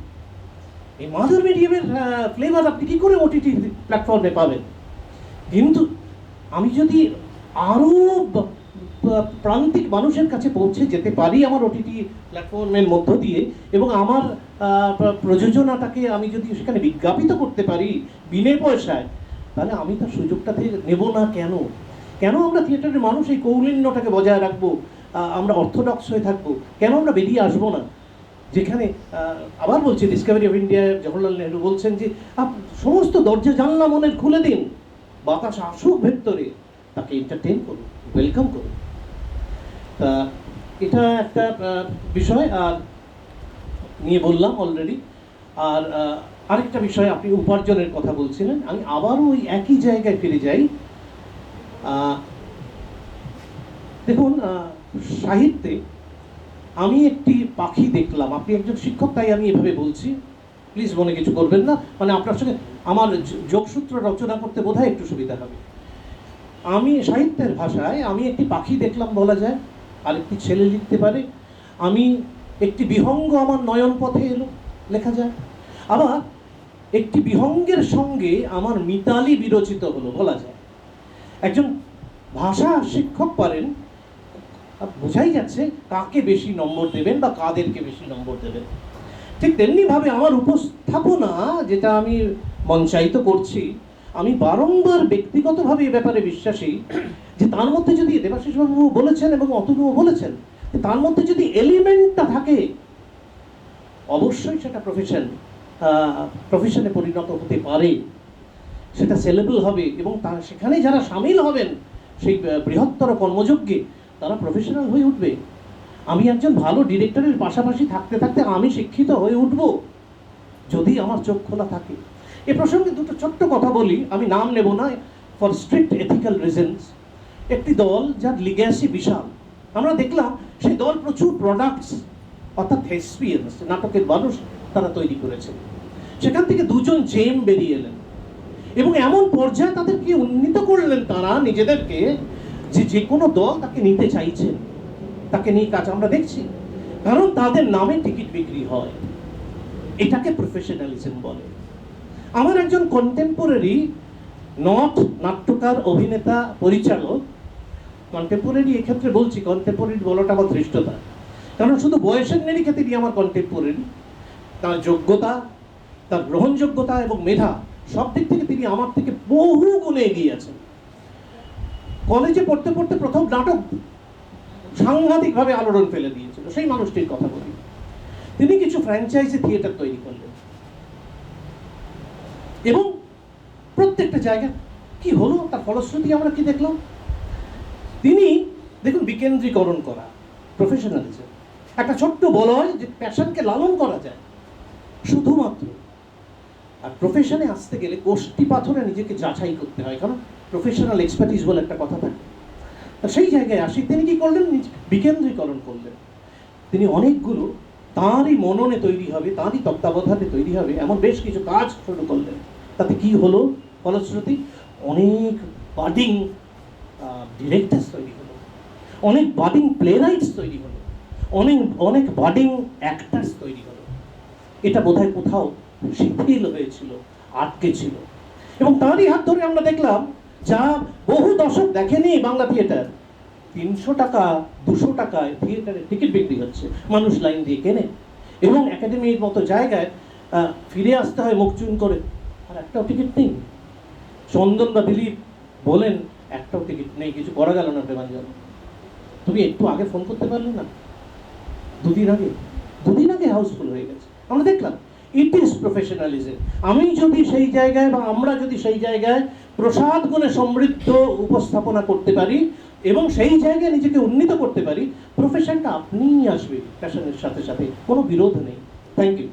এই মাদার মিডিয়ামের ফ্লেভার আপনি কি করে ওটিটি প্ল্যাটফর্মে পাবেন? কিন্তু আমি যদি আরও প্রান্তিক মানুষের কাছে পৌঁছে যেতে পারি আমার ওটিটি প্ল্যাটফর্মের মধ্য দিয়ে, এবং আমার প্রযোজনাটাকে আমি যদি সেখানে বিজ্ঞাপিত করতে পারি বিনে পয়সায়, তাহলে আমি তার সুযোগটা নেব না কেন? কেন আমরা থিয়েটারের মানুষ এই কৌলিন্যটাকে বজায় রাখবো, আমরা অর্থোডক্স হয়ে থাকবো, কেন আমরা বেরিয়ে আসবো না? যেখানে আবার বলছি, Discovery of India Jawaharlal Nehru বলছেন যে সমস্ত দরজা জানলা মনের খুলে দিন, বাতাস আসুক ভেতরে, তাকে এন্টারটেইন করুন, ওয়েলকাম করুন। তা এটা একটা বিষয় আর নিয়ে বললাম অলরেডি। আর আরেকটা বিষয়, আপনি উপার্জনের কথা বলছিলেন, আমি আবারও ওই একই জায়গায় ফিরে যাই। দেখুন, সাহিত্যে আমি একটি পাখি দেখলাম, আপনি একজন শিক্ষক তাই আমি এভাবে বলছি, প্লিজ মনে কিছু করবেন না, মানে আপনার সঙ্গে আমার যোগসূত্র রচনা করতে বোধহয় একটু সুবিধা হবে। আমি সাহিত্যের ভাষায় আমি একটি পাখি দেখলাম বলা যায়, আরেকটি ছেলে লিখতে পারে, আমি একটি বিহঙ্গ আমার নয়ন পথে এলো লেখা যায়, আবার একটি বিহঙ্গের সঙ্গে আমার মিতালি বিরচিত হলো বলা যায়। একজন ভাষা শিক্ষক পারেন, বোঝাই যাচ্ছে কাকে বেশি নম্বর দেবেন বা কাদেরকে বেশি নম্বর দেবেন। ঠিক তেমনিভাবে আমার উপস্থাপনা, যেটা আমি মঞ্চায়িত করছি, আমি বারংবার ব্যক্তিগতভাবে এ ব্যাপারে বিশ্বাসী যে তার মধ্যে যদি, দেবাশিসবাবু বলেছেন এবং অতনুও বলেছেন, তার মধ্যে যদি এলিমেন্টটা থাকে, অবশ্যই সেটা প্রফেশনে পরিণত হতে পারে, সেটা সেলেবল হবে, এবং সেখানে যারা সামিল হবেন সেই বৃহত্তর কর্মযজ্ঞে, তারা প্রফেশনাল হয়ে উঠবে। আমি একজন ভালো ডিরেক্টরের পাশাপাশি থাকতে থাকতে আমি শিক্ষিত হয়ে উঠব, যদি আমার চোখ খোলা থাকে। এ প্রসঙ্গে দুটো ছোট্ট কথা বলি, আমি নাম নেব না, ফর স্ট্রিক্ট এথিক্যাল রিজনস। একটি দল যার লিগ্যাসি বিশাল, আমরা দেখলাম সেই দল প্রচুর প্রোডাক্টস, অর্থাৎ থেসপিয়ান্স, নাটকের মানুষ তারা তৈরি করেছে। সেখান থেকে দুজন জেম বেরিয়ে এলেন এবং এমন পর্যায়ে তাদেরকে উন্নীত করলেন তারা নিজেদেরকে, যে কোনো দল তাকে নিতে চাইছেন, তাকে নিয়ে কাজ আমরা দেখছি, কারণ তাদের নামে টিকিট বিক্রি হয়। এটাকে প্রফেশনালিজম বলে। আমার একজন কন্টেম্পোরারি, নট নাট্যকার, অভিনেতা, পরিচালক, কন্টেম্পোরারি এক্ষেত্রে বলছি, কন্টেম্পোরারি বলাটা আমার ধৃষ্টতা, কারণ শুধু বয়সের নিরিখে তিনি আমার কন্টেম্পোরারি, তার যোগ্যতা, তার গ্রহণযোগ্যতা এবং মেধা, সব দিক থেকে তিনি আমার থেকে বহু গুণে এগিয়ে আছেন। কলেজে পড়তে পড়তে প্রথম নাটক সাংঘাতিকভাবে আলোড়ন ফেলে দিয়েছিল, সেই মানুষটির কথা বলি। তিনি কিছু ফ্র্যাঞ্চাইজি থিয়েটার তৈরি করলেন এবং প্রত্যেকটা জায়গায় কি হলো, তার ফলশ্রুতি আমরা কি দেখলাম? তিনি দেখুন, বিকেন্দ্রীকরণ করা, প্রফেশনালিজম, একটা ছোট্ট বলয় যে প্যাশনকে লালন করা যায় শুধুমাত্র। আর প্রফেশনে আসতে গেলে কোষ্ঠী পাথরে নিজেকে যাচাই করতে হয়, কারণ প্রফেশনাল এক্সপার্টিস বলে একটা কথা থাকে। সেই জায়গায় আসি, তিনি কি করলেন? বিকেন্দ্রীকরণ করলেন। তিনি অনেকগুলো তাঁরই মননে তৈরি হবে, তাঁরই তত্ত্বাবধানে তৈরি হবে এমন বেশ কিছু কাজ শুরু করলেন। তাতে কি হলো ফলশ্রুতি? অনেক বাডিং ডিরেক্টরস তৈরি হলো, অনেক বাডিং প্লেরাইটস তৈরি হলো, অনেক বাডিং অ্যাক্টার্স তৈরি হলো। এটা বোধহয় কোথাও শিথিল হয়েছিল, আটকে ছিল, এবং তারই হাত ধরে আমরা দেখলাম যা বহু দশক দেখেনি বাংলা থিয়েটার, 300 টাকা 200 টাকায় থিয়েটারের টিকিট বিক্রি হচ্ছে, মানুষ লাইন দিয়ে কেনে, এবং একাডেমির মতো জায়গায় ফিরে আসতে হয় মুখ চুন করে, আর একটাও টিকিট নেই। চন্দন বা দিলীপ বলেন একটাও টিকিট নেই, কিছু করা গেল না। প্রেমাঞ্জন, তুমি একটু আগে ফোন করতে পারলে না? দুদিন আগে হাউসফুল হয়ে গেছে। আমরা দেখলাম ইট ইজ প্রফেশনালিজম। আমি যদি সেই জায়গায় বা আমরা যদি সেই জায়গায় প্রসাদ গুণে সমৃদ্ধ উপস্থাপনা করতে পারি এবং সেই জায়গায় নিজেকে উন্নীত করতে পারি, প্রফেশনটা আপনিই আসবে ফ্যাশনের সাথে সাথে, কোনো বিরোধ নেই। Thank you.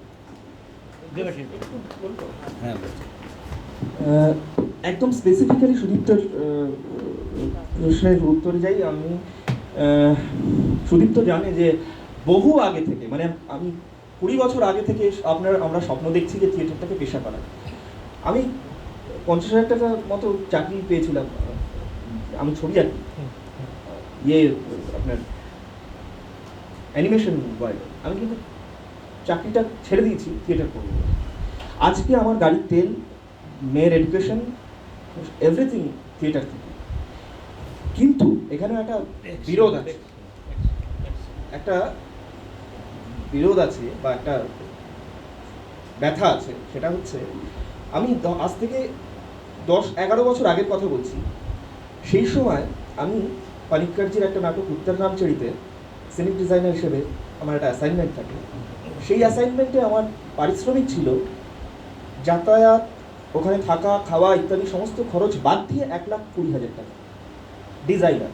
একদম স্পেসিফিক্যালি সুদীপ্তর প্রশ্নের উত্তরে যাই আমি। সুদীপ্ত জানে যে বহু আগে থেকে, মানে আমি 20 বছর আগে থেকে আমরা স্বপ্ন দেখছি যে থিয়েটারটাকে পেশা করা। আমি 50,000 টাকার মতো চাকরি পেয়েছিলাম, আমি ছবি আঁকি, আপনার অ্যানিমেশন ওয়ার্ল্ডে। আমি কিন্তু চাকরিটা ছেড়ে দিয়েছি থিয়েটার করবো। আজকে আমার গাড়ির তেল, মেয়ের এডুকেশন, এভরিথিং থিয়েটার থেকে। কিন্তু এখানে একটা বিরোধ আছে, বা একটা ব্যথা আছে। সেটা হচ্ছে, আমি আজ থেকে 10-11 বছর আগের কথা বলছি। সেই সময় আমি পানিক্কারজির একটা নাটক উত্তর রামচেরিতে সিনিক ডিজাইনার হিসেবে আমার একটা অ্যাসাইনমেন্ট থাকে। সেই অ্যাসাইনমেন্টে আমার পারিশ্রমিক ছিল যাতায়াত, ওখানে থাকা, খাওয়া ইত্যাদি সমস্ত খরচ বাদ দিয়ে 1,20,000 টাকা ডিজাইনার।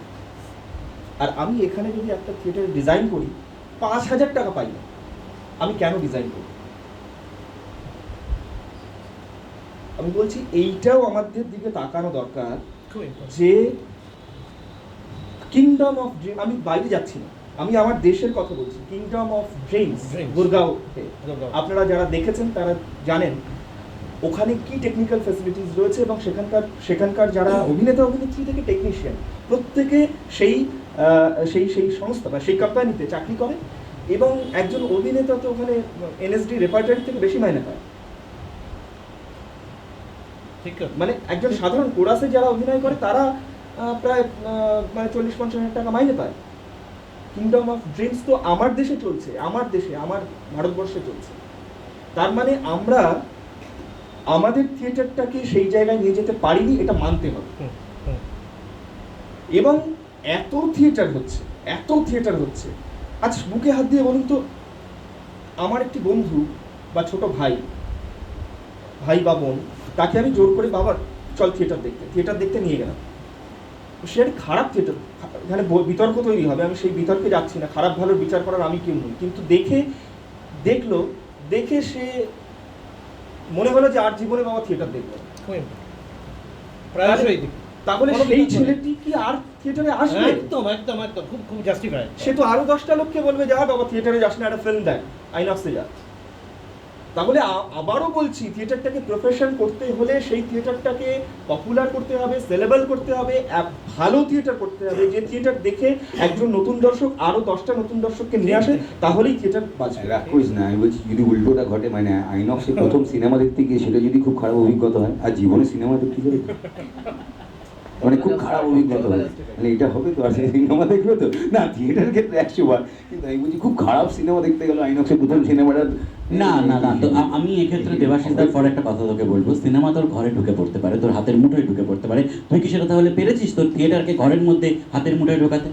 আর আমি এখানে যদি একটা থিয়েটার ডিজাইন করি 5,000 টাকা পাই না। আমি কেন ডিজাইন করি? আমি বলছি এইটাও আমাদের দিকে তাকানো দরকার যে কিংডম অফ ড্রিম, আমি বাইরে যাচ্ছি না, আমি আমার দেশের কথা বলছি। কিংডম অফ ড্রিমস গুরগাঁও, আপনারা যারা দেখেছেন তারা জানেন ওখানে কি টেকনিক্যাল ফ্যাসিলিটিস রয়েছে, এবং সেখানকার যারা অভিনেতা অভিনেত্রী থেকে টেকনিশিয়ান প্রত্যেকে সেই সংস্থা বা সেই কোম্পানিতে চাকরি করে, এবং একজন অভিনেতা তো ওখানে এনএসডি রেপার্টারি থেকে বেশি মাইনে পায়। মানে একজন সাধারণ কোরাসে যারা অভিনয় করে তারা প্রায় 40-50,000 টাকা মাইনে পায়। কিংডম অফ ড্রিমস তো আমার দেশে চলছে, আমার ভারতবর্ষে চলছে। তার মানে আমরা আমাদের থিয়েটারটাকে সেই জায়গায় নিয়ে যেতে পারিনি, এটা মানতে হবে। এবং এত থিয়েটার হচ্ছে। আজ বুকে হাত দিয়ে বলুন তো, আমার একটি বন্ধু বা ছোট ভাই বা বোন, তাকে আমি জোর করে বাবা চল থিয়েটার দেখতে নিয়ে গেলাম। সে খারাপ থিয়েটার, এখানে বিতর্ক তৈরি হবে, আমি সেই বিতর্কে যাচ্ছি না, খারাপ ভালোর বিচার করার আমি কেউ নই। কিন্তু দেখে সে মনে হলো যে আর জীবনে বাবা থিয়েটার দেখবে, তাহলে সেই ছেলেটি কি আর থিয়েটারে আসবে? একদম খুব জাস্টিফাইড। সে তো আরো 10টা লোককে বলবে যা বাবা থিয়েটারে যাস না, একটা ফিল্ম দেখ, আইনক্সে যা। তাহলে আবারও বলছি, থিয়েটারটাকে প্রফেশন করতে হলে সেই থিয়েটারটাকে পপুলার করতে হবে, সেলেবল করতে হবে, ভালো থিয়েটার করতে হবে, যে থিয়েটার দেখে একজন নতুন দর্শক আরো 10টা নতুন দর্শককে নিয়ে আসে, তাহলেই থিয়েটার বাঁচবে। রাগ করিস না, আমি বলছি যদি উল্টোটা ঘটে, মানে আইনক্সে প্রথম সিনেমা দেখতে গিয়ে সেটা যদি খুব খারাপ অভিজ্ঞতা হয়, আর জীবনে সিনেমা দেখতে গেলে মানে খুব খারাপ অভিজ্ঞতা হয়, মানে এটা হবে তো, আর সিনেমা দেখবে তো না, থিয়েটারের ক্ষেত্রে 100 বার। কিন্তু আমি বলছি খুব খারাপ সিনেমা দেখতে গেল আইনক্সে প্রথম সিনেমাটা। না, তো আমি এক্ষেত্রে দেবাশিসদার পরে একটা কথা তোকে বলবো, সিনেমা তোর ঘরে ঢুকে পড়তে পারে, তোর হাতের মুঠোয় ঢুকে পড়তে পারে। তুই কি সেটা তাহলে পেরেছিস তোর থিয়েটারকে ঘরের মধ্যে হাতের মুঠোয় ঢোকাতে?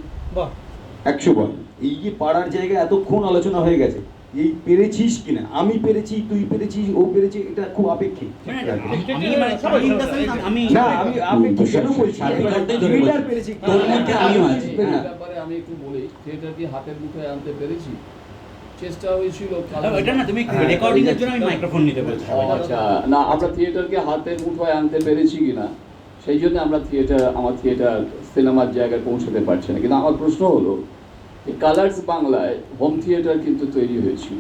100 বার। এই যে পাড়ার জায়গায় এতক্ষণ আলোচনা হয়ে গেছে, এই পেরেছিস কিনা, আমি পেরেছি, তুই পেরেছিস, ও পেরেছি, এটা খুব আপেক্ষিক। আমি একটু বলি, থিয়েটার কি হাতের মুঠোয় আনতে পেরেছি? চেষ্টা হয়েছিল। আচ্ছা, না, আমরা থিয়েটারকে হাতের মুঠোয় আনতে পেরেছি কিনা সেই জন্য আমরা আমার থিয়েটার সিনেমার জায়গায় পৌঁছাতে পারছি না। কিন্তু আমার প্রশ্ন হলো, এই কালার্স বাংলায় হোম থিয়েটার কিন্তু তৈরি হয়েছিল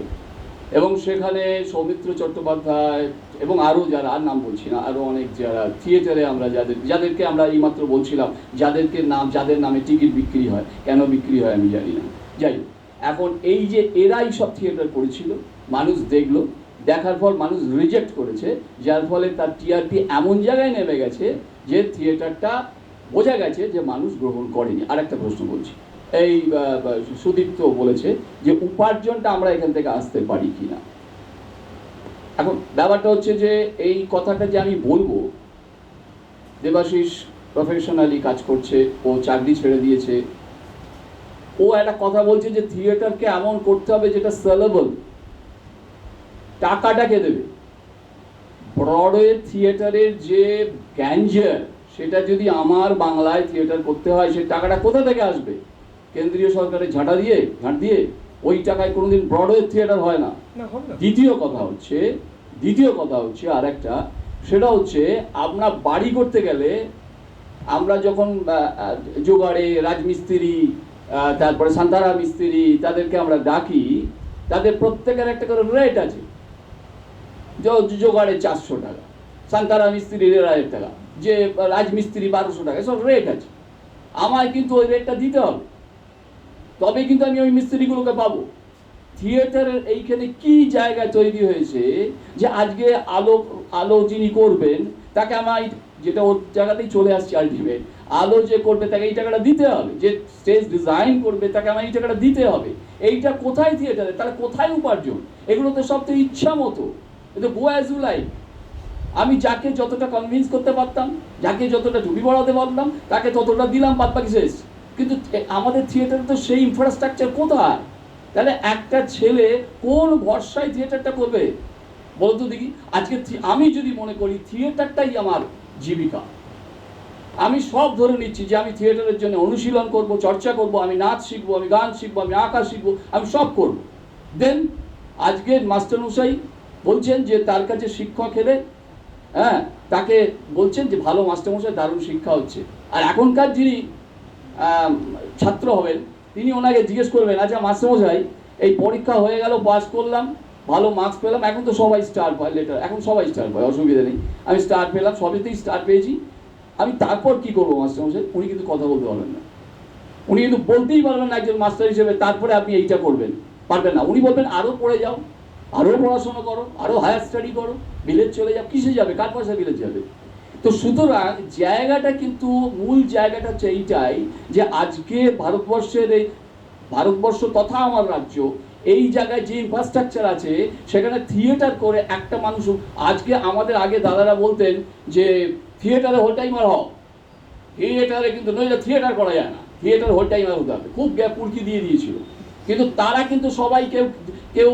এবং সেখানে সৌমিত্র চট্টোপাধ্যায় এবং আরও যারা, আর নাম বলছি না, আরও অনেক যারা থিয়েটারে আমরা যাদেরকে আমরা এইমাত্র বলছিলাম, যাদের নামে টিকিট বিক্রি হয়, কেন বিক্রি হয় আমি জানি না, যাই হোক, এখন এই যে এরাই সব থিয়েটার করেছিল, মানুষ দেখলো, দেখার পর মানুষ রিজেক্ট করেছে, যার ফলে তার টিআরপি এমন জায়গায় নেমে গেছে যে থিয়েটারটা বোঝা গেছে যে মানুষ গ্রহণ করেনি। আর একটা প্রশ্ন বলছি, এই সুদীপ্ত বলেছে যে উপার্জনটা আমরা এখান থেকে আসতে পারি কিনা। এখন ব্যাপারটা হচ্ছে যে এই কথাটা যে আমি বলবো, দেবাশিস প্রফেশনালি কাজ করছে, ও চাকরি ছেড়ে দিয়েছে, ও একটা কথা বলছে যে থিয়েটারকে এমন করতে হবে যেটা সেলেবল, টাকাটা কে দেবে? ব্রডওয়ে থিয়েটারের যে গ্যাঞ্জার, সেটা যদি আমার বাংলায় থিয়েটার করতে হয়, সেই টাকাটা কোথা থেকে আসবে? কেন্দ্রীয় সরকারের ঝাঁট দিয়ে ওই টাকায় কোনোদিন ব্রডওয়ে থিয়েটার হয় না। দ্বিতীয় কথা হচ্ছে আর একটা, সেটা হচ্ছে আপনার বাড়ি করতে গেলে আমরা যখন জোগাড়ে রাজমিস্ত্রি, তারপরে সান্তারা মিস্ত্রি, তাদেরকে আমরা ডাকি, তাদের প্রত্যেকের একটা করে রেট আছে। জোগাড়ে 400 টাকা, সান্তারা মিস্ত্রির 1000 টাকা, যে রাজমিস্ত্রি 1200 টাকা, সব রেট আছে। আমায় কিন্তু ওই রেটটা দিতে হবে, তবে কিন্তু আমি ওই মিস্ত্রিগুলোকে পাবো। থিয়েটারের এইখানে কি জায়গা তৈরি হয়েছে যে আজকে আলো যিনি করবেন তাকে আমার, যেটা ওর জায়গাতেই চলে আসছে আলটিমেট, আলো যে করবে তাকে এই টাকাটা দিতে হবে, যে স্টেজ ডিজাইন করবে তাকে আমার এই টাকাটা দিতে হবে। এইটা কোথায় থিয়েটারে? তাহলে কোথায় উপার্জন? এগুলো তো সব তো ইচ্ছা মতো, কিন্তু গো অ্যাজ ইউ লাইক। আমি যাকে যতটা কনভিন্স করতে পারতাম, যাকে যতটা ঢুকি পড়াতে পারলাম, তাকে ততটা দিলাম, বাদ বাকি শেষ। কিন্তু আমাদের থিয়েটারে তো সেই ইনফ্রাস্ট্রাকচার কোথায়? তাহলে একটা ছেলে কোন ভরসায় থিয়েটারটা করবে বলতো দেখি? আজকে আমি যদি মনে করি থিয়েটারটাই আমার জীবিকা, আমি সব ধরে নিচ্ছি যে আমি থিয়েটারের জন্য অনুশীলন করব, চর্চা করব, আমি নাচ শিখবো, আমি গান শিখবো, আমি আঁকা শিখবো, আমি সব করব। দেন আজকে মাস্টারমশাই বলছেন যে তার কাছে শিক্ষক এলে, হ্যাঁ, তাকে বলছেন যে ভালো মাস্টারমশাই, দারুণ শিক্ষা হচ্ছে। আর এখনকার যিনি ছাত্র হবেন তিনি ওনাকে জিজ্ঞেস করবেন, আচ্ছা মাস্টারমশাই, এই পরীক্ষা হয়ে গেল, পাস করলাম, ভালো মার্কস পেলাম, এখন তো সবাই স্টার পায়, লেটার এখন সবাই স্টার পায়, অসুবিধা নেই, আমি স্টার পেলাম, সবেতেই স্টার পেয়েছি, আমি তারপর কি করবো মাস্টারমশাই? উনি কিন্তু কথা বলতে পারবেন না, উনি কিন্তু বলতেই পারবেন না একজন মাস্টার হিসেবে তারপরে আপনি এইটা করবেন, পারবেন না। উনি বলবেন আরও পড়ে যাও, আরও পড়াশোনা করো, আরও হায়ার স্টাডি করো, বিলেজ চলে যাও। কিসে যাবে? কার পয়সা বিলেজ যাবে? তো সুতরাং জায়গাটা কিন্তু, মূল জায়গাটা হচ্ছে এইটাই যে আজকে ভারতবর্ষের, এই ভারতবর্ষ তথা আমার রাজ্য, এই জায়গায় যে ইনফ্রাস্ট্রাকচার আছে সেখানে থিয়েটার করে একটা মানুষ, আজকে আমাদের আগে দাদারা বলতেন যে থিয়েটারে হোল টাইমার হও, থিয়েটারে কিন্তু নইলে থিয়েটার করা যায় না, থিয়েটার হোল টাইমার হতে হবে, খুব পুরকি দিয়ে দিয়েছিল। কিন্তু তারা কিন্তু সবাই, কেউ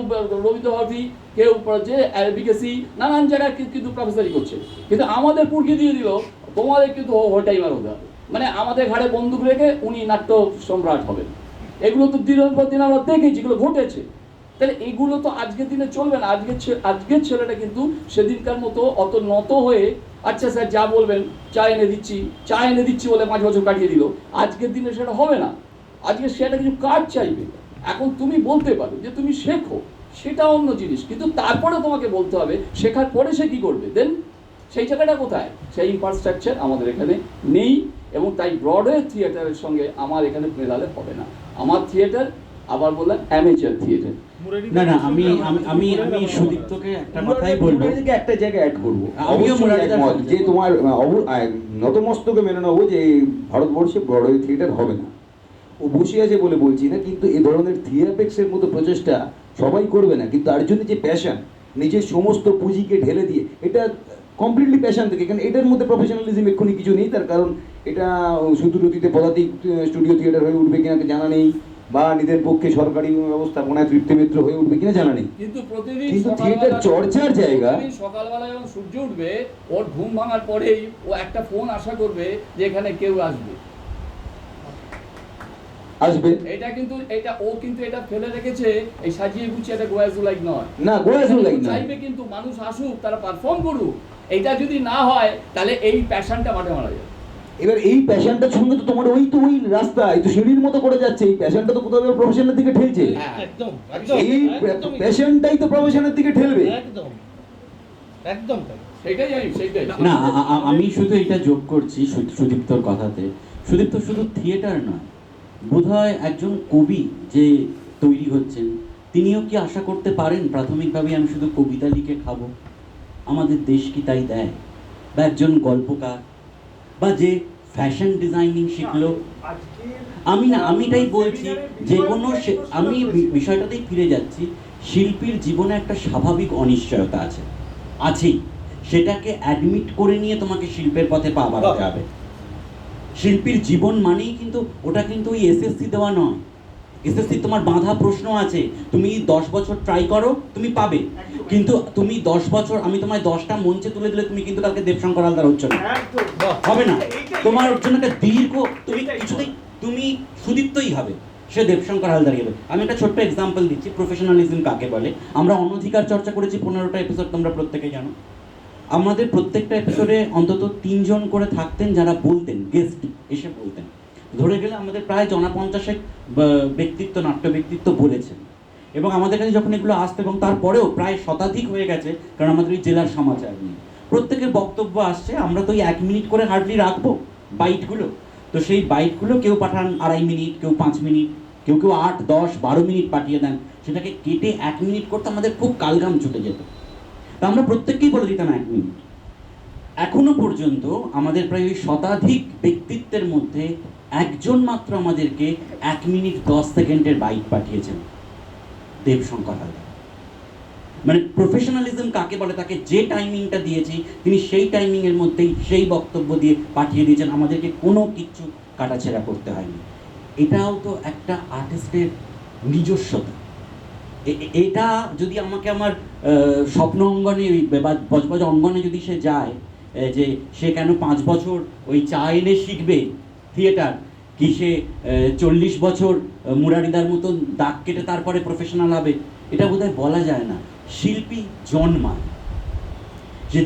রবীন্দ্রভারতী, কেউ যে বিকেসি, নানান জায়গায় কিন্তু প্রফেসরি করছে, কিন্তু আমাদের পুরকি দিয়ে দিল তোমাদের কিন্তু হোল টাইমার হতে হবে, মানে আমাদের ঘাড়ে বন্দুক রেখে উনি নাট্য সম্রাট হবেন। এগুলো তো দিনের পর দিন আমরা দেখেছি, এগুলো ঘটেছে। তাহলে এগুলো তো আজকের দিনে চলবে না। আজকের ছেলেটা কিন্তু সেদিনকার মতো অত নত হয়ে, আচ্ছা স্যার যা বলবেন চা এনে দিচ্ছি বলে 5 বছর কাটিয়ে দিল, আজকের দিনে সেটা হবে না। আজকে সেটা কিছু কাজ চাইবে। এখন তুমি বলতে পারো যে তুমি শেখো, সেটা অন্য জিনিস, কিন্তু তারপরে তোমাকে বলতে হবে শেখার পরে সে কী করবে। দেন সেই জায়গাটা কোথায়? সেই ইনফ্রাস্ট্রাকচার আমাদের এখানে নেই, এবং তাই ব্রডওয়ে থিয়েটারের সঙ্গে আমার এখানে মেলালে হবে না। আমার থিয়েটার, আবার বললাম, অ্যামেচার থিয়েটার। না আমি সুদীপ্তকে একটা কথাই বলবো, একটা জায়গায় অ্যাড করবো, যে তোমার নতমস্তকে মেনে নেবো যে ভারতবর্ষে ব্রডওয়ে থিয়েটার হবে না। ও বসে আছে বলে বলছি না, কিন্তু এই ধরনের থিয়েটারের মতো প্রচেষ্টা সবাই করবে না, কিন্তু তার জন্য যে প্যাশন, নিজের সমস্ত পুঁজিকে ঢেলে দিয়ে, এটা কমপ্লিটলি প্যাশন থেকে, কারণ এটার মধ্যে প্রফেশনালিজম এক্ষুনি কিছু নেই, তার কারণ এটা শুধু অতীতে পদাতিক স্টুডিও থিয়েটার হয়ে উঠবে কিনা জানা নেই, বা নিজের পক্ষে সরকারি ব্যবস্থাপনায় তৃপ্তিমিত্র হয়ে উঠবে কিনা জানা নেই, কিন্তু প্রতিদিন থিয়েটার চর্চার জায়গা। সকালবেলা যখন সূর্য উঠবে, ওর ঘুম ভাঙার পরেই ও একটা ফোন আশা করবে যে এখানে কেউ আসবে। এটা কিন্তু ও কিন্তু এটা ফেলে রেখেছে, এই সাজিয়ে গুছিয়ে, এটা গোয়াজুলাইক নয়, না গোয়াজুলাইক নয়। চাইবে কিন্তু মানুষ আসুক, তারা পারফর্ম করুক। এটা যদি না হয় তাহলে এই প্যাশনটা মাঠে মারা যাবে। এবার এই প্যাশনটার সঙ্গে তো তোমার ওই রাস্তা এই তো সিঁড়ির মতো করে যাচ্ছে, এই প্যাশনটা তো কোথাও প্রফেশনের দিকে ঠেলছে, একদম এই প্যাশনটাই তো প্রফেশনের দিকে ঠেলবে। একদম একদম তাই। সেইটাই না আমি শুধু এটা যোগ করছি সুদীপ্তর কথাতে। সুদীপ্ত শুধু থিয়েটার নয়, বোধহয় একজন কবি যে তৈরি হচ্ছেন তিনিও কি আশা করতে পারেন প্রাথমিকভাবে আমি শুধু কবিতা লিখে খাবো? আমাদের দেশ কি তাই দেয়? বা একজন গল্পকার বা যে ফ্যাশন ডিজাইনিং শিখলো, আমি এটাই বলছি, যে কোনো আমি বিষয়টাতেই ফিরে যাচ্ছি, শিল্পীর জীবনে একটা স্বাভাবিক অনিশ্চয়তা আছেই, সেটাকে অ্যাডমিট করে নিয়ে তোমাকে শিল্পের পথে পা বাড়াতে হবে। শিল্পীর জীবন মানেই কিন্তু ওটা কিন্তু ওই এসএসসি দেওয়া নয়। এসএসসি তোমার বাঁধা প্রশ্ন আছে, তুমি 10 বছর ট্রাই করো, তুমি পাবে, কিন্তু তুমি 10 বছর আমি তোমায় 10টা মঞ্চে তুলে দিলে তুমি কিন্তু কালকে দেবশঙ্কর হালদার হচ্ছ না, হবে না। তোমার জন্য একটা দীর্ঘ, তুমি কিছুতেই তুমি সুদীপ্তই হবে, সে দেবশঙ্কর হালদার হবে। আমি একটা ছোট্ট এক্সাম্পল দিচ্ছি, প্রফেশনালিজম কাকে বলে। আমরা অনধিকার চর্চা করেছি 15টা এপিসোড, তোমরা প্রত্যেকে জানো। আমাদের প্রত্যেকটা এপিসোডে অন্তত 3 জন করে থাকতেন যারা বলতেন, গেস্ট এসে বলতেন। ধরে গেলে আমাদের প্রায় 50 ব্যক্তিত্ব, নাট্য ব্যক্তিত্ব বলেছেন, এবং আমাদের কাছে যখন এগুলো আসতে, এবং তারপরেও প্রায় শতাধিক হয়ে গেছে, কারণ আমাদের ওই জেলার সমাচার নিয়ে প্রত্যেকের বক্তব্য আসছে। আমরা তো ওই 1 মিনিট করে হার্ডলি রাখবো বাইটগুলো, তো সেই বাইটগুলো কেউ পাঠান 2.5 মিনিট, কেউ 5 মিনিট, কেউ 8, 10, 12 মিনিট পাঠিয়ে দেন। সেটাকে কেটে 1 মিনিট করতে আমাদের খুব কালঘাম ছুটে যেত। তা আমরা প্রত্যেককেই বলে দিতাম 1 মিনিট। এখনো পর্যন্ত আমাদের প্রায় ওই শতাধিক ব্যক্তিত্বের মধ্যে একজন মাত্র আমাদেরকে 1 মিনিট 10 সেকেন্ডের বাইট পাঠিয়েছেন, দেবশঙ্কর হালদার। মানে প্রফেশনালিজম কাকে বলে, তাকে যে টাইমিংটা দিয়েছি তিনি সেই টাইমিংয়ের মধ্যেই সেই বক্তব্য দিয়ে পাঠিয়ে দিয়েছেন, আমাদেরকে কোনো কিছু কাটাছেড়া করতে হয়নি। এটাও তো একটা আর্টিস্টের নিজস্বতা। এটা যদি আমাকে আমার স্বপ্ন অঙ্গনে বা বজবজ অঙ্গনে যদি সে যায়, যে সে কেন 5 বছর ওই চা এনে শিখবে থিয়েটার, কি সে 40 বছর মুরারিদার মতো দাগ কেটে তারপরে প্রফেশনাল হবে, এটা বোধহয় বলা যায় না। শিল্পী জন্মায়,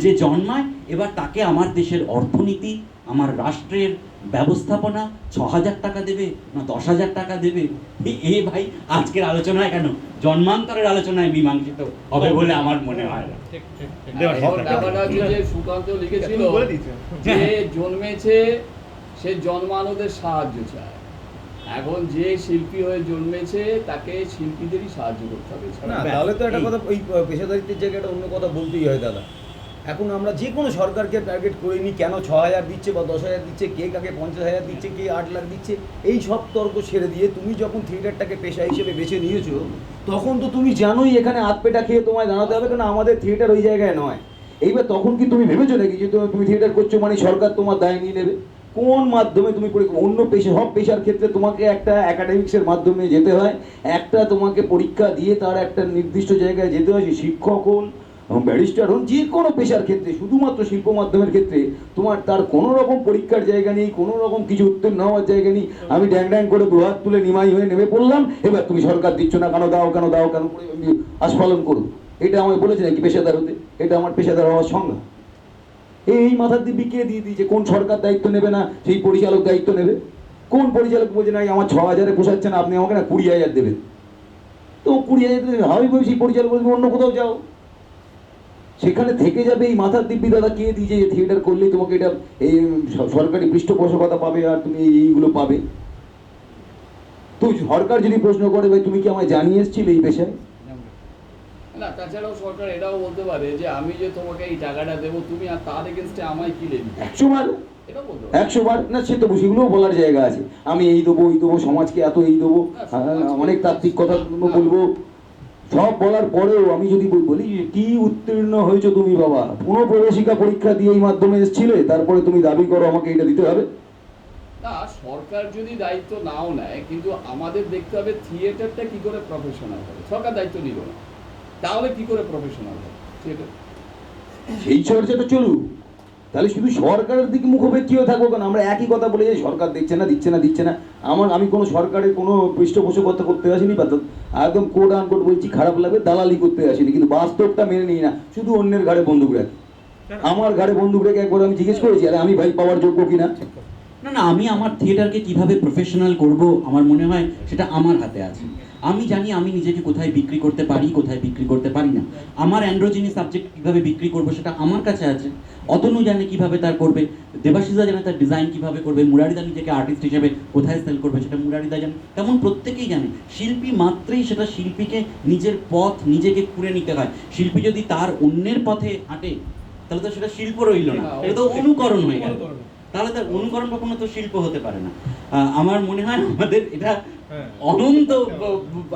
যে জন্মায়, এবার তাকে আমার দেশের অর্থনীতি, আমার রাষ্ট্রের ব্যবস্থাপনা 6,000 টাকা দেবে না 10,000 টাকা দেবে, এ ভাই আজকের আলোচনায় কেন জন্মান্তরের আলোচনায় মীমাংসিত হবে বলে আমার মনে হয় না। ব্যাপারটা হচ্ছে যে সুকান্ত লিখেছিল যে জন্মেছে সে জন্মানোদের সাহায্য চায়। এখন যে শিল্পী হয়ে জন্মেছে তাকে শিল্পীদেরই সাহায্য করতে হবে। না তাহলে তো একটা কথা, ওই পেশাদারিত্বের জায়গাটা অন্য কথা বলতেই হয় দাদা। এখন আমরা যে কোনো সরকারকে টার্গেট করিনি, কেন 6,000 দিচ্ছে বা 10,000 দিচ্ছে, কে কাকে 50,000 দিচ্ছে, কে 8 লাখ দিচ্ছে, এই সব তর্ক ছেড়ে দিয়ে তুমি যখন থিয়েটারটাকে পেশা হিসেবে বেছে নিয়েছো, তখন তো তুমি জানোই এখানে হাত পেটা খেয়ে তোমায় দাঁড়াতে হবে, কারণ আমাদের থিয়েটার ওই জায়গায় নয়। এইবার তখন কি তুমি ভেবেছো নাকি যে তুমি থিয়েটার করছো মানে সরকার তোমার দায় নিয়ে নেবে? কোন মাধ্যমে তুমি অন্য পেশা, সব পেশার ক্ষেত্রে তোমাকে একটা একাডেমিক্সের মাধ্যমে যেতে হয়, একটা তোমাকে পরীক্ষা দিয়ে তার একটা নির্দিষ্ট জায়গায় যেতে হয়। শিক্ষক হন, ব্যারিস্টার হন, যে কোনো পেশার ক্ষেত্রে, শুধুমাত্র শিল্প মাধ্যমের ক্ষেত্রে তোমার তার কোনো রকম পরীক্ষার জায়গা নেই, কোনো রকম কিছু উত্তর নেওয়ার জায়গা নেই। আমি ড্যাং ড্যাং করে 2 হাত তুলে নিমাই হয়ে নেমে পড়লাম, এবার তুমি সরকার দিচ্ছ না কেন, দাও কেন করে আমি আস্ফালন করো। এটা আমায় বলেছে নাকি পেশাদার হতে? এটা আমার পেশাদার হওয়ার সংজ্ঞা। এই মাথার দিব্যি কে দিয়ে দিয়েছে? কোন সরকার দায়িত্ব নেবে না সেই পরিচালক দায়িত্ব নেবে? কোন পরিচালক বলছে না আমার 6,000-এ পোষাচ্ছে না, আপনি আমাকে না 20,000 দেবেন? তো 20,000 হবে সেই পরিচালক বলবে অন্য কোথাও যাও, সেখানে থেকে যাবে। এই মাথার দিব্যি দাদা কে দিয়েছে যে থিয়েটার করলেই তোমাকে এটা এই সরকারি পৃষ্ঠপোষকতা পাবে আর তুমি এইগুলো পাবে? তো সরকার যদি প্রশ্ন করে ভাই তুমি কি আমায় জানিয়ে এসেছিলে এই পেশায়? না, তাছাড়াও সরকার এটাও বলতে পারে যে আমি যে তোমাকে এই টাকাটা দেবো, তুমি আর তার এগেনস্টে আমায় কি নেবে? 100 বার 100 বার না, সে তো সেগুলোও বলার জায়গা আছে। আমি এই দেবো ওই দেবো, সমাজকে এত এই দেবো, অনেক তাত্ত্বিক কথা বলবো। সব বলার পরেও আমি যদি বলি কি উত্তীর্ণ হয়েছো তুমি বাবা, কোনো প্রবেশিকা পরীক্ষা দিয়ে এই মাধ্যমে এসেছিলে, তারপরে তুমি দাবি করো আমাকে এটা দিতে হবে? না, সরকার যদি দায়িত্ব নাও নেয়, কিন্তু আমাদের দেখতে হবে থিয়েটারটা কি করে প্রফেশনাল হবে। সরকার দায়িত্ব নিল না, তাহলে কি করে প্রফেশনাল হবে থিয়েটার? সেই চর্চাটা চলুক, তাহলে শুধু সরকারের দিকে মুখোপেক্ষী হয়ে থাকবো কেন? আমরা একই কথা বলে যাই সরকার দিচ্ছে না। আমি কোনো সরকারের কোনো পৃষ্ঠপোষকতা করতে আসিনি, বা একদম কোট আনকোট বলছি, খারাপ লাগবে, দালালি করতে আসিনি, কিন্তু বাস্তবটা মেনে নিই না। শুধু অন্যের ঘাড়ে বন্দুক রাখি। আমার ঘাড়ে বন্দুক রেখে একবার আমি জিজ্ঞেস করেছি আরে আমি ভাই পাওয়ার যোগ্য কিনা? না না, আমি আমার থিয়েটারকে কিভাবে প্রফেশনাল করব আমার মনে হয় সেটা আমার হাতে আছে। আমি জানি আমি নিজেকে কোথায় বিক্রি করতে পারি, কোথায় বিক্রি করতে পারি না। আমার অ্যান্ড্রোজিনি সাবজেক্ট কিভাবে বিক্রি করব সেটা আমার কাছে আছে। অতনু জানে কিভাবে তার করবে, দেবাশিসদা জানে তার ডিজাইন কিভাবে করবে, মুরারিদা নিজেকে আর্টিস্ট হিসেবে কোথায় সেল করবে সেটা মুরারিদা জানে, তেমন প্রত্যেকেই জানে। শিল্পী মাত্রই সেটা শিল্পীকে নিজের পথ নিজেকে খুঁড়ে নিতে হয়। শিল্পী যদি তার অন্যের পথে হাঁটে তাহলে তো সেটা শিল্প রইল না, এটা তো অনুকরণ হয়ে গেল। তাহলে তার অনুকরণ কখনো তো শিল্প হতে পারে না। আমার মনে হয় আমাদের এটা অনন্ত,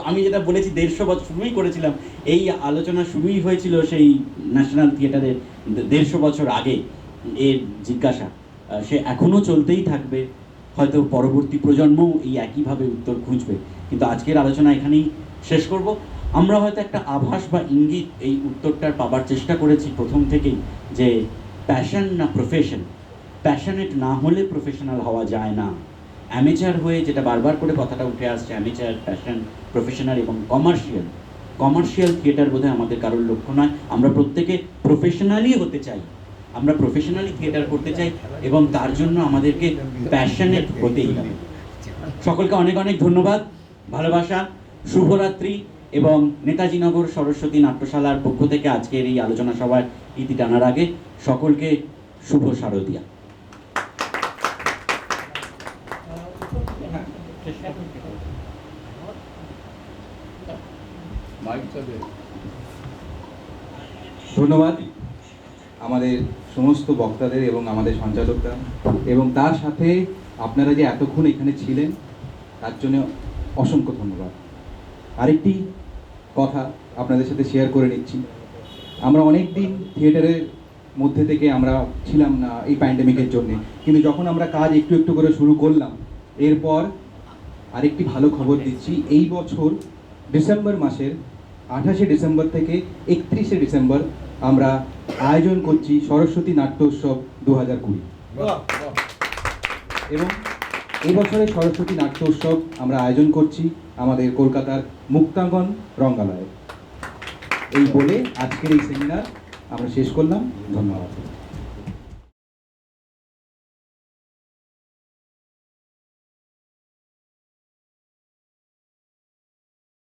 আমি যেটা বলেছি 150 বছর শুরুই করেছিলাম, এই আলোচনা শুরুই হয়েছিল সেই ন্যাশনাল থিয়েটারের 150 বছর আগে। এর জিজ্ঞাসা সে এখনো চলতেই থাকবে, হয়তো পরবর্তী প্রজন্মও এই একইভাবে উত্তর খুঁজবে। কিন্তু আজকের আলোচনা এখানেই শেষ করব। আমরা হয়তো একটা আভাস বা ইঙ্গিত এই উত্তরটার পাবার চেষ্টা করেছি প্রথম থেকেই, যে প্যাশন না প্রফেশন, প্যাশনেট না হলে প্রফেশনাল হওয়া যায় না। অ্যামেচার হয়ে, যেটা বারবার করে কথাটা উঠে আসছে, অ্যামেচার, প্যাশন, প্রফেশনাল এবং কমার্শিয়াল থিয়েটার বোধহয় আমাদের কারোর লক্ষ্য নয়। আমরা প্রত্যেকে প্রফেশনালি হতে চাই, আমরা প্রফেশনালি থিয়েটার করতে চাই, এবং তার জন্য আমাদেরকে প্যাশনেট হতেই হবে। সকলকে অনেক অনেক ধন্যবাদ, ভালোবাসা, শুভরাত্রি, এবং নেতাজি নগর সরস্বতী নাট্যশালার পক্ষ থেকে আজকের এই আলোচনা সভার ইতি টানার আগে সকলকে শুভ শারদিয়া। ধন্যবাদ আমাদের সমস্ত বক্তাদের এবং আমাদের সঞ্চালকরা, এবং তার সাথে আপনারা যে এতক্ষণ এখানে ছিলেন তার জন্য অসংখ্য ধন্যবাদ। আরেকটি কথা আপনাদের সাথে শেয়ার করে নিচ্ছি, আমরা অনেক দিন থিয়েটারের মধ্যে থেকে আমরা ছিলাম না এই প্যান্ডেমিকের জন্যে, কিন্তু যখন আমরা কাজ একটু একটু করে শুরু করলাম, এরপর আরেকটি ভালো খবর দিচ্ছি, এই বছর ডিসেম্বর মাসের 28শে ডিসেম্বর থেকে 31শে ডিসেম্বর আমরা আয়োজন করছি সরস্বতী নাট্য উৎসব 2020। এবং এবছরের সরস্বতী নাট্য উৎসব আমরা আয়োজন করছি আমাদের কলকাতার মুক্তাঙ্গন রঙ্গালয়ে। এই বলে আজকের এই সেমিনার আমরা শেষ করলাম। ধন্যবাদ।